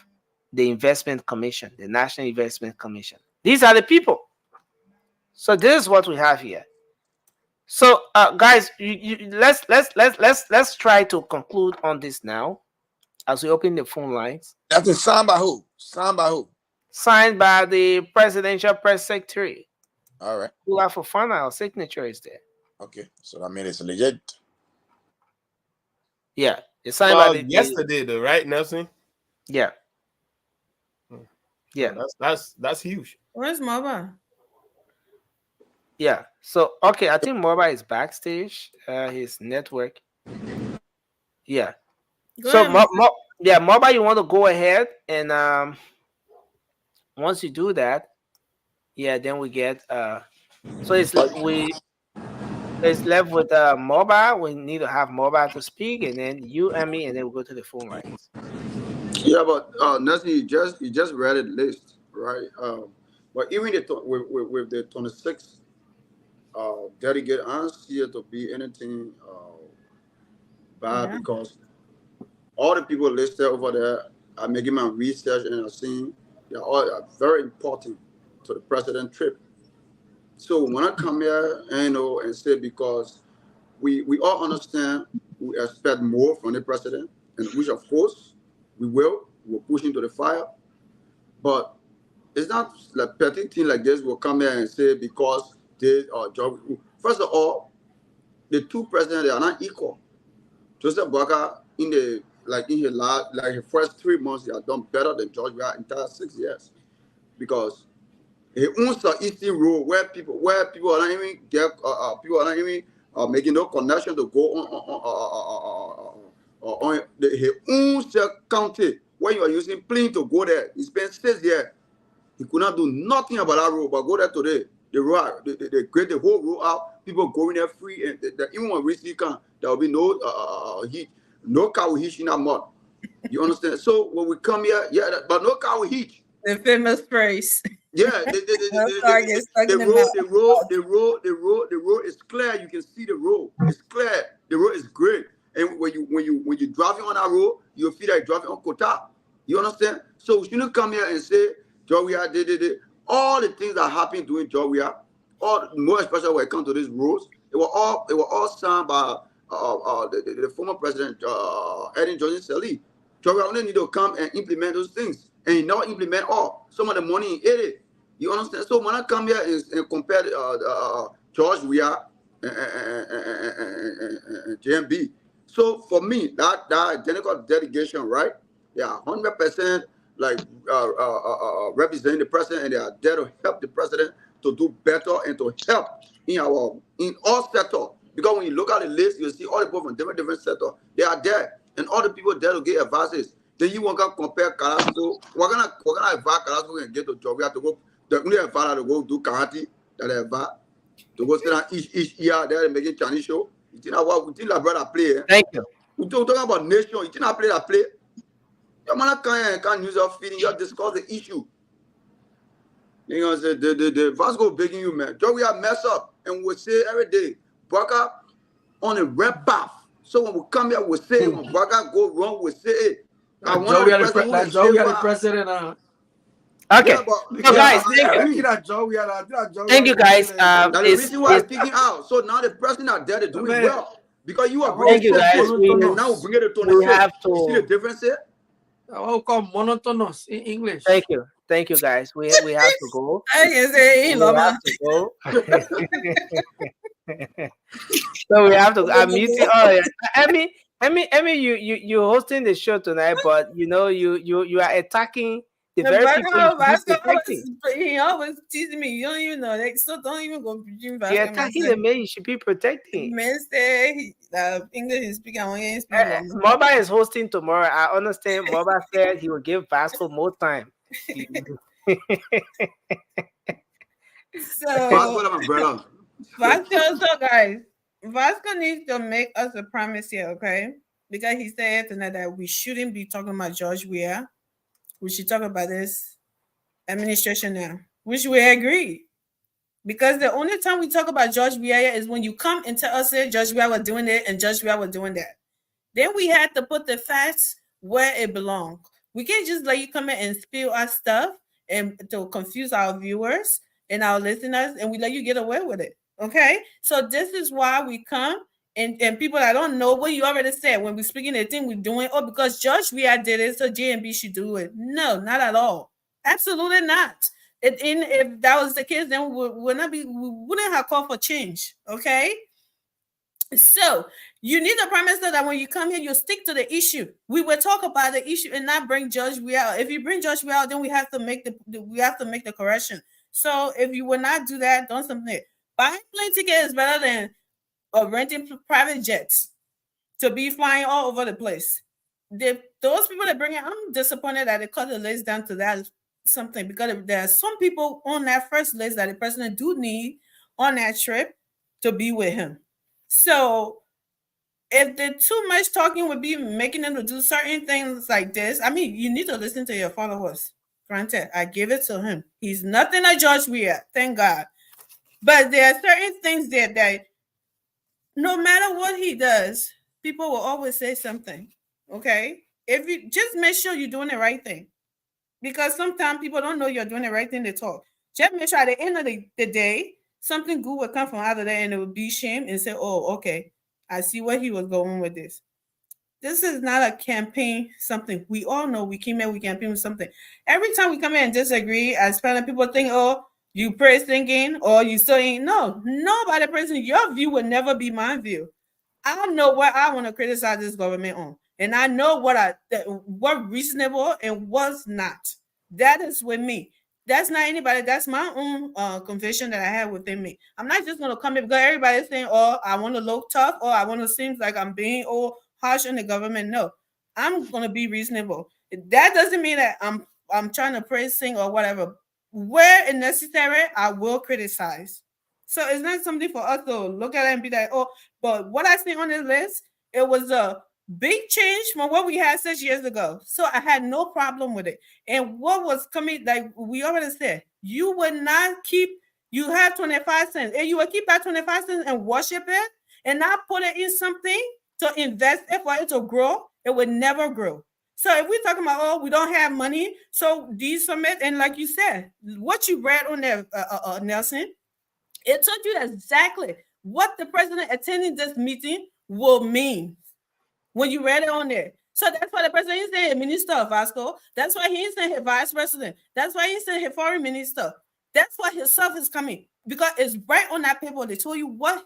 the Investment Commission, the National Investment Commission. These are the people. So this is what we have here. So, guys, let's try to conclude on this now, as we open the phone lines. That's a signed by who? Signed by who? Signed by the Presidential Press Secretary. All right. Kula Fofana, our signature is there. Okay, so I mean it's legit. Yeah, it's signed by the yesterday, though, right, Nelson? Yeah. Yeah, that's huge. Where's Maba? Yeah. So okay, I think Maba is backstage. His network. Yeah. So Maba, you want to go ahead and once you do that, yeah, then we get so it's left with Maba. We need to have Maba to speak, and then you and me, and then we go to the phone lines. Yeah, but Nelson, you just read it list, right? But even with the 26 delegate, I don't see it to be anything bad because all the people listed over there are making my research and are seeing they are all very important to the president trip. So when I come here, and say because we all understand we expect more from the president, and which of course we're pushing to the fire, but it's not like petty thing like this will come here and say because they are job. First of all, the two presidents, they are not equal. Joseph Boakai in his first 3 months, he has done better than George Weah entire 6 years, because he owns the eastern road where people are not even making no connection to go on he owns the county where you are using plane to go there. He spent 6 years. He could not do nothing about that road, but go there today. The road, they create the whole road out. People going there free, and even when we come, there will be no heat. No car will hitch in that mud. You understand? So when we come here, but no car will hitch. The famous phrase. Yeah, the road is clear. You can see the road. It's clear. The road is great. And when you driving on that road, you feel like driving on Kota. You understand? So we shouldn't come here and say Georgia did all the things that happened during Georgia, all more especially when it comes to these roads. It were all signed by the former president Eden Johnson Sirleaf. Georgia only need to come and implement those things, and he not implement all. Some of the money he ate it. You understand? So when I come here and compare George Weah and JMB, so for me that identical delegation, right? They are 100% like representing the president, and they are there to help the president to do better and to help in all sectors. Because because when you look at the list, you see all the people from different sectors. They are there, and all the people there to get advices. Then you want to compare Carrasco. We're gonna advise Carrasco and get the job. We have to go. The only advisor to go do karate. That advise to go sit down each year there and making Chinese show. You think what we think that brother play? Thank you. We talking about nation. You think I play that play? Your man can't use your feeling. You discuss the issue. You know, the Vasco begging you, man. Joe, we have messed up, and we say every day, Braga on a red bath. So when we come here, we say when Braga go wrong, we say it. I want Joe, the president. Joe, we are the president. Okay, Yeah, but, so guys, thank you guys. Now the reason why I'm speaking out. So now the president are there to do it well because you are thank you guys. and now we bring it to 26. We have to. You see the difference here? Oh, come monotonous in English. Thank you guys. We have to go. I can say, We have to go. So we have to. I'm muting. Oh yeah, Emmy, you hosting the show tonight, but you know you are attacking the very people. He always teasing me. You don't even know. Like, so don't even go preaching back. You're attacking the man you should be protecting. Man say English is speaking. Moba is hosting tomorrow. I understand. Moba said he will give Vasco more time. So Vasco needs to make us a promise here, okay? Because he said tonight that we shouldn't be talking about George Weah. We should talk about this administration now, which we agree. Because the only time we talk about George Weah is when you come and tell us that George Weah was doing it and George Weah was doing that. Then we had to put the facts where it belongs. We can't just let you come in and spill our stuff and to confuse our viewers and our listeners, and we let you get away with it. Okay? So this is why we come. And people that don't know what you already said when we're speaking the thing we're doing, because George Weah did it, so JMB should do it. No, not at all. Absolutely not. If that was the case, then we wouldn't have called for change. Okay. So you need a premise that when you come here, you stick to the issue. We will talk about the issue and not bring George Weah. If you bring George Weah, then we have to make the correction. So if you will not do that, don't submit. Buying plane ticket is better than renting private jets to be flying all over the place. Those people that bring it, I'm disappointed that they cut the list down to that something, because there are some people on that first list that the president do need on that trip to be with him. So if the too much talking would be making them to do certain things like this, I mean, you need to listen to your followers. Granted, I give it to him. He's nothing like George Weah, thank God. But there are certain things there that no matter what he does, people will always say something. Okay? If you just make sure you're doing the right thing. Because sometimes people don't know you're doing the right thing, they talk. Just make sure at the end of the day, something good will come from out of there and it will be shame and say, oh, okay, I see where he was going with this. This is not a campaign something. We all know we came in, we campaign with something. Every time we come in and disagree, as people think, oh, you praise thinking or you still ain't. No, nobody praising. Your view will never be my view. I know what I want to criticize this government on. And I know what reasonable and what's not. That is with me. That's not anybody. That's my own conviction that I have within me. I'm not just going to come in because everybody's saying, oh, I want to look tough or I want to seem like I'm being harsh on the government. No, I'm going to be reasonable. That doesn't mean that I'm trying to praise sing or whatever. Where it's necessary, I will criticize. So it's not something for us to look at it and be like, oh, but what I see on this list, it was a big change from what we had 6 years ago. So I had no problem with it. And what was coming, like we already said, you would not keep, you have 25 cents. And you would keep that 25 cents and worship it and not put it in something to invest it for it to grow, it would never grow. So if we're talking about, oh, we don't have money, so these summit, and like you said, what you read on there, Nelson, it told you exactly what the president attending this meeting will mean when you read it on there. So that's why the president is saying minister of Vasco. That's why he is saying his vice president. That's why he's saying his foreign minister. That's why himself is coming, because it's right on that paper. They told you what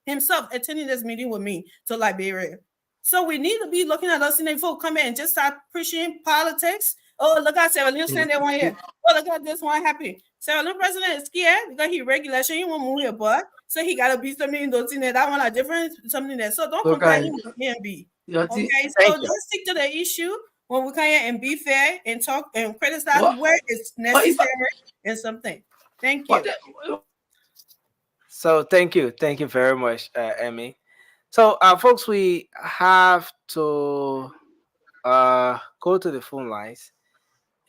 himself attending this meeting would mean to Liberia. So we need to be looking at us and folk come in and just start pushing politics. Oh, look at Sarah Lynn saying that one here. Oh, look at this one happy. Sarah Lynn president is scared because he regulation. He won't move here, but so he gotta be something in those that one are different, something that so don't compare him with A and B. Okay, so let's stick to the issue when we come here and be fair and talk and criticize where it's necessary and something. Thank you. So thank you very much, Emmy. So, folks, we have to go to the phone lines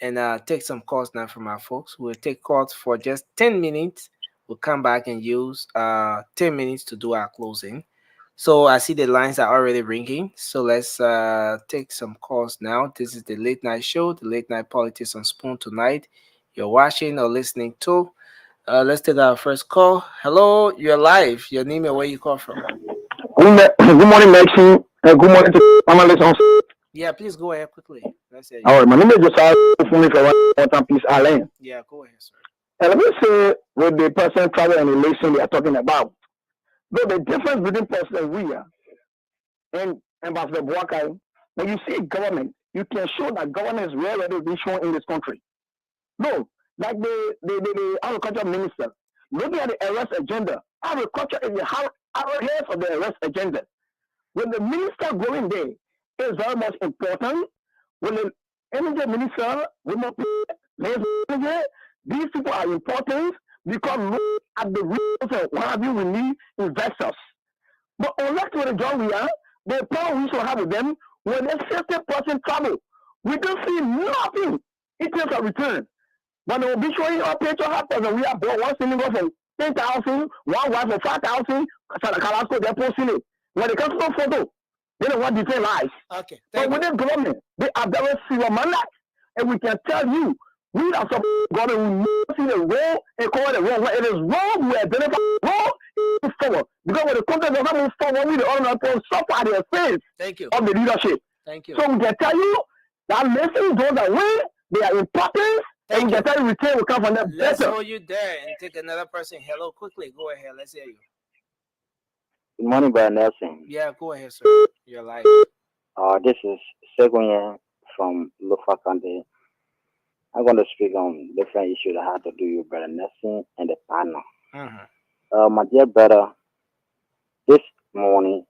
and take some calls now from our folks. We'll take calls for just 10 minutes. We'll come back and use 10 minutes to do our closing. So I see the lines are already ringing. So let's take some calls now. This is the late night show, the late night politics on Spoon tonight. You're watching or listening to. Let's take our first call. Hello, you're live. Your name and where you call from. Good morning, Maxine. Good morning to analysts on. Yeah, please go ahead quickly. Let's hear you. All right, my name is Josiah from Peace Island. Yeah, go ahead, sir. And let me say, with the person travel and relation we are talking about, though the difference between President Weah and Ambassador Boakai, when you see government, you can show that government is rarely to be shown in this country. No, like the agriculture minister, looking at the arrest agenda, agriculture is the head of the arrest agenda. When the minister going there is very much important. When the energy minister, these people are important because look at the rules of what have you, we need investors. But unless with the job we are, the problem we should have with them, when a 50% travel, we don't see nothing in terms of return. But they will be showing our picture happens and we are bought one single for 10,000, one wife for 5,000, Carrasco, they're posting it. When it comes to photo, they don't want detailed lies. Okay. But with the government, they are very serious man. And we can tell you, we are some government who never see the wrong and call it wrong. When it is wrong, we identify wrong, move forward. Because when the country does not move forward, we the honor people suffer at the expense of the leadership. Thank you. So we can tell you that listen, those that win, they are important. And we can tell you return will come from them Let's better. hold you there and take another person. Hello, quickly. Go ahead. Let's hear you. Good morning, Brother Nelson. Yeah, go ahead, sir. You're live. This is Seguin from Lufa County. I'm going to speak on different issues that have to do with Brother Nelson and the panel. My dear brother, this morning,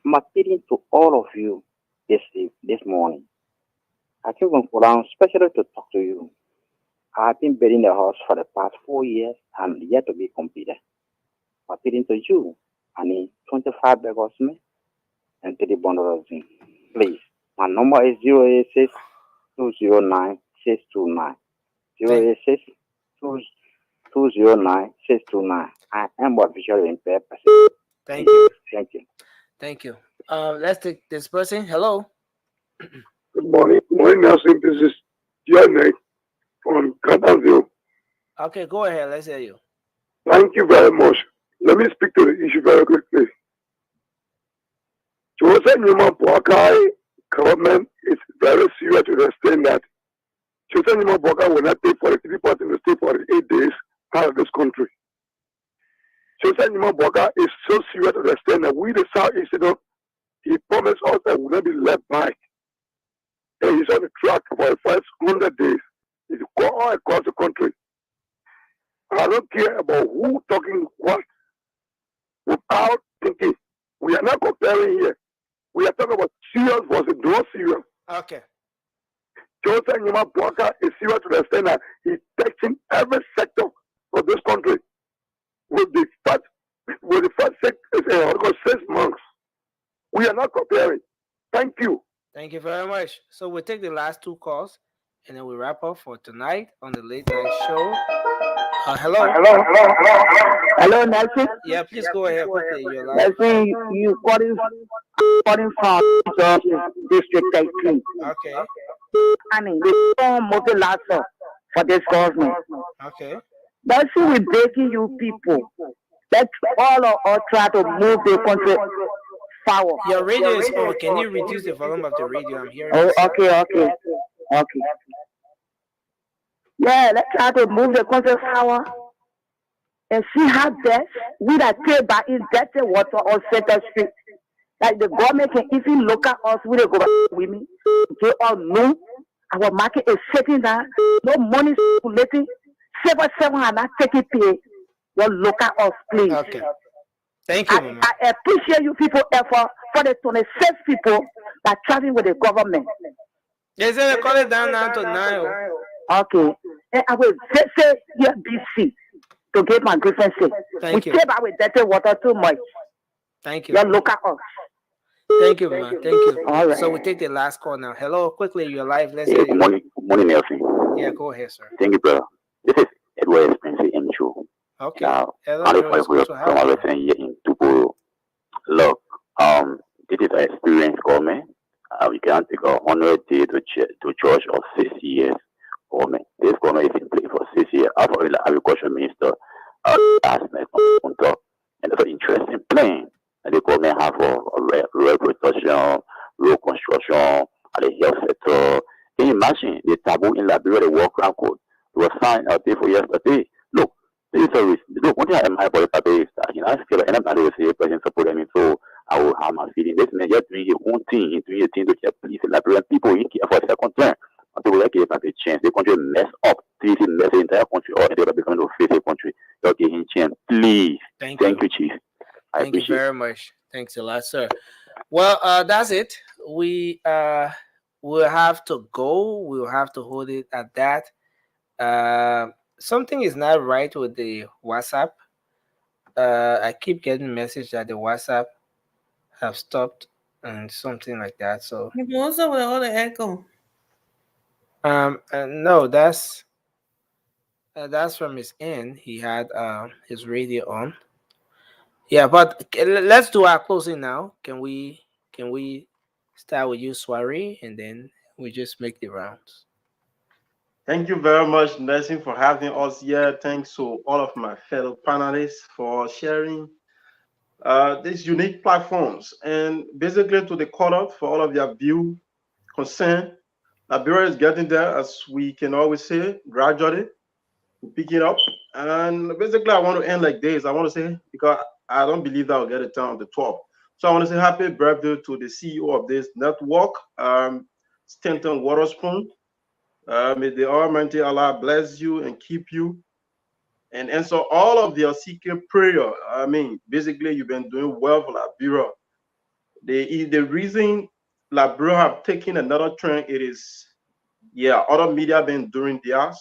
I'm appealing to all of you this morning. I came from Quran especially to talk to you. I've been building the house for the past 4 years and yet to be completed. I'm appealing to you. I need 25 bags of cement and 30 bundles of zinc. Please, my number is 086 209 629. 086 209 629. I am what visually impaired person. Thank you. Thank you. Thank you. Let's take this person. Hello. Good morning. Good morning, Nelson. This is Janet from Canterville. Okay, go ahead. Let's hear you. Thank you very much. Let me speak to the issue very quickly. Joseph Newman Boakai government is very serious to the extent that Joseph Newman Boakai will not take 43% to stay for 8 days out of this country. Joseph Newman Boakai is so serious to the extent that we, the Southeastern, he promised us that we will not be left back. And he's on the track for the first 100 days. He's all across the country. I don't care about who talking what without thinking. We are not comparing here. We are talking about serious versus not serious. Okay. Joseph Newman Boakai is serious to the extent that he's touching every sector of this country with the first 6 months. We are not comparing. Thank you. Thank you very much. So we'll take the last 2 calls and then we wrap up for tonight on the late night show. Hello. Hello, Nelson. Yeah, please go ahead quickly. You're live. Nelson, you calling from District 18. Okay. I mean, the form multilateral for this government. Okay. That's who we're breaking you people. Let's all of us try to move the country forward. Your radio is on. Can you reduce the volume of the radio? I'm hearing. Oh, okay. Yeah, let's try to move the country forward and see how best we that take back in dirty water on Center Street. Like the government can even look at us with the government women. They all know Our market is sitting down, no money circulating. Civil servants are not taking pay. Your local us, please. Okay. Thank you, Mama. I appreciate you people effort for the 26 people that traveling with the government. Yes, they call it down now to 9. Okay. And I will say here BC to get my grievances. Thank We you. keep our dirty water too much. Thank you. Your local us. Thank you, Mama. Thank you. All right. So we take the last call now. Hello, quickly, you're live. Let's Hey, hear good you. morning. Good morning, Nelson. Yeah, go ahead, sir. Thank you, brother. This is Edward Spencer M. Show. Okay. Now, Hello, only Joe. It's for good to have you. here in Tuporo. Look, this is an experienced government. We can't take 100 days to church or 6 years government. This government is in place for 6 years. After the agriculture minister last night on top. And that's an interesting plan that the government have for rural protection, road construction, and the health sector. Can you imagine the taboo in Liberia, the World Crown Code? It was signed out there for yesterday. Look, this is a risk. Look, one thing I admire about the paper is that, I feel like anybody will say the president support me, so I will have my feeling. This man just doing his own thing, he's doing his thing to keep police and Liberian people, he care for a second term. And people like it have a chance. The country mess up. Please mess the entire country or they will become to face the country. Don't give him chance. Please. Thank you, Chief. Thank you very much. Thanks a lot, sir. Well, that's it. We will have to go. We'll have to hold it at that. Something is not right with the WhatsApp. I keep getting message that the WhatsApp have stopped and something like that. So What's up with all the echo? no, that's from his end. He had his radio on. Yeah, but let's do our closing now. Can we start with you, Soiree, and then we just make the rounds. Thank you very much, Nelson, for having us here. Thanks to all of my fellow panelists for sharing these unique platforms. And basically to the cutoff for all of your view, concern. Liberia is getting there, as we can always say, gradually. We pick it up. And basically, I want to end like this. I want to say, because I don't believe that I'll get it done on the 12th. So I want to say happy birthday to the CEO of this network, Stanton Waterspoon. May the Almighty Allah bless you and keep you and answer all of your secret prayer. I mean, basically, you've been doing well for Liberia. The reason Liberia have taken another trend, it is, other media been doing theirs,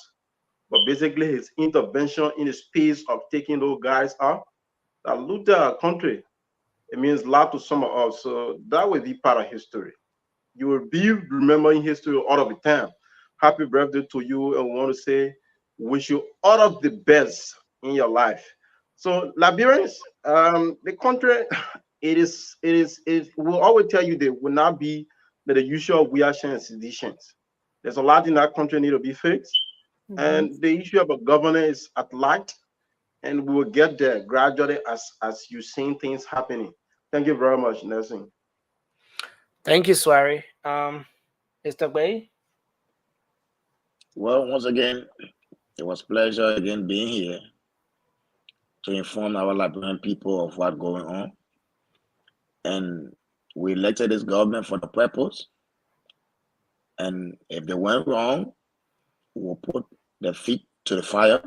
but basically his intervention in the space of taking those guys out, that looked at our country, it means a lot to some of us. So that will be part of history. You will be remembering history all of the time. Happy birthday to you, and we want to say, wish you all of the best in your life. So Liberians, the country, it will always tell you they will not be the usual reaction and seditions. There's a lot in that country need to be fixed. And the issue of a governance is at light, and we will get there gradually as you seeing things happening. Thank you very much, Nelson. Thank you, Soiree. Mr. Bay? Well, once again, it was a pleasure again being here to inform our Liberian people of what's going on. And we elected this government for the purpose. And if they went wrong, we'll put their feet to the fire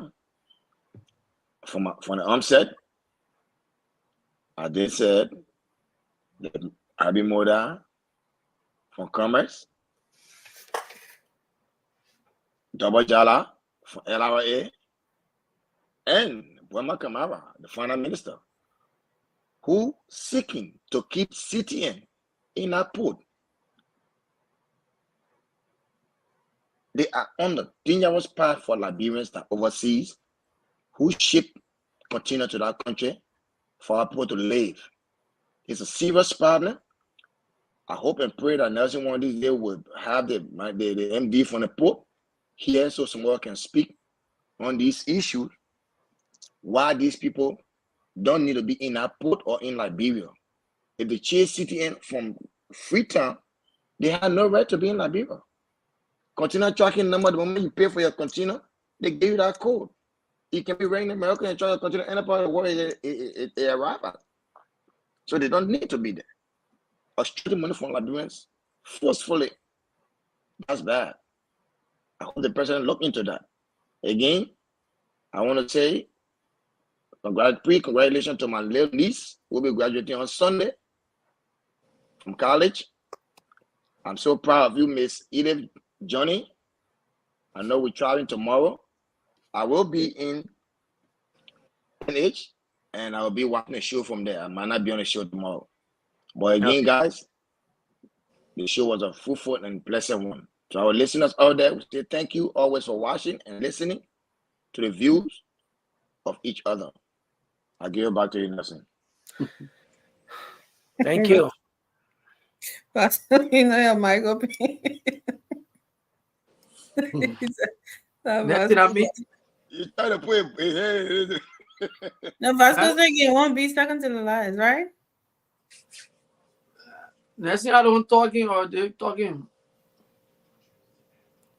from the onset. As they said, Abi Moda from Commerce, Double Jala from LRA, and Buema Kamara, the finance minister, who seeking to keep CTN in our port. They are on the dangerous path for Liberians that overseas who ship container to that country for our people to live. It's a serious problem. I hope and pray that Nelson one of these days will have the MD from the port here so someone can speak on these issues. Why these people don't need to be in our port or in Liberia. If they chase CTN from Freetown, they have no right to be in Liberia. Container tracking number, the moment you pay for your container, they give you that code. It can be right in America and try to container any part of the world it arrive at. So they don't need to be there. Extracting money from Liberians forcefully, that's bad. I hope the president look into that. Again, I want to say congratulations to my little niece who will be graduating on Sunday from college. I'm so proud of you, Miss Edith Johnny. I know we're traveling tomorrow. I will be in NH and I will be watching the show from there. I might not be on the show tomorrow. But again, guys, the show was a fruitful and pleasant one. To our listeners out there, we say thank you always for watching and listening to the views of each other. I'll give it back to you, Nelson. Thank you. Pastor, you know your mic open. Nothing I mean. You try to put it. No, Vasco said you won't be stuck until the lies, right? Let's see how I'm talking or they're talking.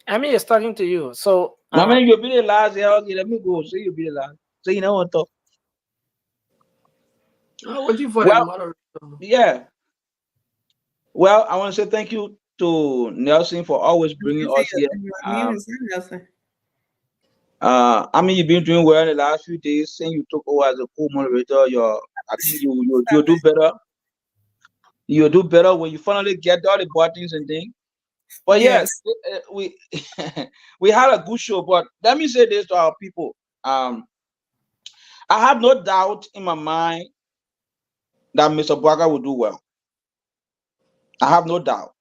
I mean, it's talking to you. So, I mean, you'll be the last. Yeah, okay, let me go. So you'll be the last. So you know what to talk. I'm waiting for well, yeah. Well, I want to say thank you to Nelson for always bringing us here. I mean, you've been doing well in the last few days. Since you took over as a co-moderator, I think you'll do better. You'll do better when you finally get all the buttons and things. But yes, we we had a good show. But let me say this to our people. I have no doubt in my mind that Mr. Bwaga will do well. I have no doubt.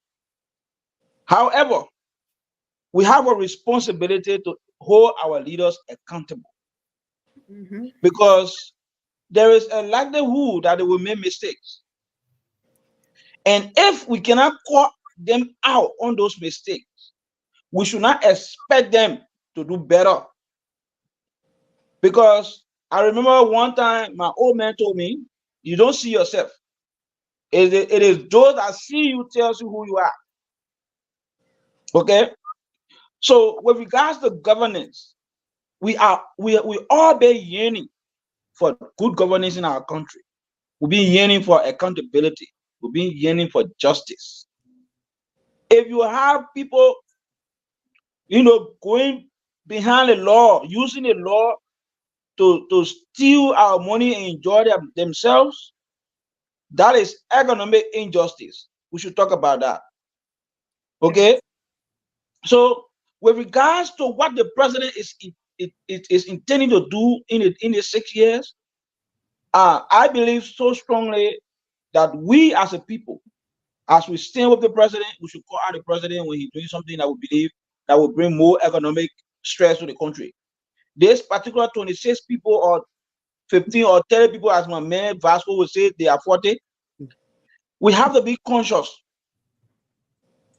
However, we have a responsibility to hold our leaders accountable. Because there is a likelihood that they will make mistakes. And if we cannot call them out on those mistakes, we should not expect them to do better. Because I remember one time my old man told me, you don't see yourself. It is those that see you tells you who you are. Okay? So with regards to governance, we all be yearning for good governance in our country. We've been yearning for accountability. We've been yearning for justice. If you have people, going behind the law, using the law to steal our money and enjoy themselves, that is economic injustice. We should talk about that. Okay? So with regards to what the president is intending to do in the 6 years, I believe so strongly that we as a people, as we stand with the president, we should call out the president when he's doing something that we believe that will bring more economic stress to the country. This particular 26 people or 15 or 30 people, as my man Vasco would say, they are 40. We have to be conscious.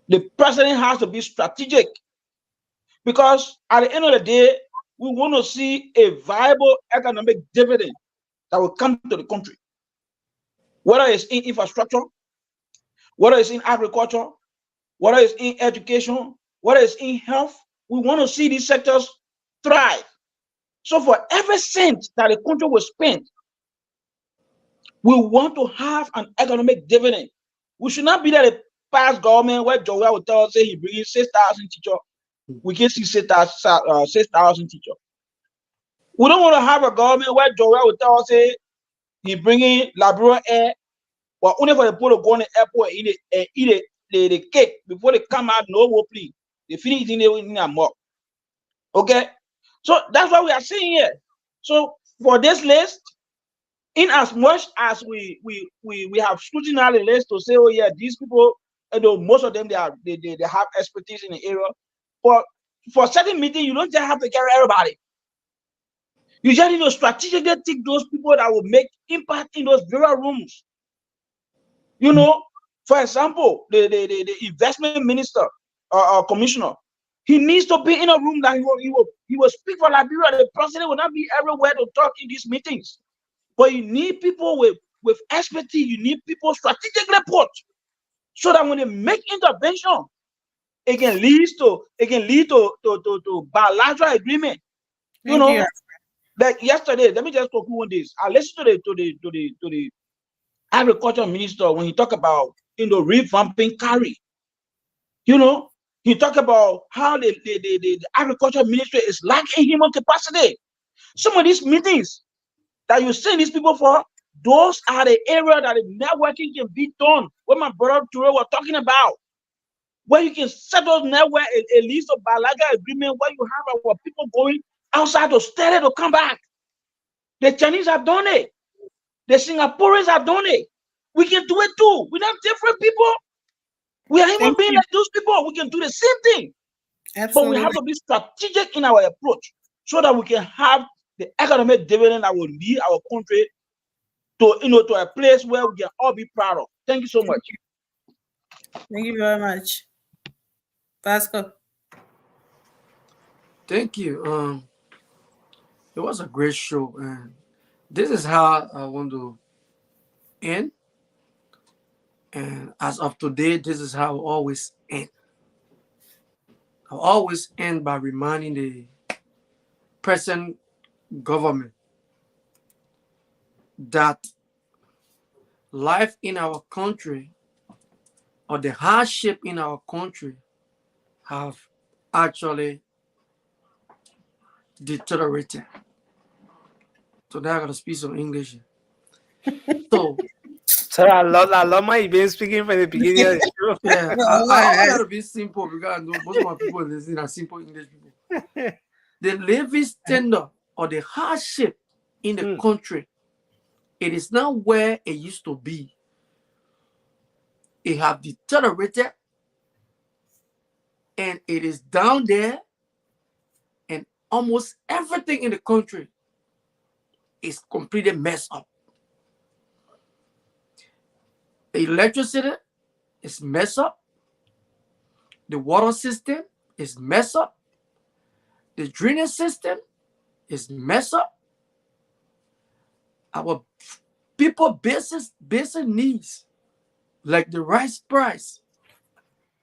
The president has to be strategic, because at the end of the day, we want to see a viable economic dividend that will come to the country. Whether it's in infrastructure, whether it's in agriculture, whether it's in education, whether it's in health, we want to see these sectors thrive. So for every cent that the country will spend, we want to have an economic dividend. We should not be that a past government where Joel will tell us, say he brings 6,000 teachers. We can see 6,000 teachers. We don't want to have a government where Joel will tell us, say he bringing Labrador air, or only for the people to go on the airport and eat the cake before they come out, no more please. They finish eating in their mouth. Okay? So that's what we are seeing here. So for this list, in as much as we have scrutinized the list to say, oh yeah, these people, most of them they have expertise in the area. But for certain meetings, you don't just have to carry everybody. You just need to strategically take those people that will make impact in those various rooms. For example, the investment minister or commissioner, he needs to be in a room that he will speak for Liberia. The president will not be everywhere to talk in these meetings. But you need people with expertise. You need people strategically put, so that when they make intervention, it can lead to bilateral agreement. Like yesterday, let me just conclude this. I listened to the agriculture minister when he talked about revamping carry. He talked about how the agriculture ministry is lacking human capacity. Some of these meetings that you send these people for, those are the area that the networking can be done. What my brother Ture was talking about, where you can set those network a list of bilateral agreement where you have our people going outside to study to come back. The Chinese have done it. The Singaporeans have done it. We can do it too. We're not different people. We are human beings like those people. We can do the same thing. But we have to be strategic in our approach so that we can have the economic development that will lead our country to, to a place where we can all be proud of. Thank you so much. Thank you very much. Vasco. Thank you. It was a great show, and this is how I want to end. And as of today, this is how I always end. I always end by reminding the present government that life in our country or the hardship in our country have actually deteriorated. So now I gotta speak some English. So sorry, I love my been speaking from the beginning of the show. Yeah, I gotta be simple because I know most of my people listen are simple English people. The living standard or the hardship in the country, it is not where it used to be. It have deteriorated and it is down there, and almost everything in the country is completely messed up. The electricity is messed up. The water system is messed up. The drainage system is messed up. Our people basic needs, like the rice price,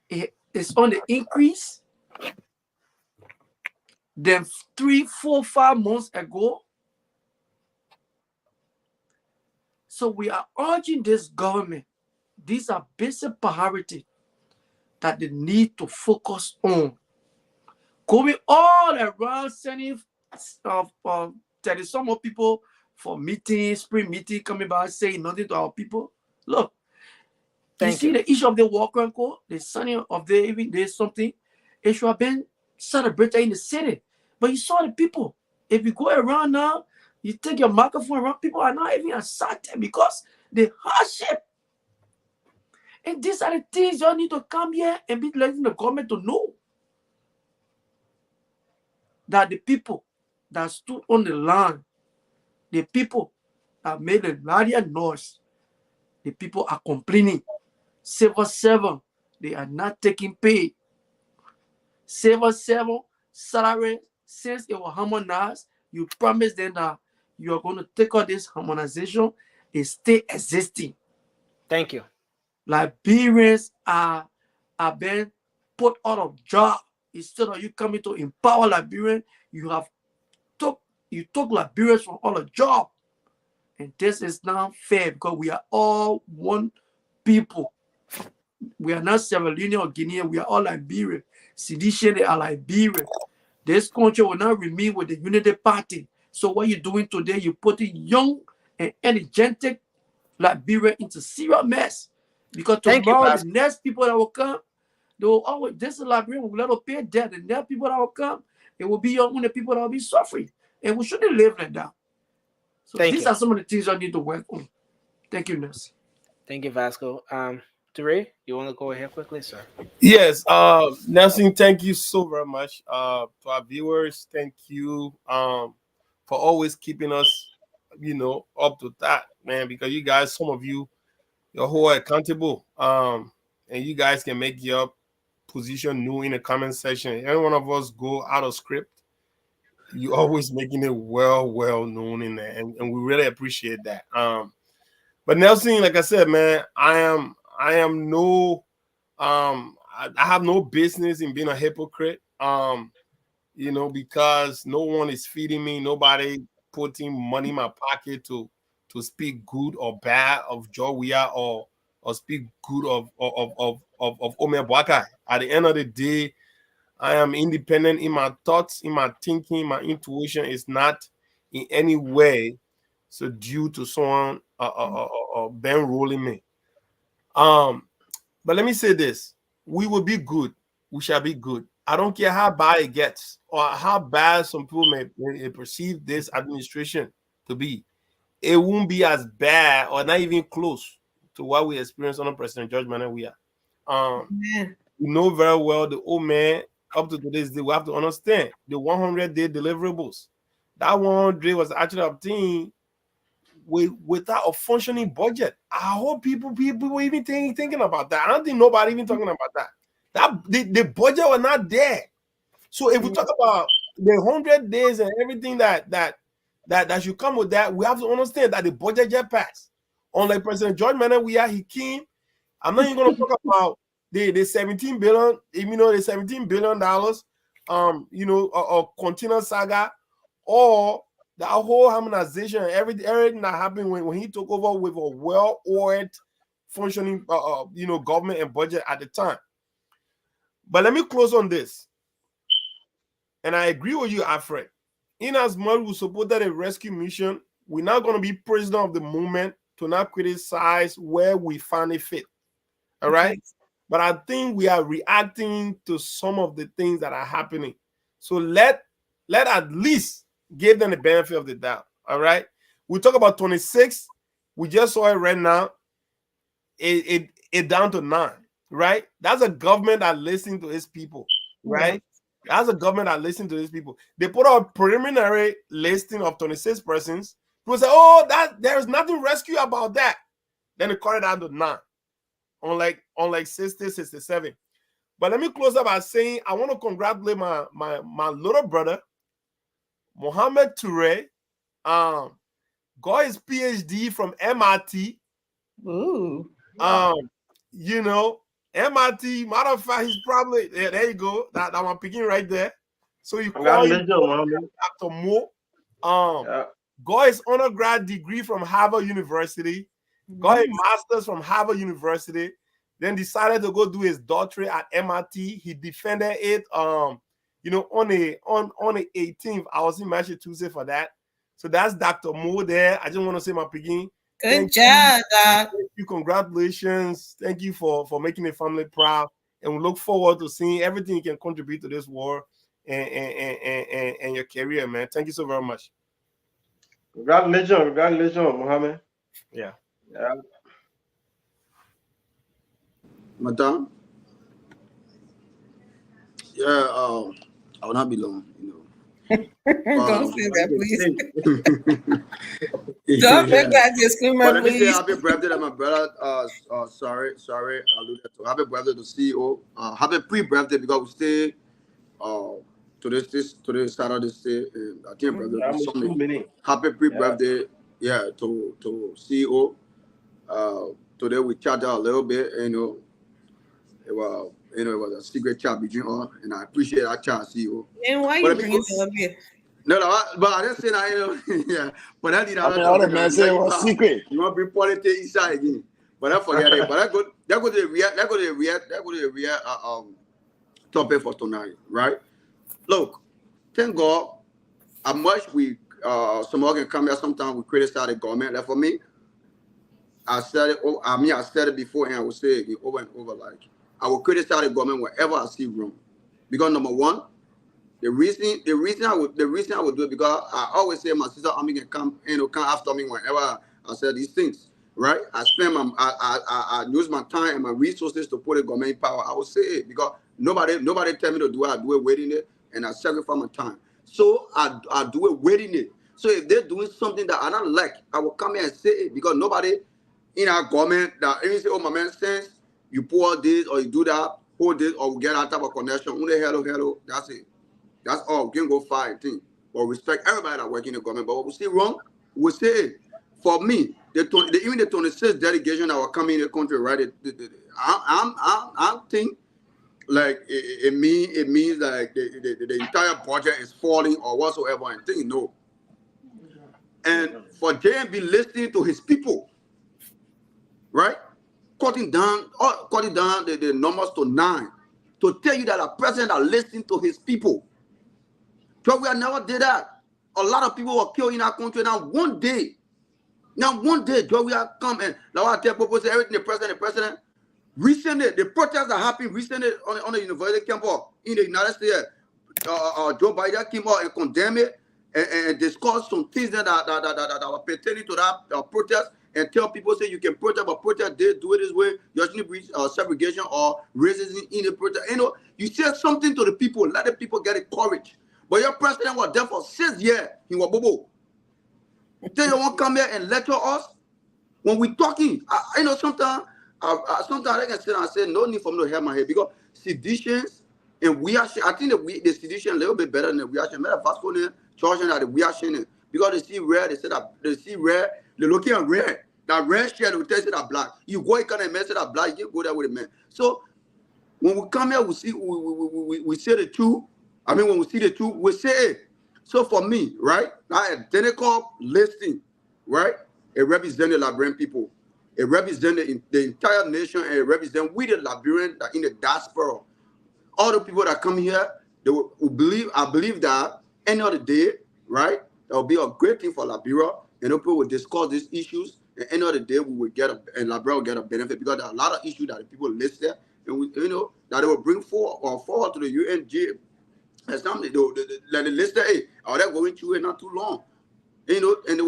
it is on the increase. Then 3, 4, 5 months ago. So we are urging this government, these are basic priorities that they need to focus on. Going all around sending 30 some more people for meetings, spring meeting, coming back saying nothing to our people. Look, you see the issue of the Walker and Co., the signing of the even there's something, it should have been celebrated in the city. But you saw the people. If you go around now, you take your microphone around, people are not even excited because the hardship. And these are the things you need to come here and be letting the government to know. That the people that stood on the line, the people that made a larger noise, the people are complaining. Civil servant, they are not taking pay. Civil servant salary, since it was harmonized, you promised them that you are going to take out this harmonization, it still existing. Thank you. Liberians are being put out of job. Instead of you coming to empower Liberians, you took Liberians from all a job. And this is not fair because we are all one people. We are not Sierra Leone or Guinea, we are all Liberian. Sedition, they are Liberian. This country will not remain with the Unity Party. So what you're doing today, you're putting young and energetic Liberia into serious mess. Because tomorrow, the next people that will come, they will always, this is Liberia, we will let them pay debt. The next people that will come, it will be young the people that will be suffering. And we shouldn't live like that. So these are some of the things I need to work on. Thank you, Nelson. Thank you, Vasco. Ture, you want to go ahead quickly, sir? Yes, Nelson, thank you so very much. To our viewers, thank you for always keeping us, up to that, man, because you guys, some of you, you're whole accountable. And you guys can make your position new in the comment section. Every one of us go out of script. You always making it well known in there, and we really appreciate that. But Nelson, like I said, man, I am no I have no business in being a hypocrite. Because no one is feeding me, nobody putting money in my pocket to speak good or bad of Joe Weah or speak good of Omer Boakai. At the end of the day, I am independent in my thoughts, in my thinking, my intuition is not in any way so due to someone Ben rolling me. But let me say this: we will be good. We shall be good. I don't care how bad it gets or how bad some people may perceive this administration to be. It won't be as bad or not even close to what we experienced under President George Manuel Weah. We know very well the old man up to today's day. We have to understand the 100-day deliverables. That 100 was actually obtained without a functioning budget. I hope people even thinking about that. I don't think nobody even talking about that. The budget was not there. So if we talk about the 100 days and everything that should come with that, we have to understand that the budget just passed. Unlike President George Manuel Weah, he came. I'm not even going to talk about the 17 billion, the $17 billion, a container saga, or the whole harmonization, everything that happened when he took over with a well-oiled, functioning, government and budget at the time. But let me close on this. And I agree with you, Alfred. In as much we supported a rescue mission, we're not going to be prisoner of the moment to not criticize where we find it fit. All right? But I think we are reacting to some of the things that are happening. So let at least give them the benefit of the doubt. All right? We talk about 26. We just saw it right now. It down to 9, right? That's a government that listens to its people, right? That's a government that listens to its people. They put out a preliminary listing of 26 persons. People say, oh, there's nothing rescue about that. Then they cut it down to 9. Unlike 60, 67. But let me close up by saying I want to congratulate my little brother, Mohammed Toure. Got his PhD from MIT. Ooh. MIT, matter of fact, he's probably there you go. That I'm picking right there. So you call him Dr. Mo. Got his undergrad degree from Harvard University. Got a master's from Harvard University, then decided to go do his doctorate at MIT. He defended it, on the 18th. I was in Massachusetts for that. So that's Dr. Mo there. I just want to say my picking. Good job, Doc. Thank you. Congratulations. Thank you for making the family proud. And we look forward to seeing everything you can contribute to this war and your career, man. Thank you so very much. Congratulations, Mohammed. Yeah. Madam? Yeah, I will not be long, Don't say that, please. Don't make that disclaimer, But let me please. say happy birthday to my brother. Sorry, I alluded to. Happy birthday to CEO. Happy pre-birthday because we stay today Saturday stay. I think birthday Sunday. Happy pre-birthday, to CEO. Today we chatted a little bit, it was a secret chat between us, and I appreciate that chat, CEO. And why you bringing it up here? No, but I didn't say that, yeah. But I did all the man said was secret. You want to bring politics inside again. But I forget it. But that go to the real topic for tonight, right? Look, thank God, how much we someone can come here sometimes we criticize the government. Like for me, I said it before and I will say it again over and over, like I will criticize the government whenever I see wrong. Because number one, the reason I would do it because I always say my sister Ami can come after me whenever I say these things, right? I spend I use my time and my resources to put the government in power. I will say it because nobody tell me to do it. I do it waiting it and I sacrifice my time. So I do it waiting it. So if they're doing something that I don't like, I will come here and say it because nobody in our government that even say, oh my man, since you pour this or you do that, hold this or we get that type of connection. Only hello, that's it. That's all. We can go far and think. But respect everybody that work in the government. But what we see wrong, we say it. For me, even the 26 delegation that were coming in the country, right? I think like it means like the entire budget is falling or whatsoever. And think no. And for JMB listening to his people, right? Cutting down the numbers to 9. to tell you that a president that listens to his people. Georgia never did that. A lot of people were killed in our country. Now one day, Georgia come and now I tell people say everything the president. Recently, the protests that happened recently on the university campus in the United States, Joe Biden came out and condemned it and discussed some things that are pertaining to that protest and tell people say you can protest, but protest they do it this way. You shouldn't be segregation or racism in the protest. You know, you say something to the people, let the people get it courage. But your president was there for 6 years. He was bobo. Then you want to come here and lecture us when we talking. You know, sometimes I can sit and say no need for me to have my head because seditions and we are. I think the sedition a little bit better than the we are. Matter of fact, charging that we are sharing because they see red. They say that they see red. They're looking at red. That red share will tell you that black. You go you kind of mess it up black. You go there with a man. So when we come here, we see we say the truth. I mean, when we see the truth, we say it. So for me, right, that identical listing, right, it represents the Liberian people. It represents the entire nation, and it represents we the Liberians that in the diaspora. All the people that come here, they will believe. I believe that end of the day, right, that will be a great thing for Liberia, and people will discuss these issues. And end of the day, we will get and Liberia will get a benefit because there are a lot of issues that the people list there, and we, you know, that they will bring forward to the UNG. And something the list there, hey, are they going through it not too long? You know, and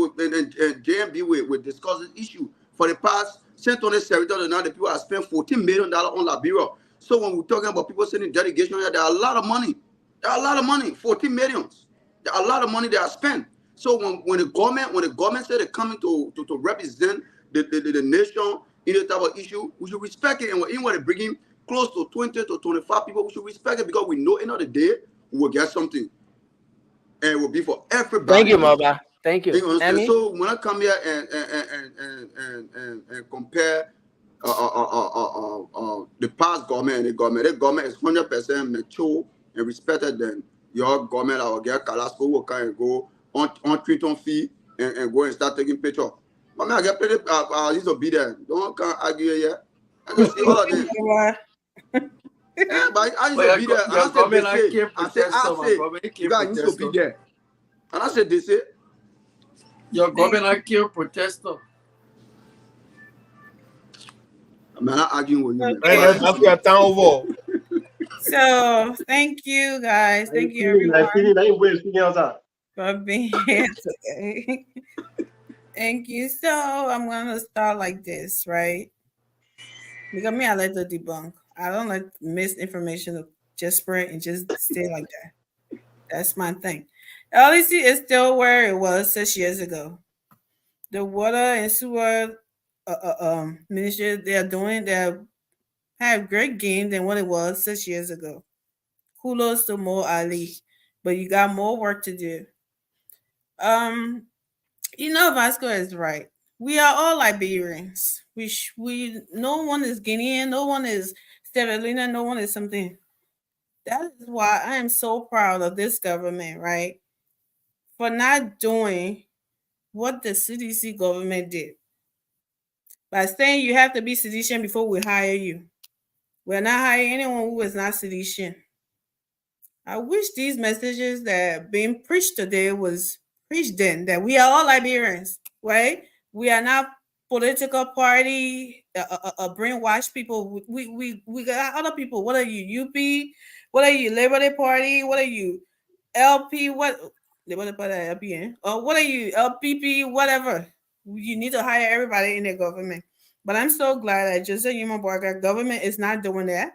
JMB will discuss this issue. For the past, since 2017, now the people have spent $14 million on Liberia. So when we're talking about people sending delegation here, there are a lot of money. There are a lot of money, 14 millions. There are a lot of money they are spent. So when the government said they're coming to represent the nation in this type of issue, we should respect it. And even when they bring in close to 20 to 25 people, we should respect it because we know end of the day we will get something. And it will be for everybody. Thank you, Moba. Thank you. So when I come here and compare the past government and the government is 100% mature and respected than your government. I will get Kalasco will come and go on Triton fee and go and start taking pictures. But man, I get plenty. I used to be there. Don't come argue here. I can see all of them. Yeah, but I used to be there. And I said they say. I said you guys used to be there. And I said they say. Your government killed protester. I'm not arguing with you. That's your town over. So thank you guys. Thank you everyone for being here today. Thank you. So I'm gonna start like this, right? Because me, I like to debunk. I don't like misinformation to just spread and just stay like that. That's my thing. LEC is still where it was 6 years ago. The water and sewer ministry they have great gain than what it was 6 years ago. Kudos to Mo Ali, but you got more work to do. You know Vasco is right. We are all Liberians. We no one is Guinean, no one is Sierra Leone, no one is something. That is why I am so proud of this government, right? For not doing what the CDC government did by saying you have to be seditious before we hire you. We're not hiring anyone who is not seditious. I wish these messages that are being preached today was preached then, that we are all Liberians, right? We are not political party, brainwash people. We got other people. What are you, UP? What are you, Labor Day Party? What are you, LP? What Labor Day Party, LP? Or what are you, LPP? Whatever. You need to hire everybody in the government. But I'm so glad that Joseph Yuma Barker government is not doing that.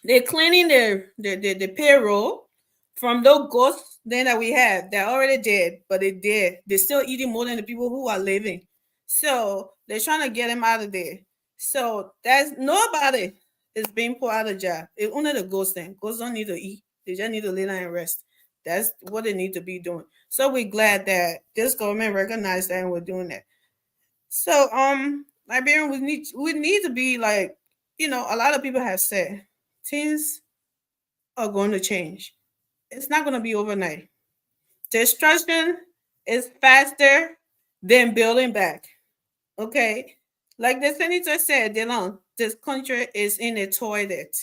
They're cleaning the payroll from those ghosts then that we have. They're already dead, but they're dead. They're still eating more than the people who are living. So they're trying to get them out of there. So that's nobody is being put out of job. It's only the ghosts then. Ghosts don't need to eat. They just need to lay down and rest. That's what they need to be doing. So we're glad that this government recognized that and we're doing that. So Liberian, we need to be like, a lot of people have said things are going to change. It's not going to be overnight. Destruction is faster than building back. Okay? Like the senator said, Dylan, this country is in a toilet.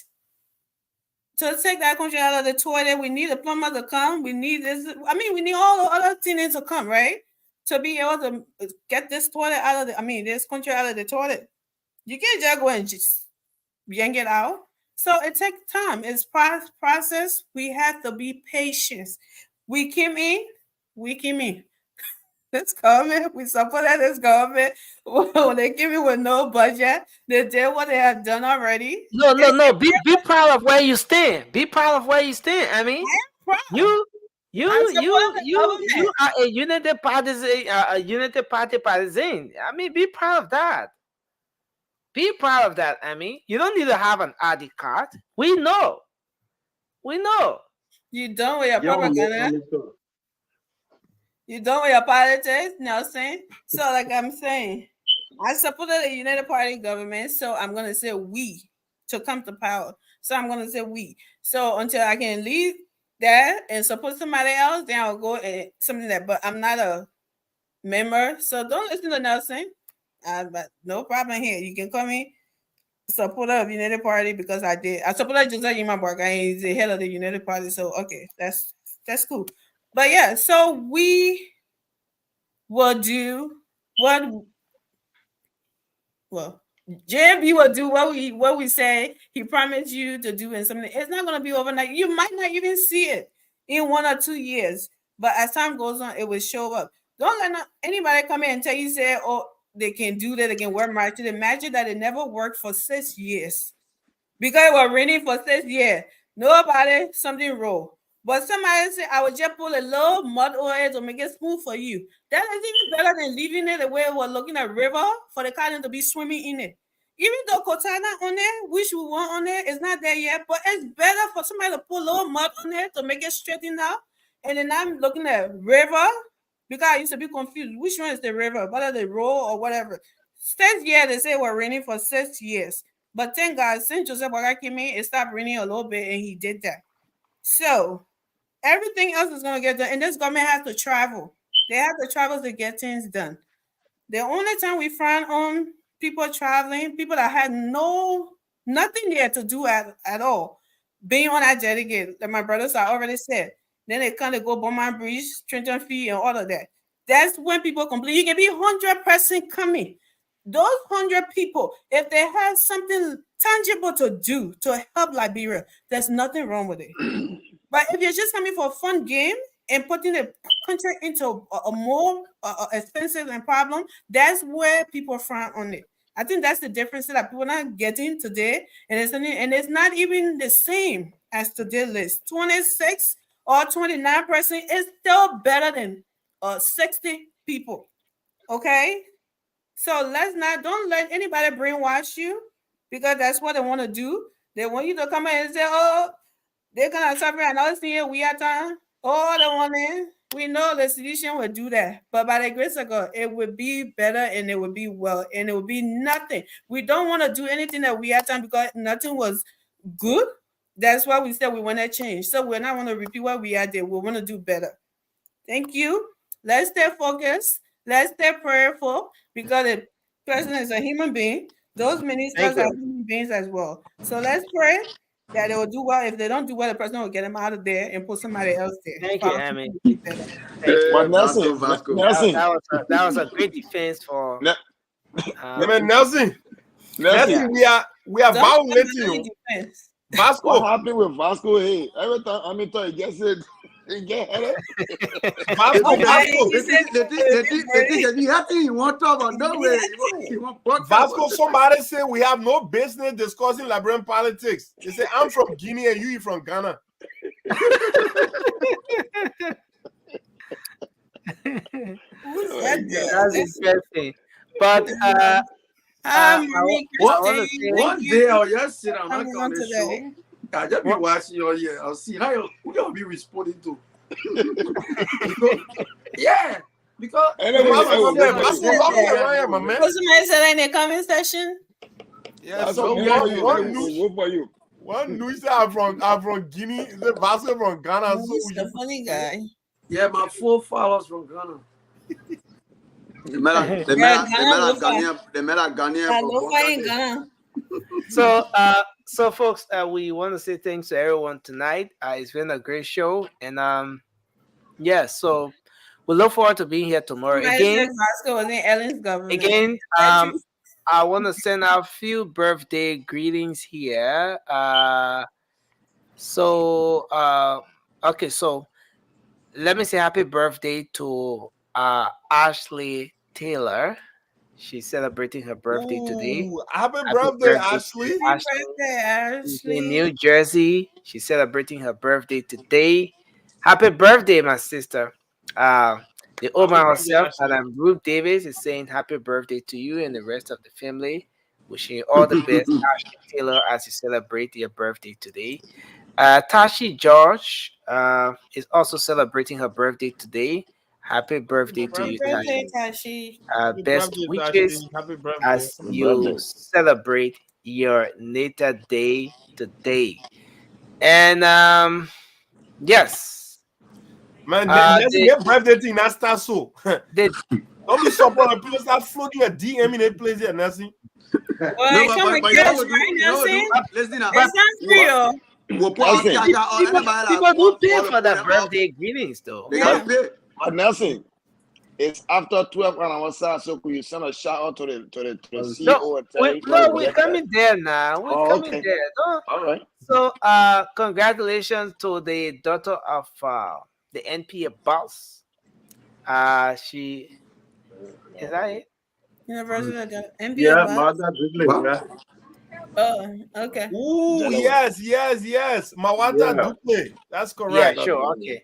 to take that country out of the toilet, we need a plumber to come. We need this. I mean, we need all the other things to come, right? To be able to get this toilet out of the, I mean, this country out of the toilet. You can't just go and just yank it out. So it takes time. It's process. We have to be patient. We came in. This government, we supported this government. When they came in with no budget, they did what they have done already. No. Be proud of where you stand. Be proud of where you stand. I mean, you are a United Partisan, a United Party partisan. I mean, be proud of that. Be proud of that. I mean, you don't need to have an ID card. We know. You done with your propaganda? You done with your politics? You know what I'm saying? So, like I'm saying, I supported the United Party government, so I'm gonna say we to come to power. So I'm gonna say we. So until I can leave that and support somebody else, then I'll go and something that. But I'm not a member, so don't listen to Nelson. But no problem here. You can call me supporter of United Party because I did. I supported Joseph Imabwarga, and he's the head of the United Party. So okay, that's cool. But yeah, so we will do what. Well, JMB will do what we say he promised you to do, and something. It's not going to be overnight. You might not even see it in 1 or 2 years, but as time goes on, it will show up. Don't let anybody come in and tell you say, oh, they can do that, they can work magic. Imagine that it never worked for 6 years because it was raining for 6 years. Nobody something wrong. But somebody say, I will just pull a little mud oil to make it smooth for you. That is even better than leaving it the way we're looking at river for the cotton to be swimming in it. Even though Kotana on there, which we want on there, is not there yet, but it's better for somebody to put a little mud on there to make it straighten out. And then I'm looking at river because I used to be confused. Which one is the river? Whether the road or whatever. 6 years, they say we're raining for 6 years. But thank God, since Joseph Boakai came in, it stopped raining a little bit and he did that. So everything else is going to get done. And this government has to travel. They have to travel to get things done. The only time we frown on people traveling, people that had nothing there to do at all, being on that delegate, that my brothers I already said. Then they kind of go Beaumont Bridge, Trenton Fee, and all of that. That's when people complain. You can be 100% coming. Those 100 people, if they have something tangible to do to help Liberia, there's nothing wrong with it. But if you're just coming for a fun game and putting the country into a more expensive and problem, that's where people frown on it. I think that's the difference that people are not getting today, and it's not even the same as today's list. 26 or 29% is still better than 60 people. Okay, so don't let anybody brainwash you because that's what they want to do. They want you to come in and say, oh, they're gonna suffer another thing we are time. Oh, the one in. We know the solution will do that, but by the grace of God, it would be better and it would be well, and it would be nothing. We don't want to do anything that we had time because nothing was good. That's why we said we want to change. So we're not going to repeat what we had there. We want to do better. Thank you. Let's stay focused. Let's stay prayerful because the president is a human being. Those ministers are human beings as well. So let's pray that they will do well. If they don't do well, the president will get them out of there and put somebody else there. Thank you, Amy. But Nelson, That was a great defense for. Nelson, we are violating you. Vasco. What happened with Vasco? Hey, every time I thought he gets it. He get it. Vasco. Vasco, somebody said we have no business discussing Liberian politics. They say I'm from Guinea and you from Ghana. That's interesting. But one day I'll just sit down on the show. I'll just be watching your ear. I'll see how you'll be responding to. Yeah, because was somebody said in the comment section? Yeah, so one news said I'm from Guinea. The Vasco from Ghana. He's a funny guy. Yeah, my 4 followers from Ghana. They met a Ghanaian from Ghana. So so folks, we want to say thanks to everyone tonight. It's been a great show, and yeah, so we look forward to being here tomorrow Somebody again. said Glasgow was in Ellen's government. Again, That true? I want to send out a few birthday greetings here. Okay, so let me say happy birthday to Ashley Taylor. She's celebrating her birthday today. Ooh, happy Happy birthday, birthday Ashley. to Happy Ashley. birthday, She's in Ashley. New Jersey. She's celebrating her birthday today. Happy birthday, my sister. The old Happy man birthday, herself, Ashley. Madam Ruth Davis, is saying happy birthday to you and the rest of the family. Wishing you all the best, Ashley Taylor, as you celebrate your birthday today. Tashi George is also celebrating her birthday today. Happy birthday to Happy you, birthday, Tashi. Tashi. Happy Best birthday, wishes Ashley. Happy birthday. as Happy you birthday. celebrate your natal day today. And yes, Man, that's the your birthday thing. That's that so. the Don't be surprised when people start floating a DM in a place here, Nancy. Boy, come and but get you know us what do? right You now, know what see? do? Listen now. but It's not free, oh. We'll put our Nelson, cash out on people, anybody people that do pay want to for put the them up. birthday greetings though. They Yeah. got to pay. but Nelson, it's after 12 on our side, so could you send a shout out to the CEO and tell him No, to we're get that? coming there now. We're Oh, coming okay. there. Don't, All right. So, congratulations to the daughter of the NPA boss. She is that it? University of NBA Yeah, bus. Martha Dublin, What? yeah. Oh, okay. Ooh, Delaware. yes. Mawata Yeah. Duple. That's Yeah, correct. sure. Okay.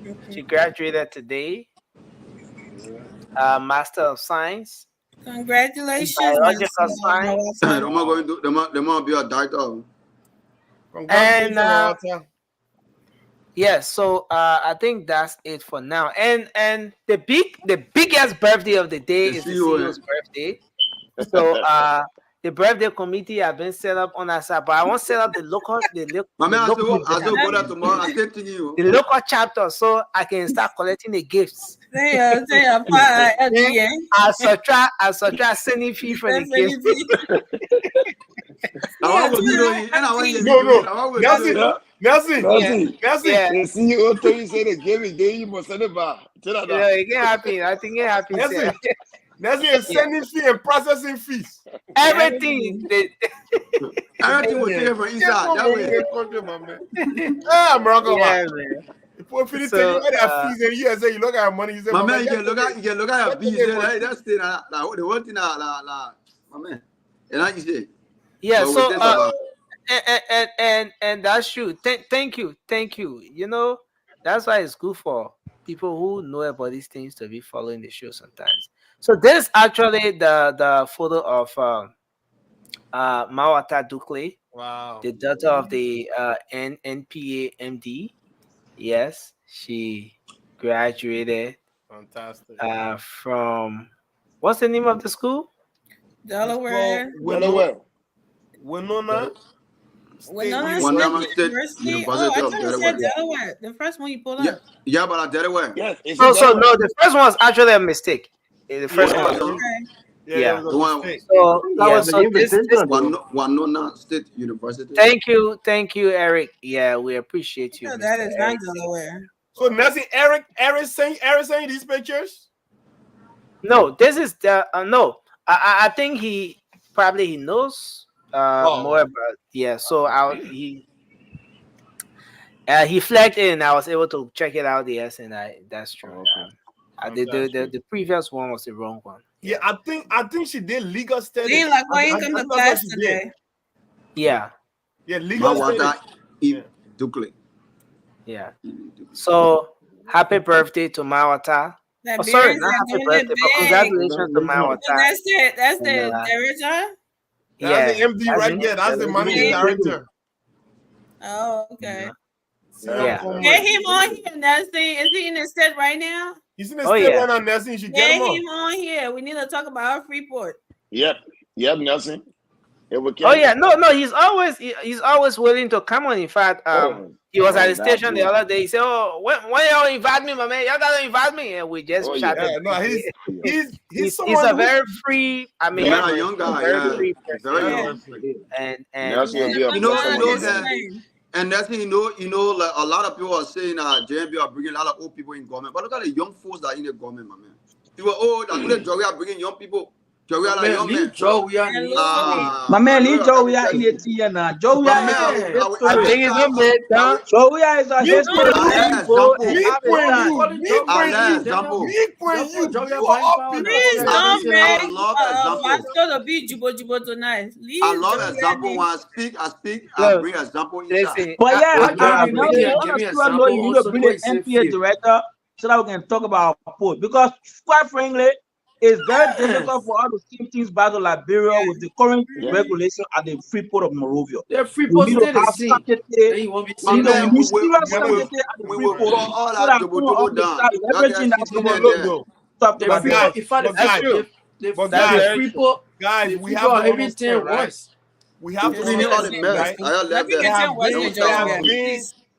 Okay. She graduated today. Master of Science in Congratulations, Miss Biological Science. Mawata. They're not going to. They're not be a director. And Congratulations, Mawata. yeah, so I think that's it for now. And the biggest birthday of the day The is the CEO. CEO's birthday. So the birthday committee have been set up on our side, but I want to set up the local My man, I local still go there tomorrow. I still thinking you. the local chapter, so I can start collecting the gifts. Say a part at the end. I subtract sending fee from the gifts. I want to do it, and I want you to No, do it. I want to do it. Nelson. Yeah. The CEO told you say they gave it, then you must send it back. Tell her that. It can happen. I think it happens. Nelson is sending fee and processing fees. Everything. Everything will take it from inside. That way. Ah, Morocco, Yeah, man. man. If we finish So, taking their fees and you say you look at your money, you say, My man, get you can look at your get bees. the money. That's the one thing. My man, and like you say. Yeah. But So with this, and that's true. Thank you. You know, that's why it's good for people who know about these things to be following the show sometimes. So this is actually the photo of Mawata Dukle, Wow. the daughter of the NPA MD. Yes, she graduated Fantastic. from what's the name of the school? Delaware. Delaware. Winona Winona State University. University I of thought you said Delaware. Delaware. The first one you pulled Yeah, up. yeah, but Delaware. Yes, it's So Delaware. no, the first one was actually a mistake. The first one was Okay. Yeah, it The was a one, mistake. so That yeah. was the So this invitation, though. Winona State University. thank you, Eric. Yeah, we appreciate you, So Mr. that is not Eric. Delaware. So Nelson, Eric saying these pictures. No, this is the no. I think he knows more about So he flagged in. I was able to check it out. Yes, and that's true. The previous one was the wrong one. Yeah, I think she did legal studies. See, like why you come to that's what class she did. today? Yeah. Yeah, legal Mawata studies. Dukle. Yeah. So happy birthday to Mawata. That Sorry, beard not is happy doing birthday, it but big. congratulations to So Mawata. that's it. That's And, the director. Yeah, That's the MD right there. That's the managing director. Oh, okay. Yeah. Get him on here, Nelson. Is he in the set right now? He's in the state right now, Nelson. You should get Get him on. him on here. We need to talk about our Freeport. Yep, Nelson. Oh yeah, no, he's always willing to come on. In fact, he was at the station the other day. He said, "Oh, when y'all invite me, my man, y'all gotta invite me," and we just chatted. Yeah, no, he's he's someone a very free. I mean, man, a young guy, very yeah, free very person. young. And and that's like a lot of people are saying JMB are bringing a lot of old people in government, but look at the young folks that are in the government, my man. People, we are bringing young people. We are like young men. My man, Lee Joey are in 18 years now. Joey is a history. Joey is a history. Please don't make Vasco to be Jubo tonight. I love example when I speak, I bring example inside. But yeah, Nelson, you need to bring the MPA director so that we can talk about our post. Because quite frankly, it's very difficult for us to see things back to Liberia with the current regulation at the free port of Monrovia. The free We port need to have sanctity. We need to have serious sanctity at the free port. So that some of us can start leveraging that some of us talk to Liberia. The free port, guys, we have to understand, right? We have to understand, right?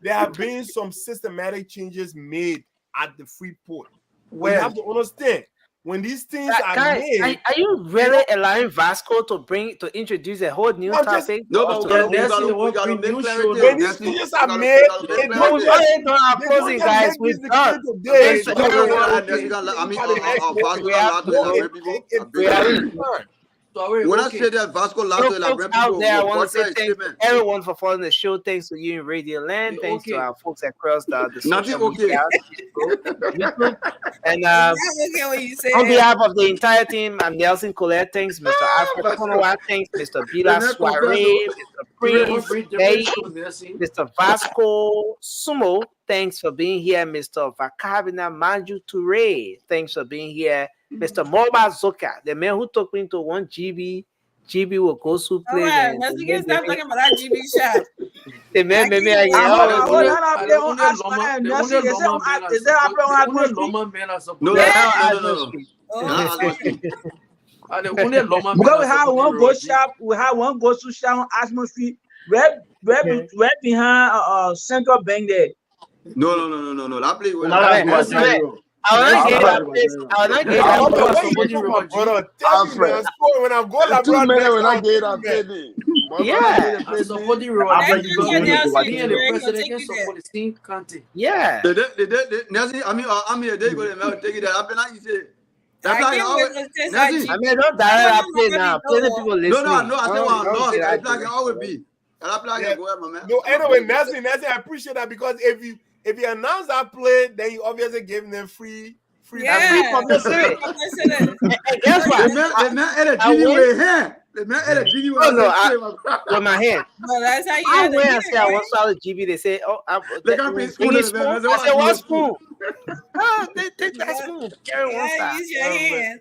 There have been some systematic changes made at the free port. We have to understand when these things are made. Are you really allowing Vasco to introduce a whole new topic? No, but we gotta make clarity. When these changes are made, closing, guys. We're done. When I say that Vasco Lato out there, I want to say thanks to everyone for following the show. Thanks to you in Radio Land. Thanks to our folks across the social media. And on behalf of the entire team, I'm Nelson Colette. Thanks, Mr. Alfred Konowa. Thanks, Mr. Bila Soiree, Mr. Prince, Mr. Vasco Sumo. Thanks for being here, Mr. Vakabina Manju Toure. Thanks for being here. Mr. Moba Zoka, the man who took me into 1 GB will go to play. Alright, let's stop talking about that GB shot. The man made me because we have one go shop, we have one go to shop on Ashmore Street, right behind Central Bank there. No. That place I will not get that place. When I go yeah. I'm here. They go to take it. I mean, don't direct our play now. Plenty people listening. No. I said one lost. It's like it always be. No, anyway, Nancy, I appreciate that because if you announce that play, then you obviously gave them free publicity. And guess what? The man had a GD with hand. The man had a GD with my hand. No, that's how you I went and said I want to swallow GB. They say, "Oh, I said, what spoon?" They take that spoon. Carry one side. Use your hand.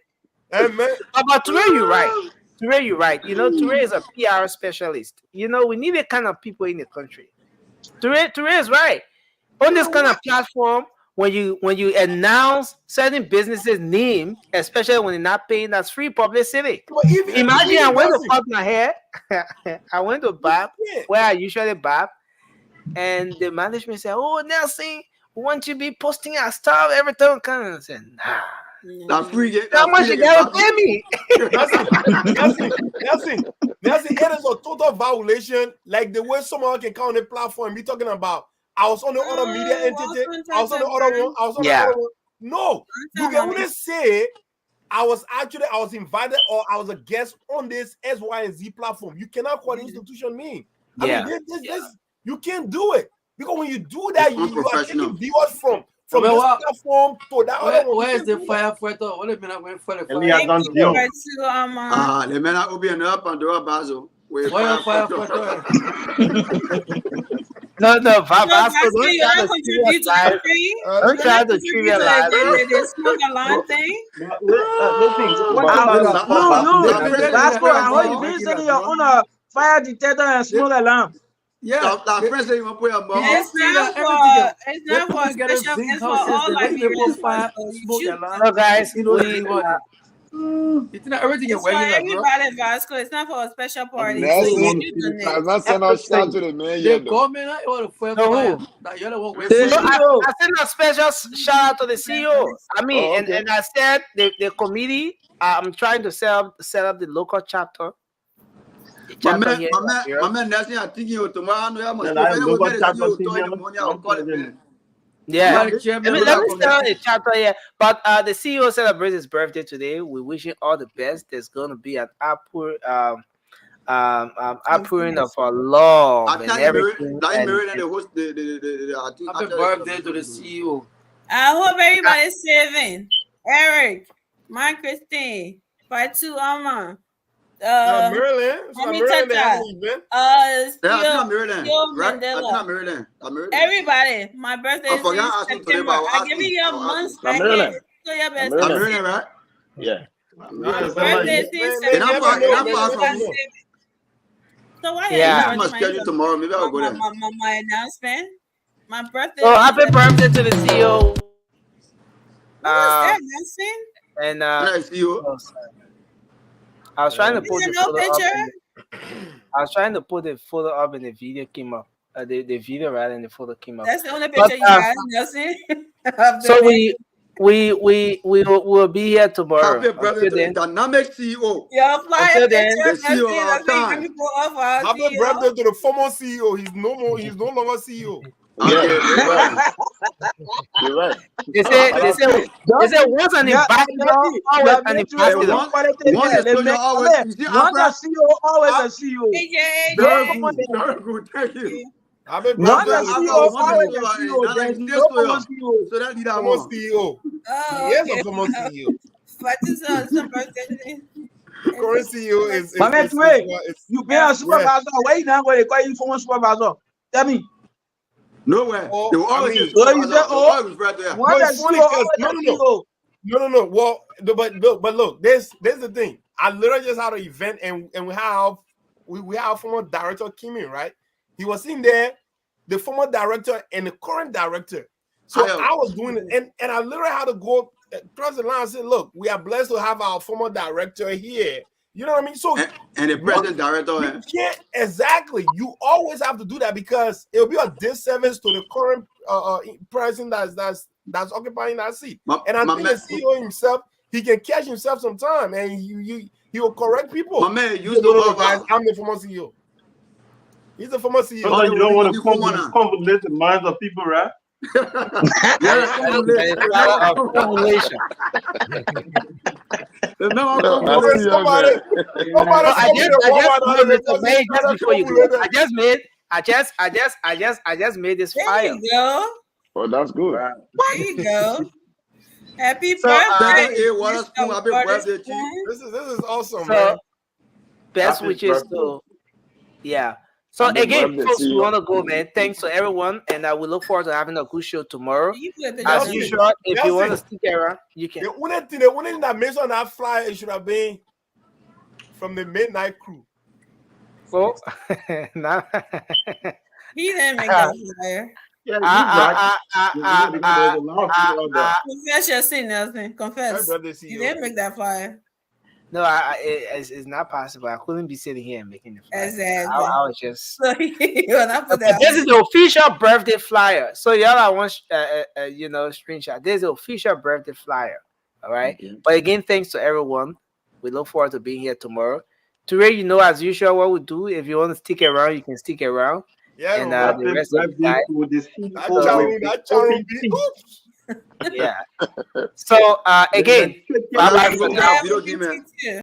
But Toure, you're right. You know, Toure is a PR specialist. You know, we need the kind of people in the country. Toure is right. On this kind of platform, when you announce certain businesses' name, especially when they're not paying, that's free publicity. Imagine I went to cut my hair. I went to barb where I usually barb, and the management said, "Oh, Nelson, we want you to be posting our stuff every time." I said, "Nah." That's free. How much you gotta pay me? Nelson, it is a total violation. Like the way someone can come on the platform, be talking about. I was on the other media entity. I was on the other one. No, you can only say I was invited or I was a guest on this S, Y, and Z platform. You cannot call the institution me. I mean, you can't do it because when you do that, you are taking viewers from this platform to that other one. Where is the firefighter? What if I went for the the man will be an up and do a basil. Firefighter. No, Vasco, don't try to trivialize. They smoke a long thing. Vasco, I heard you been sitting your own fire detector and smoke alarm. Yeah, it's not for special. It's for all Liberians. So guys, It's not everything It's is for working like bro. everybody, Vasco. It's not for a special party. Nelson So So you donate. has not sent us shout to the man the yet, though. government or the fuel No, fire who? that you're the one with No, fire. I sent a special shout out to the CEO. I mean, Oh, okay. and I said the committee. I'm trying to set up the local chapter. The chapter here in Nigeria. my man, Nelson, I think you tomorrow. I know I must Yeah, go. If look anyone at met a chapter CEO TV in the morning, I will call it, man. Yeah, the chairman let me of set up that a chapter here. But the CEO celebrates his birthday today. We wish him all the best. There's gonna be an outpouring of love and everything. Like And Mary and the host, I think Happy birthday to the CEO. I hope everybody's saving. Eric, my Christine, Fatu Ama, Maryland. So Mommy Maryland, they have Tata, an event. I think Theo I'm Maryland, right? I think Mandela. I'm Maryland. Everybody, my birthday I is forgot in I asked you today, September. but I give you your months ahead. So you better Maryland. I'm Maryland, right? Yeah. my birthday is in And I'm far September. from you. So why Yeah. This is my schedule tomorrow. Maybe I'll go there. my announcement? My birthday. so happy birthday to the CEO. What was that, Nelson? And Nice, CEO. I was trying to Is put there the no photo up. picture? I was trying to put the photo up, and the video came up. The video right, and the photo came up. That's the only But, picture you got, Nelson. so we'll be here tomorrow. Happy birthday to the then, dynamic CEO. Your flyer Until then, picture, the CEO Nelson, of our I think time. people off our Happy CEO. birthday to the former CEO. He's no longer CEO. Yeah, you're right. You're right. they say once an ambassador, always an ambassador. One exposure always. You see, One a CEO, always a CEO. very good. Thank you. Happy One birthday a to the CEO, former always CEO. a CEO. There's no former CEO. So that leader Former one. CEO. Oh, He is okay. a former CEO. But this is some birthday. The current CEO is My man, you been a supervisor. Where you now going to call you former supervisor? Tell me. Nowhere. Oh, They will always say So you say, always right there. one No, a it's funny CEO, because always a CEO. no. Well, but look, there's the thing. I literally just had an event and we have former director came in, right? He was in there, the former director and the current director. So I was doing it, and I literally had to go across the line and say, look, we are blessed to have our former director here. You know what I mean? So and the president director. You can't exactly. You always have to do that because it'll be a disservice to the current person that's occupying that seat. And I think the CEO himself, he can catch himself sometime, and he will correct people. My man used to guys, I'm the former CEO. He's the former CEO. Sometimes you don't want to conflict the minds of people, right? Formulation. I just made this file. There you go. Oh, that's good. There you go. Happy So, birthday. This is awesome, So, man. best wishes to yeah. So Happy again, birthday folks, to we you. want to go, man. Thanks to everyone, and we look forward to having a good show tomorrow. As Nelson, usual, if you want to Nelson, stick around, you can. The only thing that makes on that flyer, it should have been from the midnight crew. So, now. He didn't make that flyer. Confess your sin, Nelson. Confess. You didn't make that flyer. No, it's not possible. I couldn't be sitting here and making the flyer. Exactly. I was just. So you will not put that. This is the official birthday flyer. So y'all, I want screenshot. This is the official birthday flyer. All right. Okay. But again, thanks to everyone. We look forward to being here tomorrow. Today, as usual, what we do. If you want to stick around, you can stick around. Yeah. And the rest of the guys. Yeah. So again, bye bye for now.